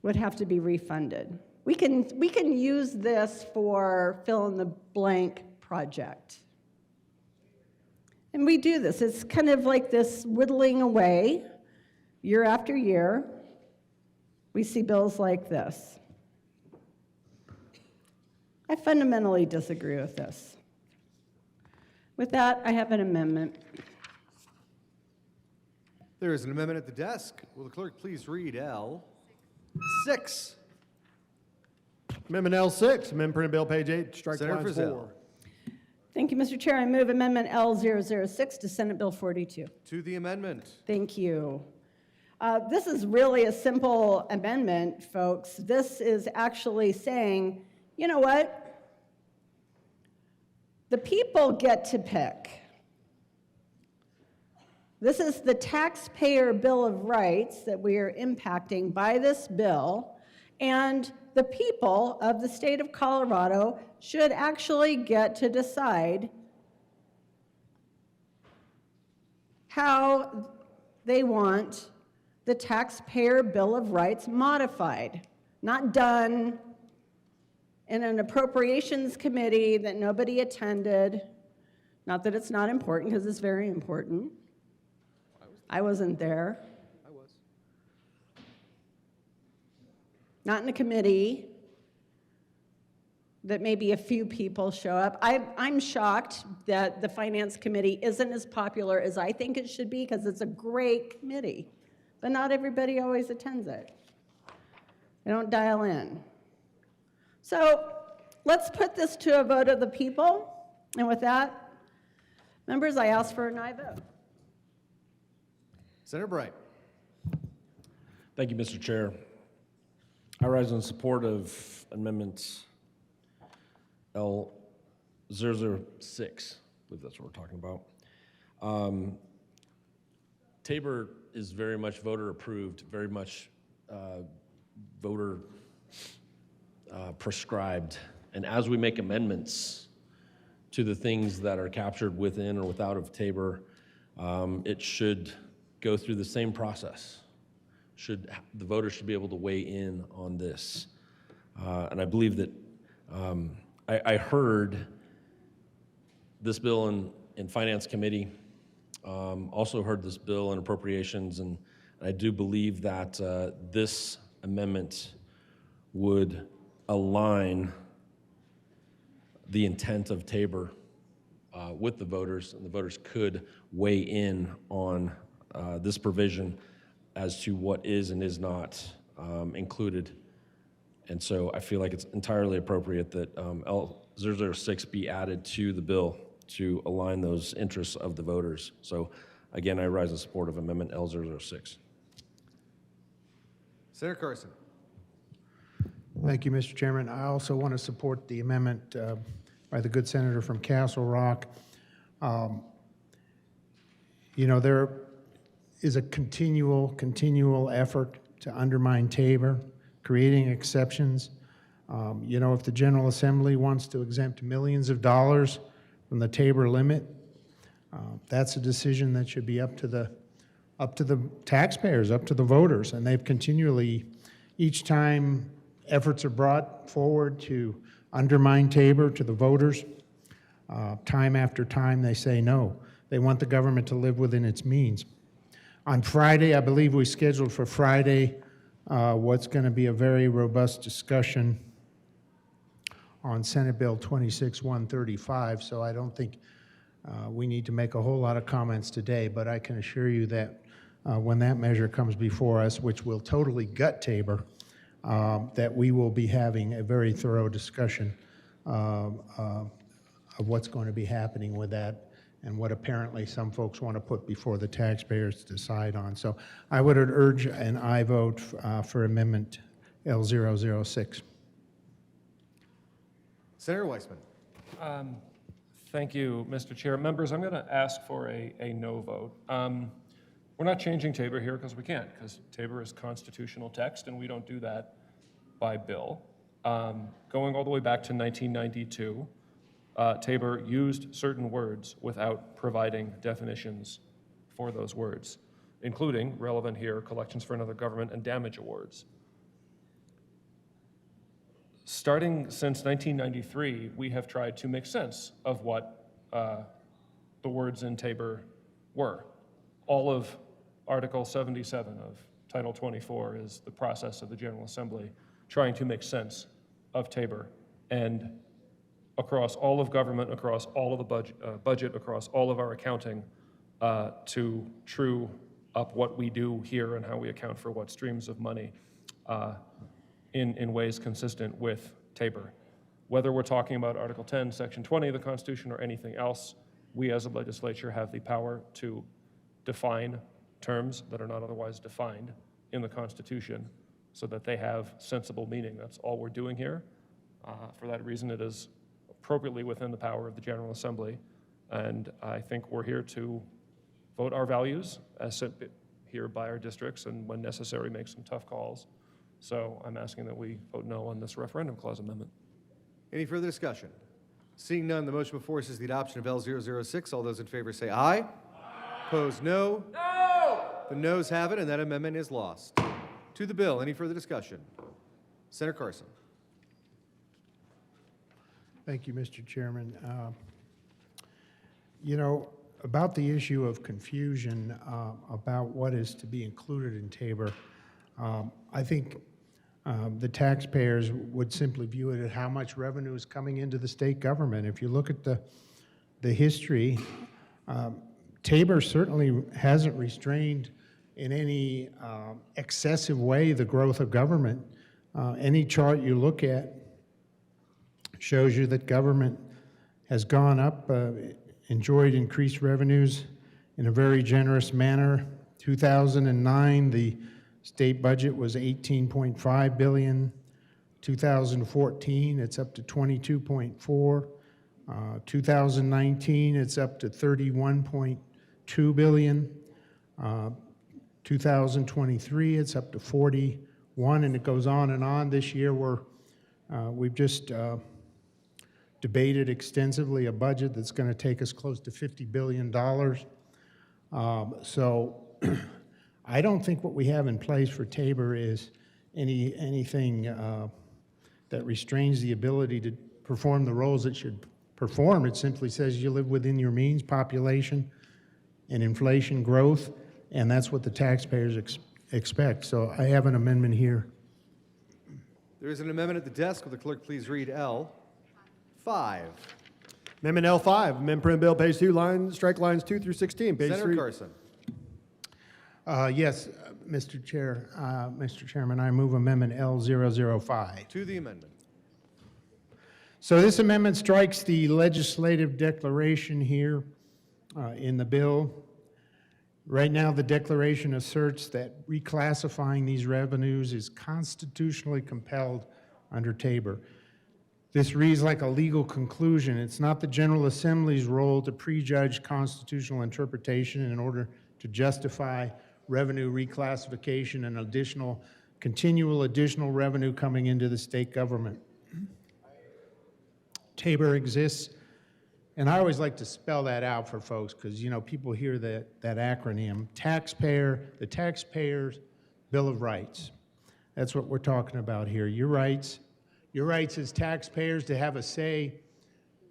[SPEAKER 11] would have to be refunded. We can use this for fill in the blank project. And we do this. It's kind of like this whittling away year after year. We see bills like this. I fundamentally disagree with this. With that, I have an amendment.
[SPEAKER 15] There is an amendment at the desk. Will the clerk please read L6?
[SPEAKER 2] Amendment L6, amend printed bill page 8, strike
[SPEAKER 15] Senator
[SPEAKER 2] lines
[SPEAKER 15] Frizzell.
[SPEAKER 2] 4.
[SPEAKER 11] Thank you, Mr. Chair. I move Amendment L006 to Senate Bill 42.
[SPEAKER 15] To the amendment.
[SPEAKER 11] Thank you. This is really a simple amendment, folks. This is actually saying, you know what? The people get to pick. This is the taxpayer bill of rights that we are impacting by this bill, and the people of the state of Colorado should actually get to decide how they want the taxpayer bill of rights modified, not done in an appropriations committee that nobody attended. Not that it's not important, because it's very important. I wasn't there.
[SPEAKER 15] I was.
[SPEAKER 11] Not in a committee that maybe a few people show up. I'm shocked that the Finance Committee isn't as popular as I think it should be, because it's a great committee, but not everybody always attends it. They don't dial in. So let's put this to a vote of the people, and with that, members, I ask for an aye vote.
[SPEAKER 15] Senator Bright.
[SPEAKER 13] Thank you, Mr. Chair. I rise in support of Amendment L006. I believe that's what we're talking about. Tabor is very much voter approved, very much voter prescribed. And as we make amendments to the things that are captured within or without of Tabor, it should go through the same process. The voters should be able to weigh in on this. And I believe that I heard this bill in Finance Committee, also heard this bill in Appropriations, and I do believe that this amendment would align the intent of Tabor with the voters, and the voters could weigh in on this provision as to what is and is not included. And so I feel like it's entirely appropriate that L006 be added to the bill to align those interests of the voters. So again, I rise in support of Amendment L006.
[SPEAKER 15] Senator Carson.
[SPEAKER 6] Thank you, Mr. Chairman. I also want to support the amendment by the good senator from Castle Rock. You know, there is a continual effort to undermine Tabor, creating exceptions. You know, if the General Assembly wants to exempt millions of dollars from the Tabor limit, that's a decision that should be up to the taxpayers, up to the voters, and they've continually, each time efforts are brought forward to undermine Tabor to the voters, time after time they say no. They want the government to live within its means. On Friday, I believe we scheduled for Friday what's going to be a very robust discussion on Senate Bill 26-135, so I don't think we need to make a whole lot of comments today, but I can assure you that when that measure comes before us, which will totally gut Tabor, that we will be having a very thorough discussion of what's going to be happening with that and what apparently some folks want to put before the taxpayers to decide on. So I would urge an aye vote for Amendment L006.
[SPEAKER 15] Senator Weissman.
[SPEAKER 4] Thank you, Mr. Chair. Members, I'm going to ask for a no vote. We're not changing Tabor here because we can't, because Tabor is constitutional text and we don't do that by bill. Going all the way back to 1992, Tabor used certain words without providing definitions for those words, including, relevant here, collections for another government and damage awards. Starting since 1993, we have tried to make sense of what the words in Tabor were. All of Article 77 of Title 24 is the process of the General Assembly trying to make sense of Tabor. And across all of government, across all of the budget, across all of our accounting, to true up what we do here and how we account for what streams of money in ways consistent with Tabor. Whether we're talking about Article 10, Section 20 of the Constitution or anything else, we as a legislature have the power to define terms that are not otherwise defined in the Constitution so that they have sensible meaning. That's all we're doing here. For that reason, it is appropriately within the power of the General Assembly, and I think we're here to vote our values as set here by our districts, and when necessary, make some tough calls. So I'm asking that we vote no on this referendum clause amendment.
[SPEAKER 15] Any further discussion? Seeing none, the motion before us is the adoption of L006. All those in favor say aye. Aye. Opposed, no. No! The noes have it, and that amendment is lost. To the bill, any further discussion? Senator Carson.
[SPEAKER 6] Thank you, Mr. Chairman. You know, about the issue of confusion about what is to be included in Tabor, I think the taxpayers would simply view it as how much revenue is coming into the state government. If you look at the history, Tabor certainly hasn't restrained in any excessive way the growth of government. Any chart you look at shows you that government has gone up, enjoyed increased revenues in a very generous manner. 2009, the state budget was $18.5 billion. 2014, it's up to $22.4. 2019, it's up to $31.2 billion. 2023, it's up to 41, and it goes on and on. This year, we've just debated extensively a budget that's going to take us close to $50 billion. So I don't think what we have in place for Tabor is anything that restrains the ability to perform the roles it should perform. It simply says you live within your means, population and inflation growth, and that's what the taxpayers expect. So I have an amendment here.
[SPEAKER 15] There is an amendment at the desk. Will the clerk please read L5?
[SPEAKER 2] Amendment L5, amend print bill, page 2, strike lines 2 through 16. Page
[SPEAKER 15] Senator
[SPEAKER 2] 3.
[SPEAKER 15] Carson.
[SPEAKER 6] Yes, Mr. Chair, Mr. Chairman, I move amendment L005.
[SPEAKER 15] To the amendment.
[SPEAKER 6] So this amendment strikes the legislative declaration here in the bill. Right now, the declaration asserts that reclassifying these revenues is constitutionally compelled under Tabor. This reads like a legal conclusion. It's not the General Assembly's role to prejudge constitutional interpretation in order to justify revenue reclassification and continual additional revenue coming into the state government. Tabor exists, and I always like to spell that out for folks because, you know, people hear that acronym, the Taxpayer's Bill of Rights. That's what we're talking about here. Your rights as taxpayers to have a say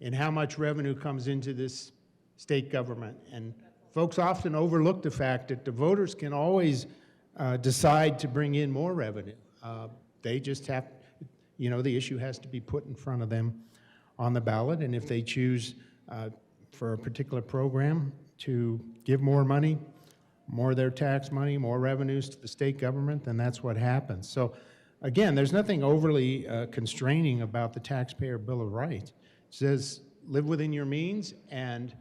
[SPEAKER 6] in how much revenue comes into this state government. And folks often overlook the fact that the voters can always decide to bring in more revenue. They just have, you know, the issue has to be put in front of them on the ballot, and if they choose for a particular program to give more money, more of their tax money, more revenues to the state government, then that's what happens. So again, there's nothing overly constraining about the Taxpayer Bill of Rights. It says live within your means, and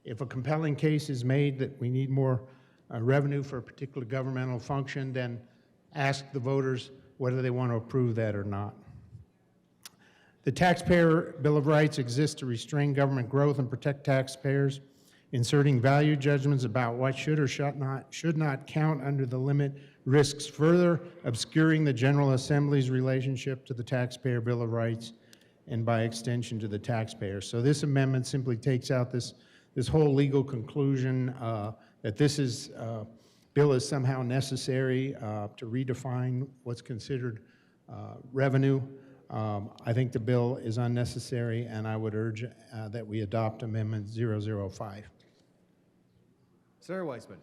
[SPEAKER 6] if a compelling case is made that we need more revenue for a particular governmental function, then ask the voters whether they want to approve that or not. The Taxpayer Bill of Rights exists to restrain government growth and protect taxpayers, inserting value judgments about what should or should not count under the limit risks further obscuring the General Assembly's relationship to the Taxpayer Bill of Rights and by extension to the taxpayers. So this amendment simply takes out this whole legal conclusion that this bill is somehow necessary to redefine what's considered revenue. I think the bill is unnecessary, and I would urge that we adopt Amendment 005.
[SPEAKER 15] Senator Weissman.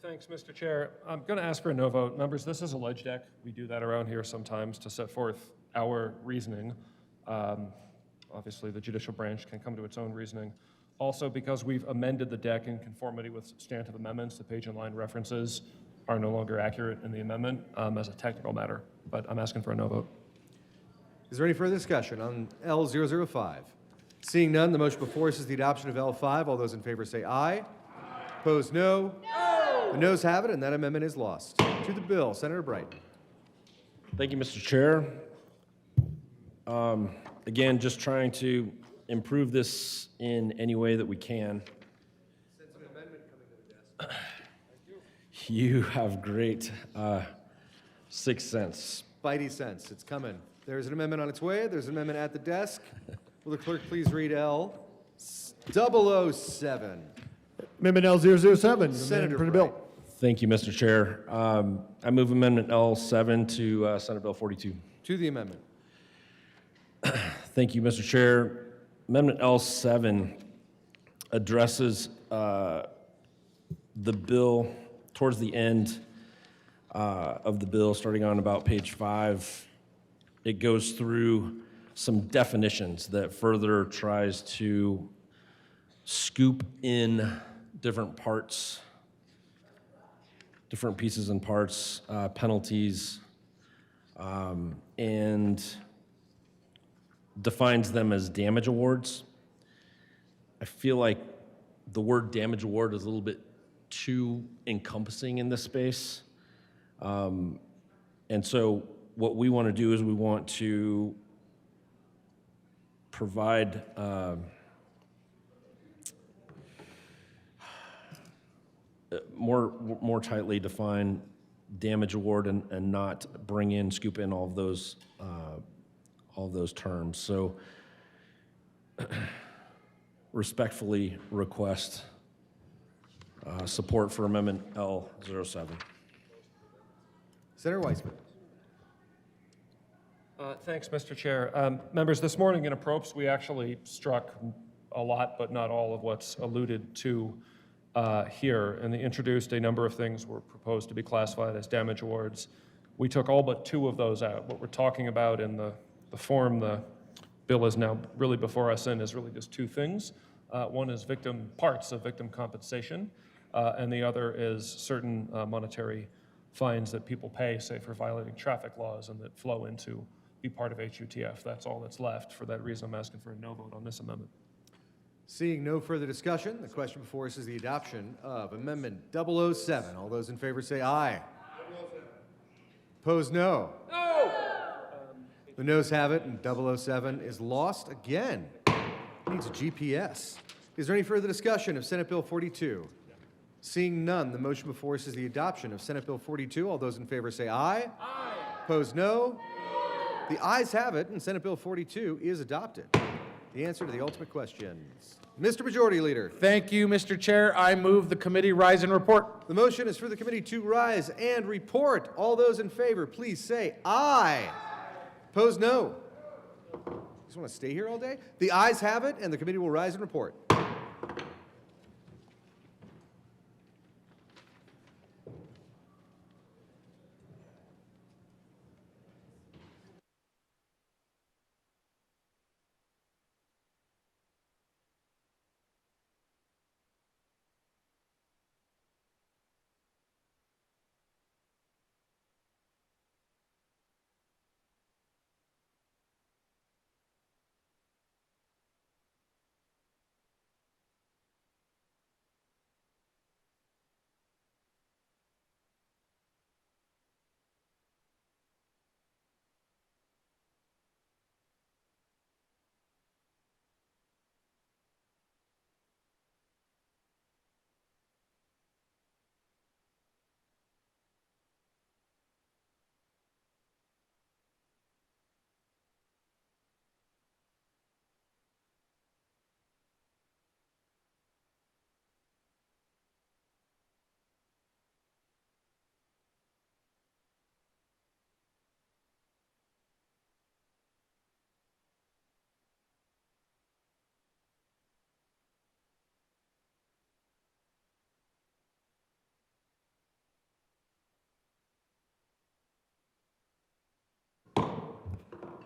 [SPEAKER 4] Thanks, Mr. Chair. I'm going to ask for a no vote. Members, this is a ledge deck. We do that around here sometimes to set forth our reasoning. Obviously, the judicial branch can come to its own reasoning. Also, because we've amended the deck in conformity with substantive amendments, the page and line references are no longer accurate in the amendment as a technical matter. But I'm asking for a no vote.
[SPEAKER 15] Is there any further discussion on L005? Seeing none, the motion before us is the adoption of L5. All those in favor say aye. Aye. Opposed, no. No. The noes have it, and that amendment is lost. To the bill, Senator Bright.
[SPEAKER 13] Thank you, Mr. Chair. Again, just trying to improve this in any way that we can.
[SPEAKER 15] Since an amendment coming to the
[SPEAKER 13] You have great sixth sense.
[SPEAKER 15] Spidey sense, it's coming. There's an amendment on its way. There's an amendment at the desk. Will the clerk please read L 007?
[SPEAKER 2] Amendment L007,
[SPEAKER 15] Senator
[SPEAKER 2] for the
[SPEAKER 15] Bright.
[SPEAKER 2] bill.
[SPEAKER 13] Thank you, Mr. Chair. I move Amendment L7 to Senate Bill 42.
[SPEAKER 15] To the amendment.
[SPEAKER 13] Thank you, Mr. Chair. Amendment L7 addresses the bill towards the end of the bill, starting on about page 5. It goes through some definitions that further tries to scoop in different parts, different pieces and parts, penalties, and defines them as damage awards. I feel like the word damage award is a little bit too encompassing in this space. And so what we want to do is we want to provide more tightly define damage award and not scoop in all of those terms. So respectfully request support for Amendment L07.
[SPEAKER 15] Senator Weissman.
[SPEAKER 4] Thanks, Mr. Chair. Members, this morning in Appropes, we actually struck a lot, but not all of what's alluded to here, and they introduced a number of things were proposed to be classified as damage awards. We took all but 2 of those out. What we're talking about in the form the bill is now really before us in is really just 2 things. One is parts of victim compensation, and the other is certain monetary fines that people pay, say, for violating traffic laws and that flow into be part of HUTF. That's all that's left. For that reason, I'm asking for a no vote on this amendment.
[SPEAKER 15] Seeing no further discussion, the question before us is the adoption of Amendment 007. All those in favor say aye. Opposed, no. No! The noes have it, and 007 is lost again. Needs a GPS. Is there any further discussion of Senate Bill 42? Seeing none, the motion before us is the adoption of Senate Bill 42. All those in favor say aye. Aye. Opposed, no. The ayes have it, and Senate Bill 42 is adopted. The answer to the ultimate questions. Mr. Majority Leader.
[SPEAKER 5] Thank you, Mr. Chair. I move the committee rise and report.
[SPEAKER 15] The motion is for the committee to rise and report. All those in favor, please say aye. Opposed, no. Just want to stay here all day? The ayes have it, and the committee will rise and report.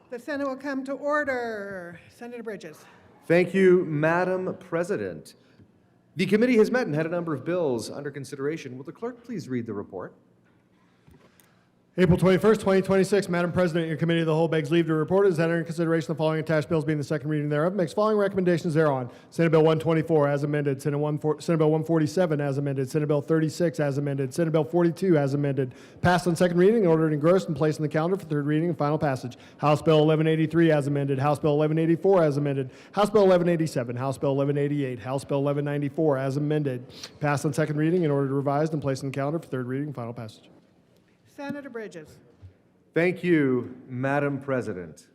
[SPEAKER 8] The Senate will come to order. Senator Bridges.
[SPEAKER 15] Thank you, Madam President. The committee has met and had a number of bills under consideration. Will the clerk please read the report?
[SPEAKER 2] April 21st, 2026. Madam President, your committee of the whole begs leave to report is that under consideration the following attached bills being the second reading thereof, makes following recommendations thereon. Senate Bill 124 as amended, Senate Bill 147 as amended, Senate Bill 36 as amended, Senate Bill 42 as amended, passed on second reading, ordered engrossed and placed on the calendar for third reading and final passage. House Bill 1183 as amended, House Bill 1184 as amended, House Bill 1187, House Bill 1188, House Bill 1194 as amended, passed on second reading and ordered revised and placed on the calendar for third reading and final passage.
[SPEAKER 8] Senator Bridges.
[SPEAKER 15] Thank you, Madam President.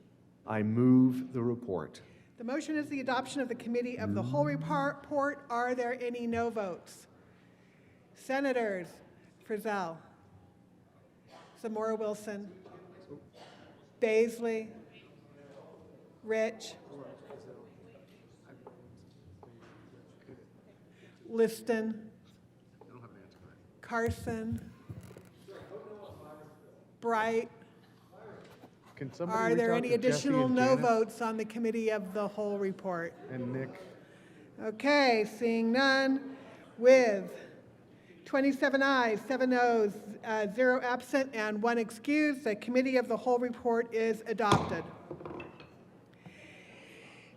[SPEAKER 15] I move the report.
[SPEAKER 8] The motion is the adoption of the Committee of the Whole report. Are there any no votes? Senators Frizzell, Zamora Wilson, Baisley, Rich, Liston, Carson, Bright.
[SPEAKER 5] Can somebody
[SPEAKER 8] Are
[SPEAKER 5] reach
[SPEAKER 8] there
[SPEAKER 5] out
[SPEAKER 8] any
[SPEAKER 5] to Jesse
[SPEAKER 8] additional
[SPEAKER 5] and
[SPEAKER 8] no
[SPEAKER 5] Janet
[SPEAKER 8] votes on the Committee of the Whole report?
[SPEAKER 5] and Nick?
[SPEAKER 8] Okay, seeing none, with 27 ayes, 7 noes, 0 absent, and 1 excused, the Committee of the Whole report is adopted.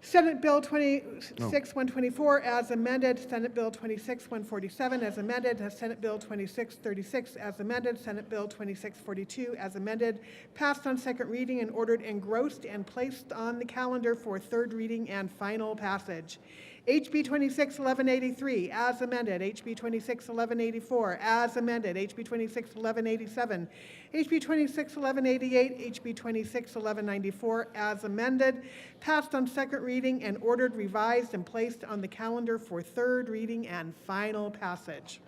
[SPEAKER 8] Senate Bill 26-124 as amended, Senate Bill 26-147 as amended, Senate Bill 26-36 as amended, Senate Bill 26-42 as amended, passed on second reading and ordered engrossed and placed on the calendar for third reading and final passage. HB 26-1183 as amended, HB 26-1184 as amended, HB 26-1187, HB 26-1188, HB 26-1194 as amended, passed on second reading and ordered revised and placed on the calendar for third reading and final passage.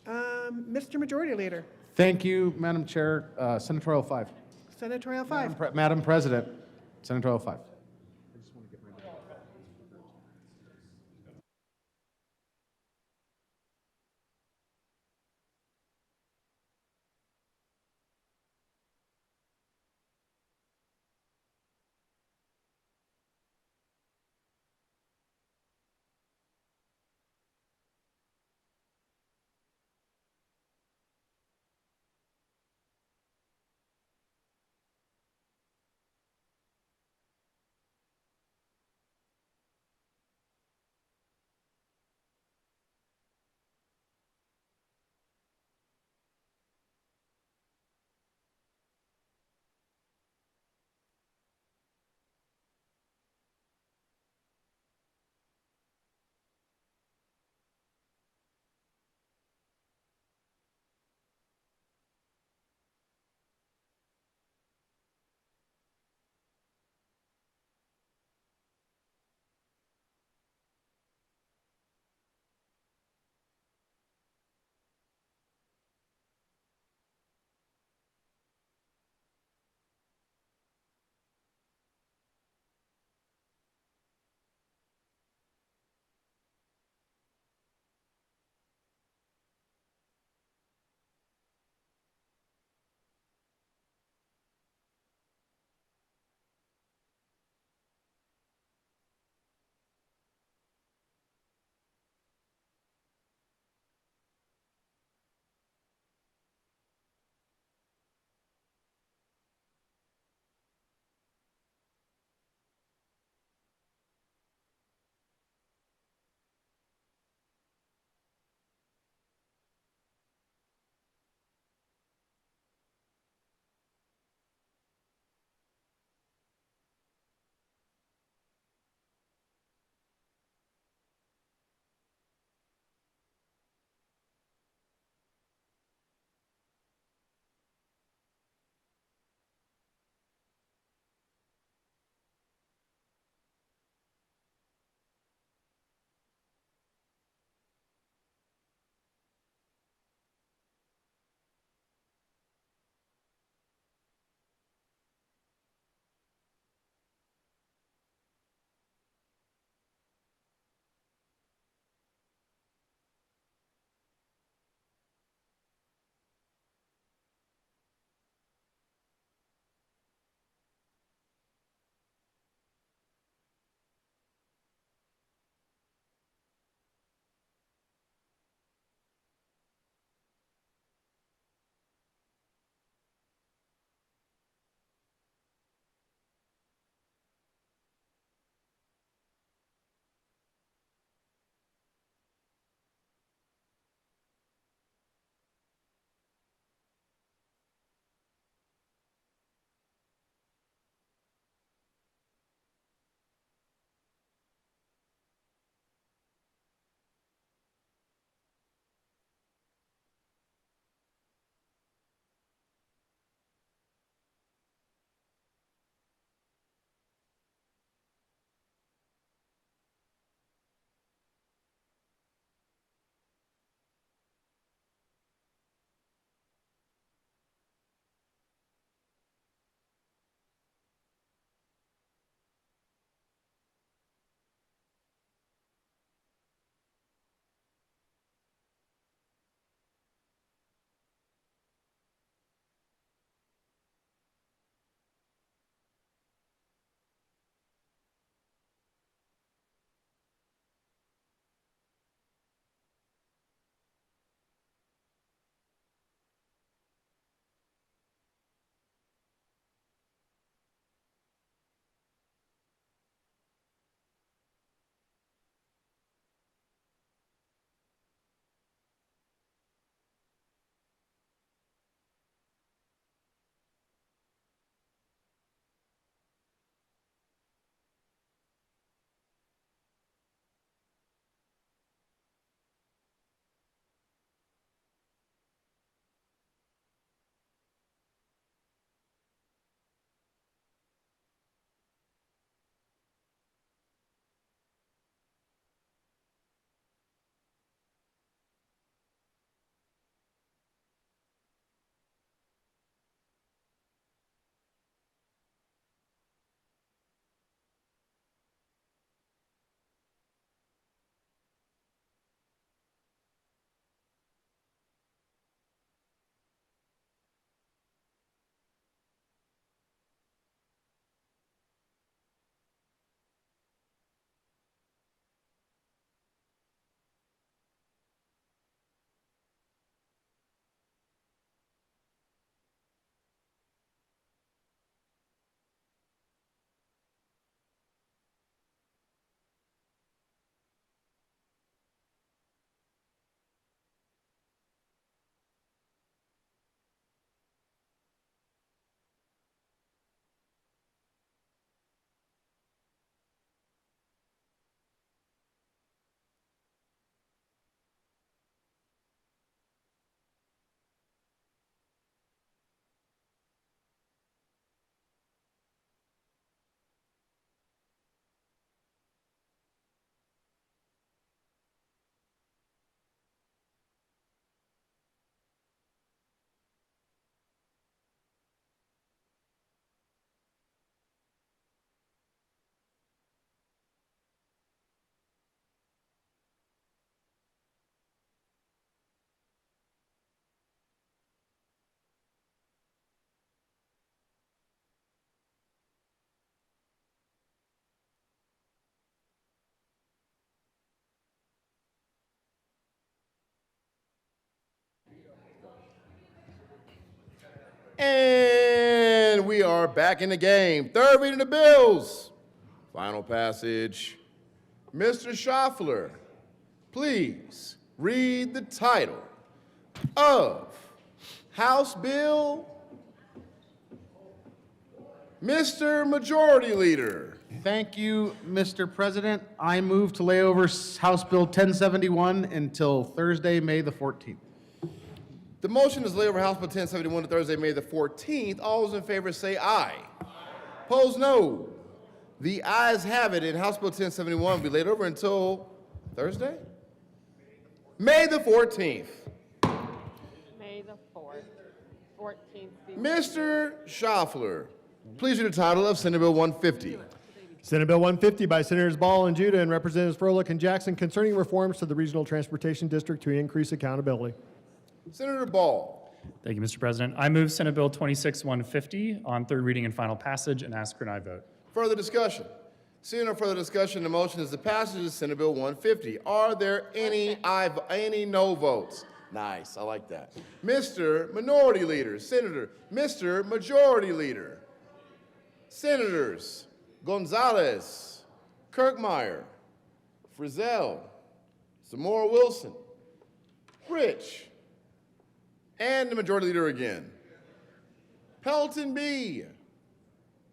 [SPEAKER 8] Mr. Majority Leader.
[SPEAKER 5] Thank you, Madam Chair. Senatorial 5.
[SPEAKER 8] Senatorial 5.
[SPEAKER 5] Madam President, Senatorial 5.
[SPEAKER 1] And we are back in the game. Third reading of bills. Final passage. Mr. Schaffler, please read the title of House Bill. Mr. Majority Leader.
[SPEAKER 5] Thank you, Mr. President. I move to lay over House Bill 1071 until Thursday, May the 14th.
[SPEAKER 1] The motion is laid over House Bill 1071 to Thursday, May the 14th. All those in favor say aye. Opposed, no. The ayes have it, and House Bill 1071 will be laid over until Thursday? May the 14th.
[SPEAKER 14] May the 14th.
[SPEAKER 1] Mr. Schaffler, please read the title of Senate Bill 150.
[SPEAKER 2] Senate Bill 150 by Senators Ball and Judah and Representatives Froelich and Jackson concerning reforms to the Regional Transportation District to increase accountability.
[SPEAKER 1] Senator Ball.
[SPEAKER 22] Thank you, Mr. President. I move Senate Bill 26-150 on third reading and final passage and ask for an aye vote.
[SPEAKER 1] Further discussion? Seeing no further discussion, the motion is the passage of Senate Bill 150. Are there any no votes? Nice, I like that. Mr. Minority Leader, Mr. Majority Leader, Senators Gonzalez, Kirkmeyer, Frizzell, Zamora Wilson, Rich, and the Majority Leader again. Pelton B,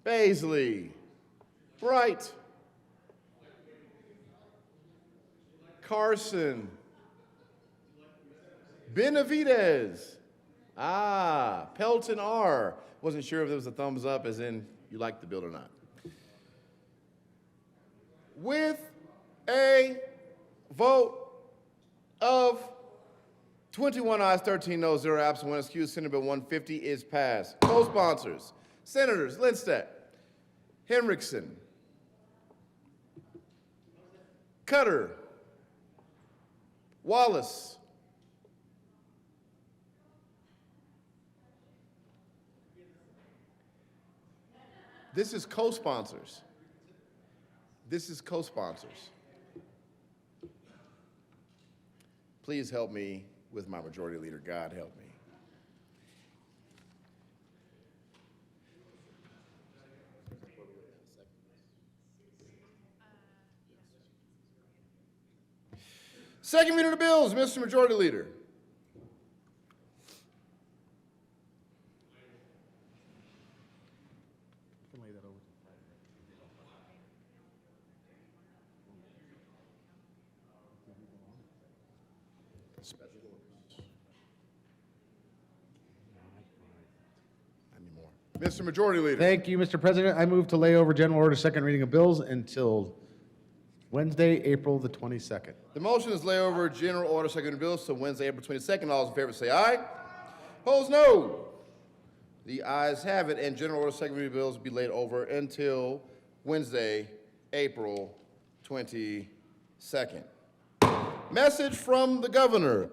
[SPEAKER 1] Baisley, Bright, Carson, Benavidez, Pelton R. Wasn't sure if there was a thumbs up as in you liked the bill or not. With a vote of 21 ayes, 13 noes, 0 absent, 1 excused, Senate Bill 150 is passed. Co-sponsors, Senators Lindstedt, Henriksen, Cutter, Wallace, this is co-sponsors. This is co-sponsors. Please help me with my Majority Leader. God help me. Second reading of the bills, Mr. Majority Leader. Mr. Majority Leader.
[SPEAKER 5] Thank you, Mr. President. I move to lay over general order second reading of bills until Wednesday, April the 22nd.
[SPEAKER 1] The motion is lay over general order second reading of bills till Wednesday, April 22nd. All those in favor say aye. Opposed, no. The ayes have it, and general order second reading of bills will be laid over until Wednesday, April 22nd. Message from the governor.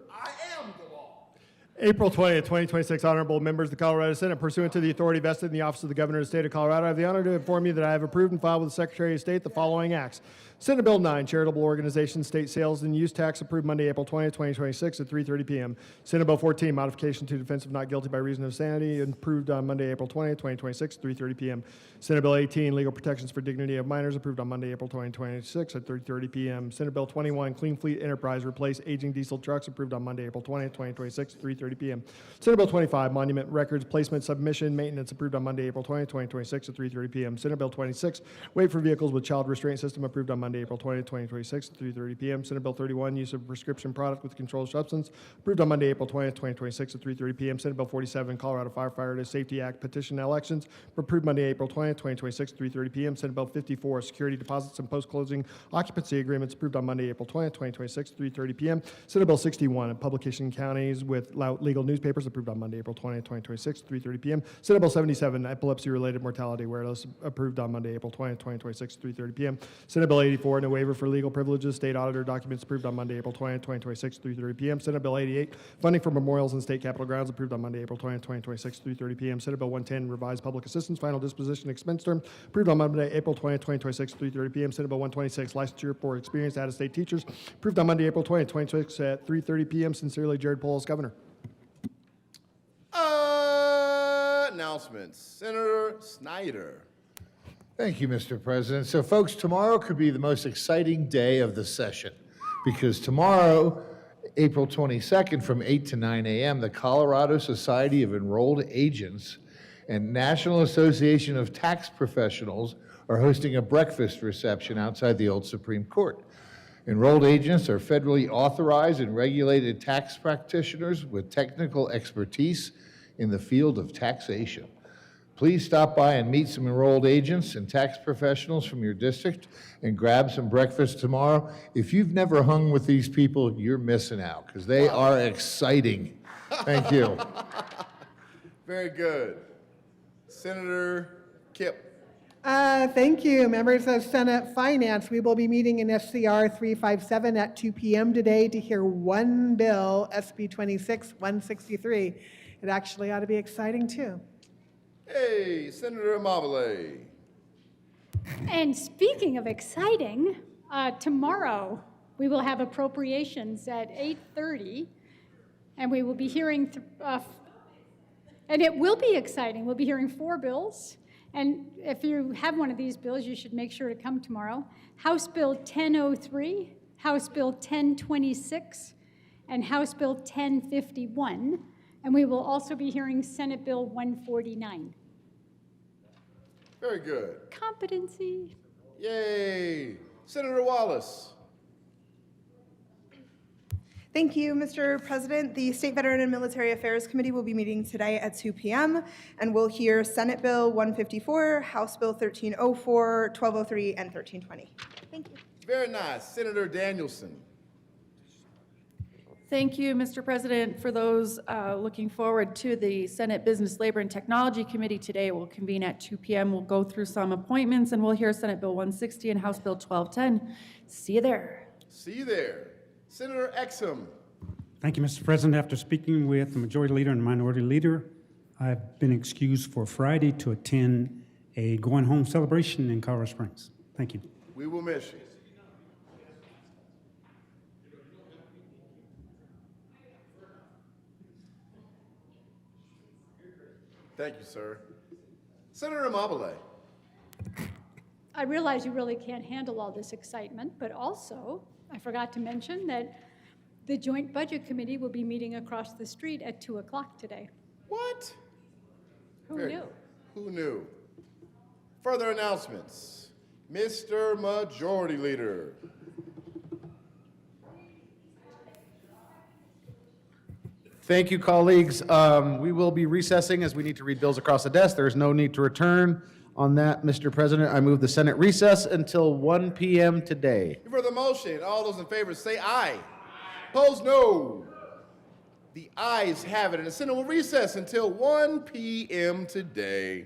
[SPEAKER 2] April 20th, 2026, honorable members of the Colorado Senate, pursuant to the authority vested in the office of the governor of the state of Colorado, I have the honor to inform you that I have approved and filed with the Secretary of State the following acts. Senate Bill 9, Charitable Organizations State Sales and Use Tax, approved Monday, April 20th, 2026 at 3:30 p.m. Senate Bill 14, Modification to Defense of Not Guilty by Reason of Insanity, approved on Monday, April 20th, 2026 at 3:30 p.m. Senate Bill 18, Legal Protections for Dignity of Minors, approved on Monday, April 2026 at 3:30 p.m. Senate Bill 21, Clean Fleet Enterprise, Replace Aging Diesel Trucks, approved on Monday, April 20th, 2026 at 3:30 p.m. Senate Bill 25, Monument Records Placement Submission Maintenance, approved on Monday, April 20th, 2026 at 3:30 p.m. Senate Bill 26, Wait for Vehicles with Child Restraint System, approved on Monday, April 20th, 2026 at 3:30 p.m. Senate Bill 31, Use of Prescription Product with Controlled Substance, approved on Monday, April 20th, 2026 at 3:30 p.m. Senate Bill 47, Colorado Firefighter Safety Act Petition Elections, approved Monday, April 20th, 2026 at 3:30 p.m. Senate Bill 54, Security Deposits and Post-Closing Occupancy Agreements, approved on Monday, April 20th, 2026 at 3:30 p.m. Senate Bill 61, Publication Counties with Legal Newspapers, approved on Monday, April 20th, 2026 at 3:30 p.m. Senate Bill 77, Epilepsy-Related Mortality Awareness, approved on Monday, April 20th, 2026 at 3:30 p.m. Senate Bill 84, No Waiver for Legal Privileges, State Auditor Documents, approved on Monday, April 20th, 2026 at 3:30 p.m. Senate Bill 88, Funding for Memorials and State Capitol Grounds, approved on Monday, April 20th, 2026 at 3:30 p.m. Senate Bill 110, Revised Public Assistance Final Disposition Expense Term, approved on Monday, April 20th, 2026 at 3:30 p.m. Senate Bill 126, Licensure for Experienced Out-of-State Teachers, approved on Monday, April 20th, 2026 at 3:30 p.m. Sincerely, Jared Polis, Governor.
[SPEAKER 1] announcements. Senator Snyder.
[SPEAKER 19] Thank you, Mr. President. So, folks, tomorrow could be the most exciting day of the session because tomorrow, April 22nd, from 8 to 9 a.m., the Colorado Society of Enrolled Agents and National Association of Tax Professionals are hosting a breakfast reception outside the old Supreme Court. Enrolled agents are federally authorized and regulated tax practitioners with technical expertise in the field of taxation. Please stop by and meet some enrolled agents and tax professionals from your district and grab some breakfast tomorrow. If you've never hung with these people, you're missing out because they are exciting. Thank you.
[SPEAKER 1] Very good. Senator Kip.
[SPEAKER 8] Thank you, members of Senate Finance. We will be meeting in SCR 357 at 2 p.m. today to hear one bill, SB 26-163. It actually ought to be exciting, too.
[SPEAKER 1] Hey, Senator Amabile.
[SPEAKER 16] And speaking of exciting, tomorrow we will have appropriations at 8:30, and we will be hearing, and it will be exciting. We'll be hearing 4 bills. And if you have one of these bills, you should make sure to come tomorrow. House Bill 1003, House Bill 1026, and House Bill 1051. And we will also be hearing Senate Bill 149.
[SPEAKER 1] Very good.
[SPEAKER 16] Competency.
[SPEAKER 1] Yay. Senator Wallace.
[SPEAKER 17] Thank you, Mr. President. The State Veteran and Military Affairs Committee will be meeting today at 2 p.m. and we'll hear Senate Bill 154, House Bill 1304, 1203, and 1320. Thank you.
[SPEAKER 1] Very nice. Senator Danielson.
[SPEAKER 23] Thank you, Mr. President. For those looking forward to the Senate Business, Labor, and Technology Committee today, we'll convene at 2 p.m. We'll go through some appointments, and we'll hear Senate Bill 160 and House Bill 1210. See you there.
[SPEAKER 1] See you there. Senator Exum.
[SPEAKER 24] Thank you, Mr. President. After speaking with the Majority Leader and the Minority Leader, I've been excused for Friday to attend a going home celebration in Colorado Springs. Thank you.
[SPEAKER 1] We will miss you. Thank you, sir. Senator Amabile.
[SPEAKER 16] I realize you really can't handle all this excitement, but also, I forgot to mention that the Joint Budget Committee will be meeting across the street at 2 o'clock today.
[SPEAKER 1] What?
[SPEAKER 16] Who
[SPEAKER 1] Very
[SPEAKER 16] knew?
[SPEAKER 1] good. Who knew? Further announcements. Mr. Majority Leader.
[SPEAKER 5] Thank you, colleagues. We will be recessing as we need to read bills across the desk. There is no need to return. On that, Mr. President, I move the Senate recess until 1 p.m. today.
[SPEAKER 1] For the motion, all those in favor say aye. Opposed, no. The ayes have it, and the Senate will recess until 1 p.m. today.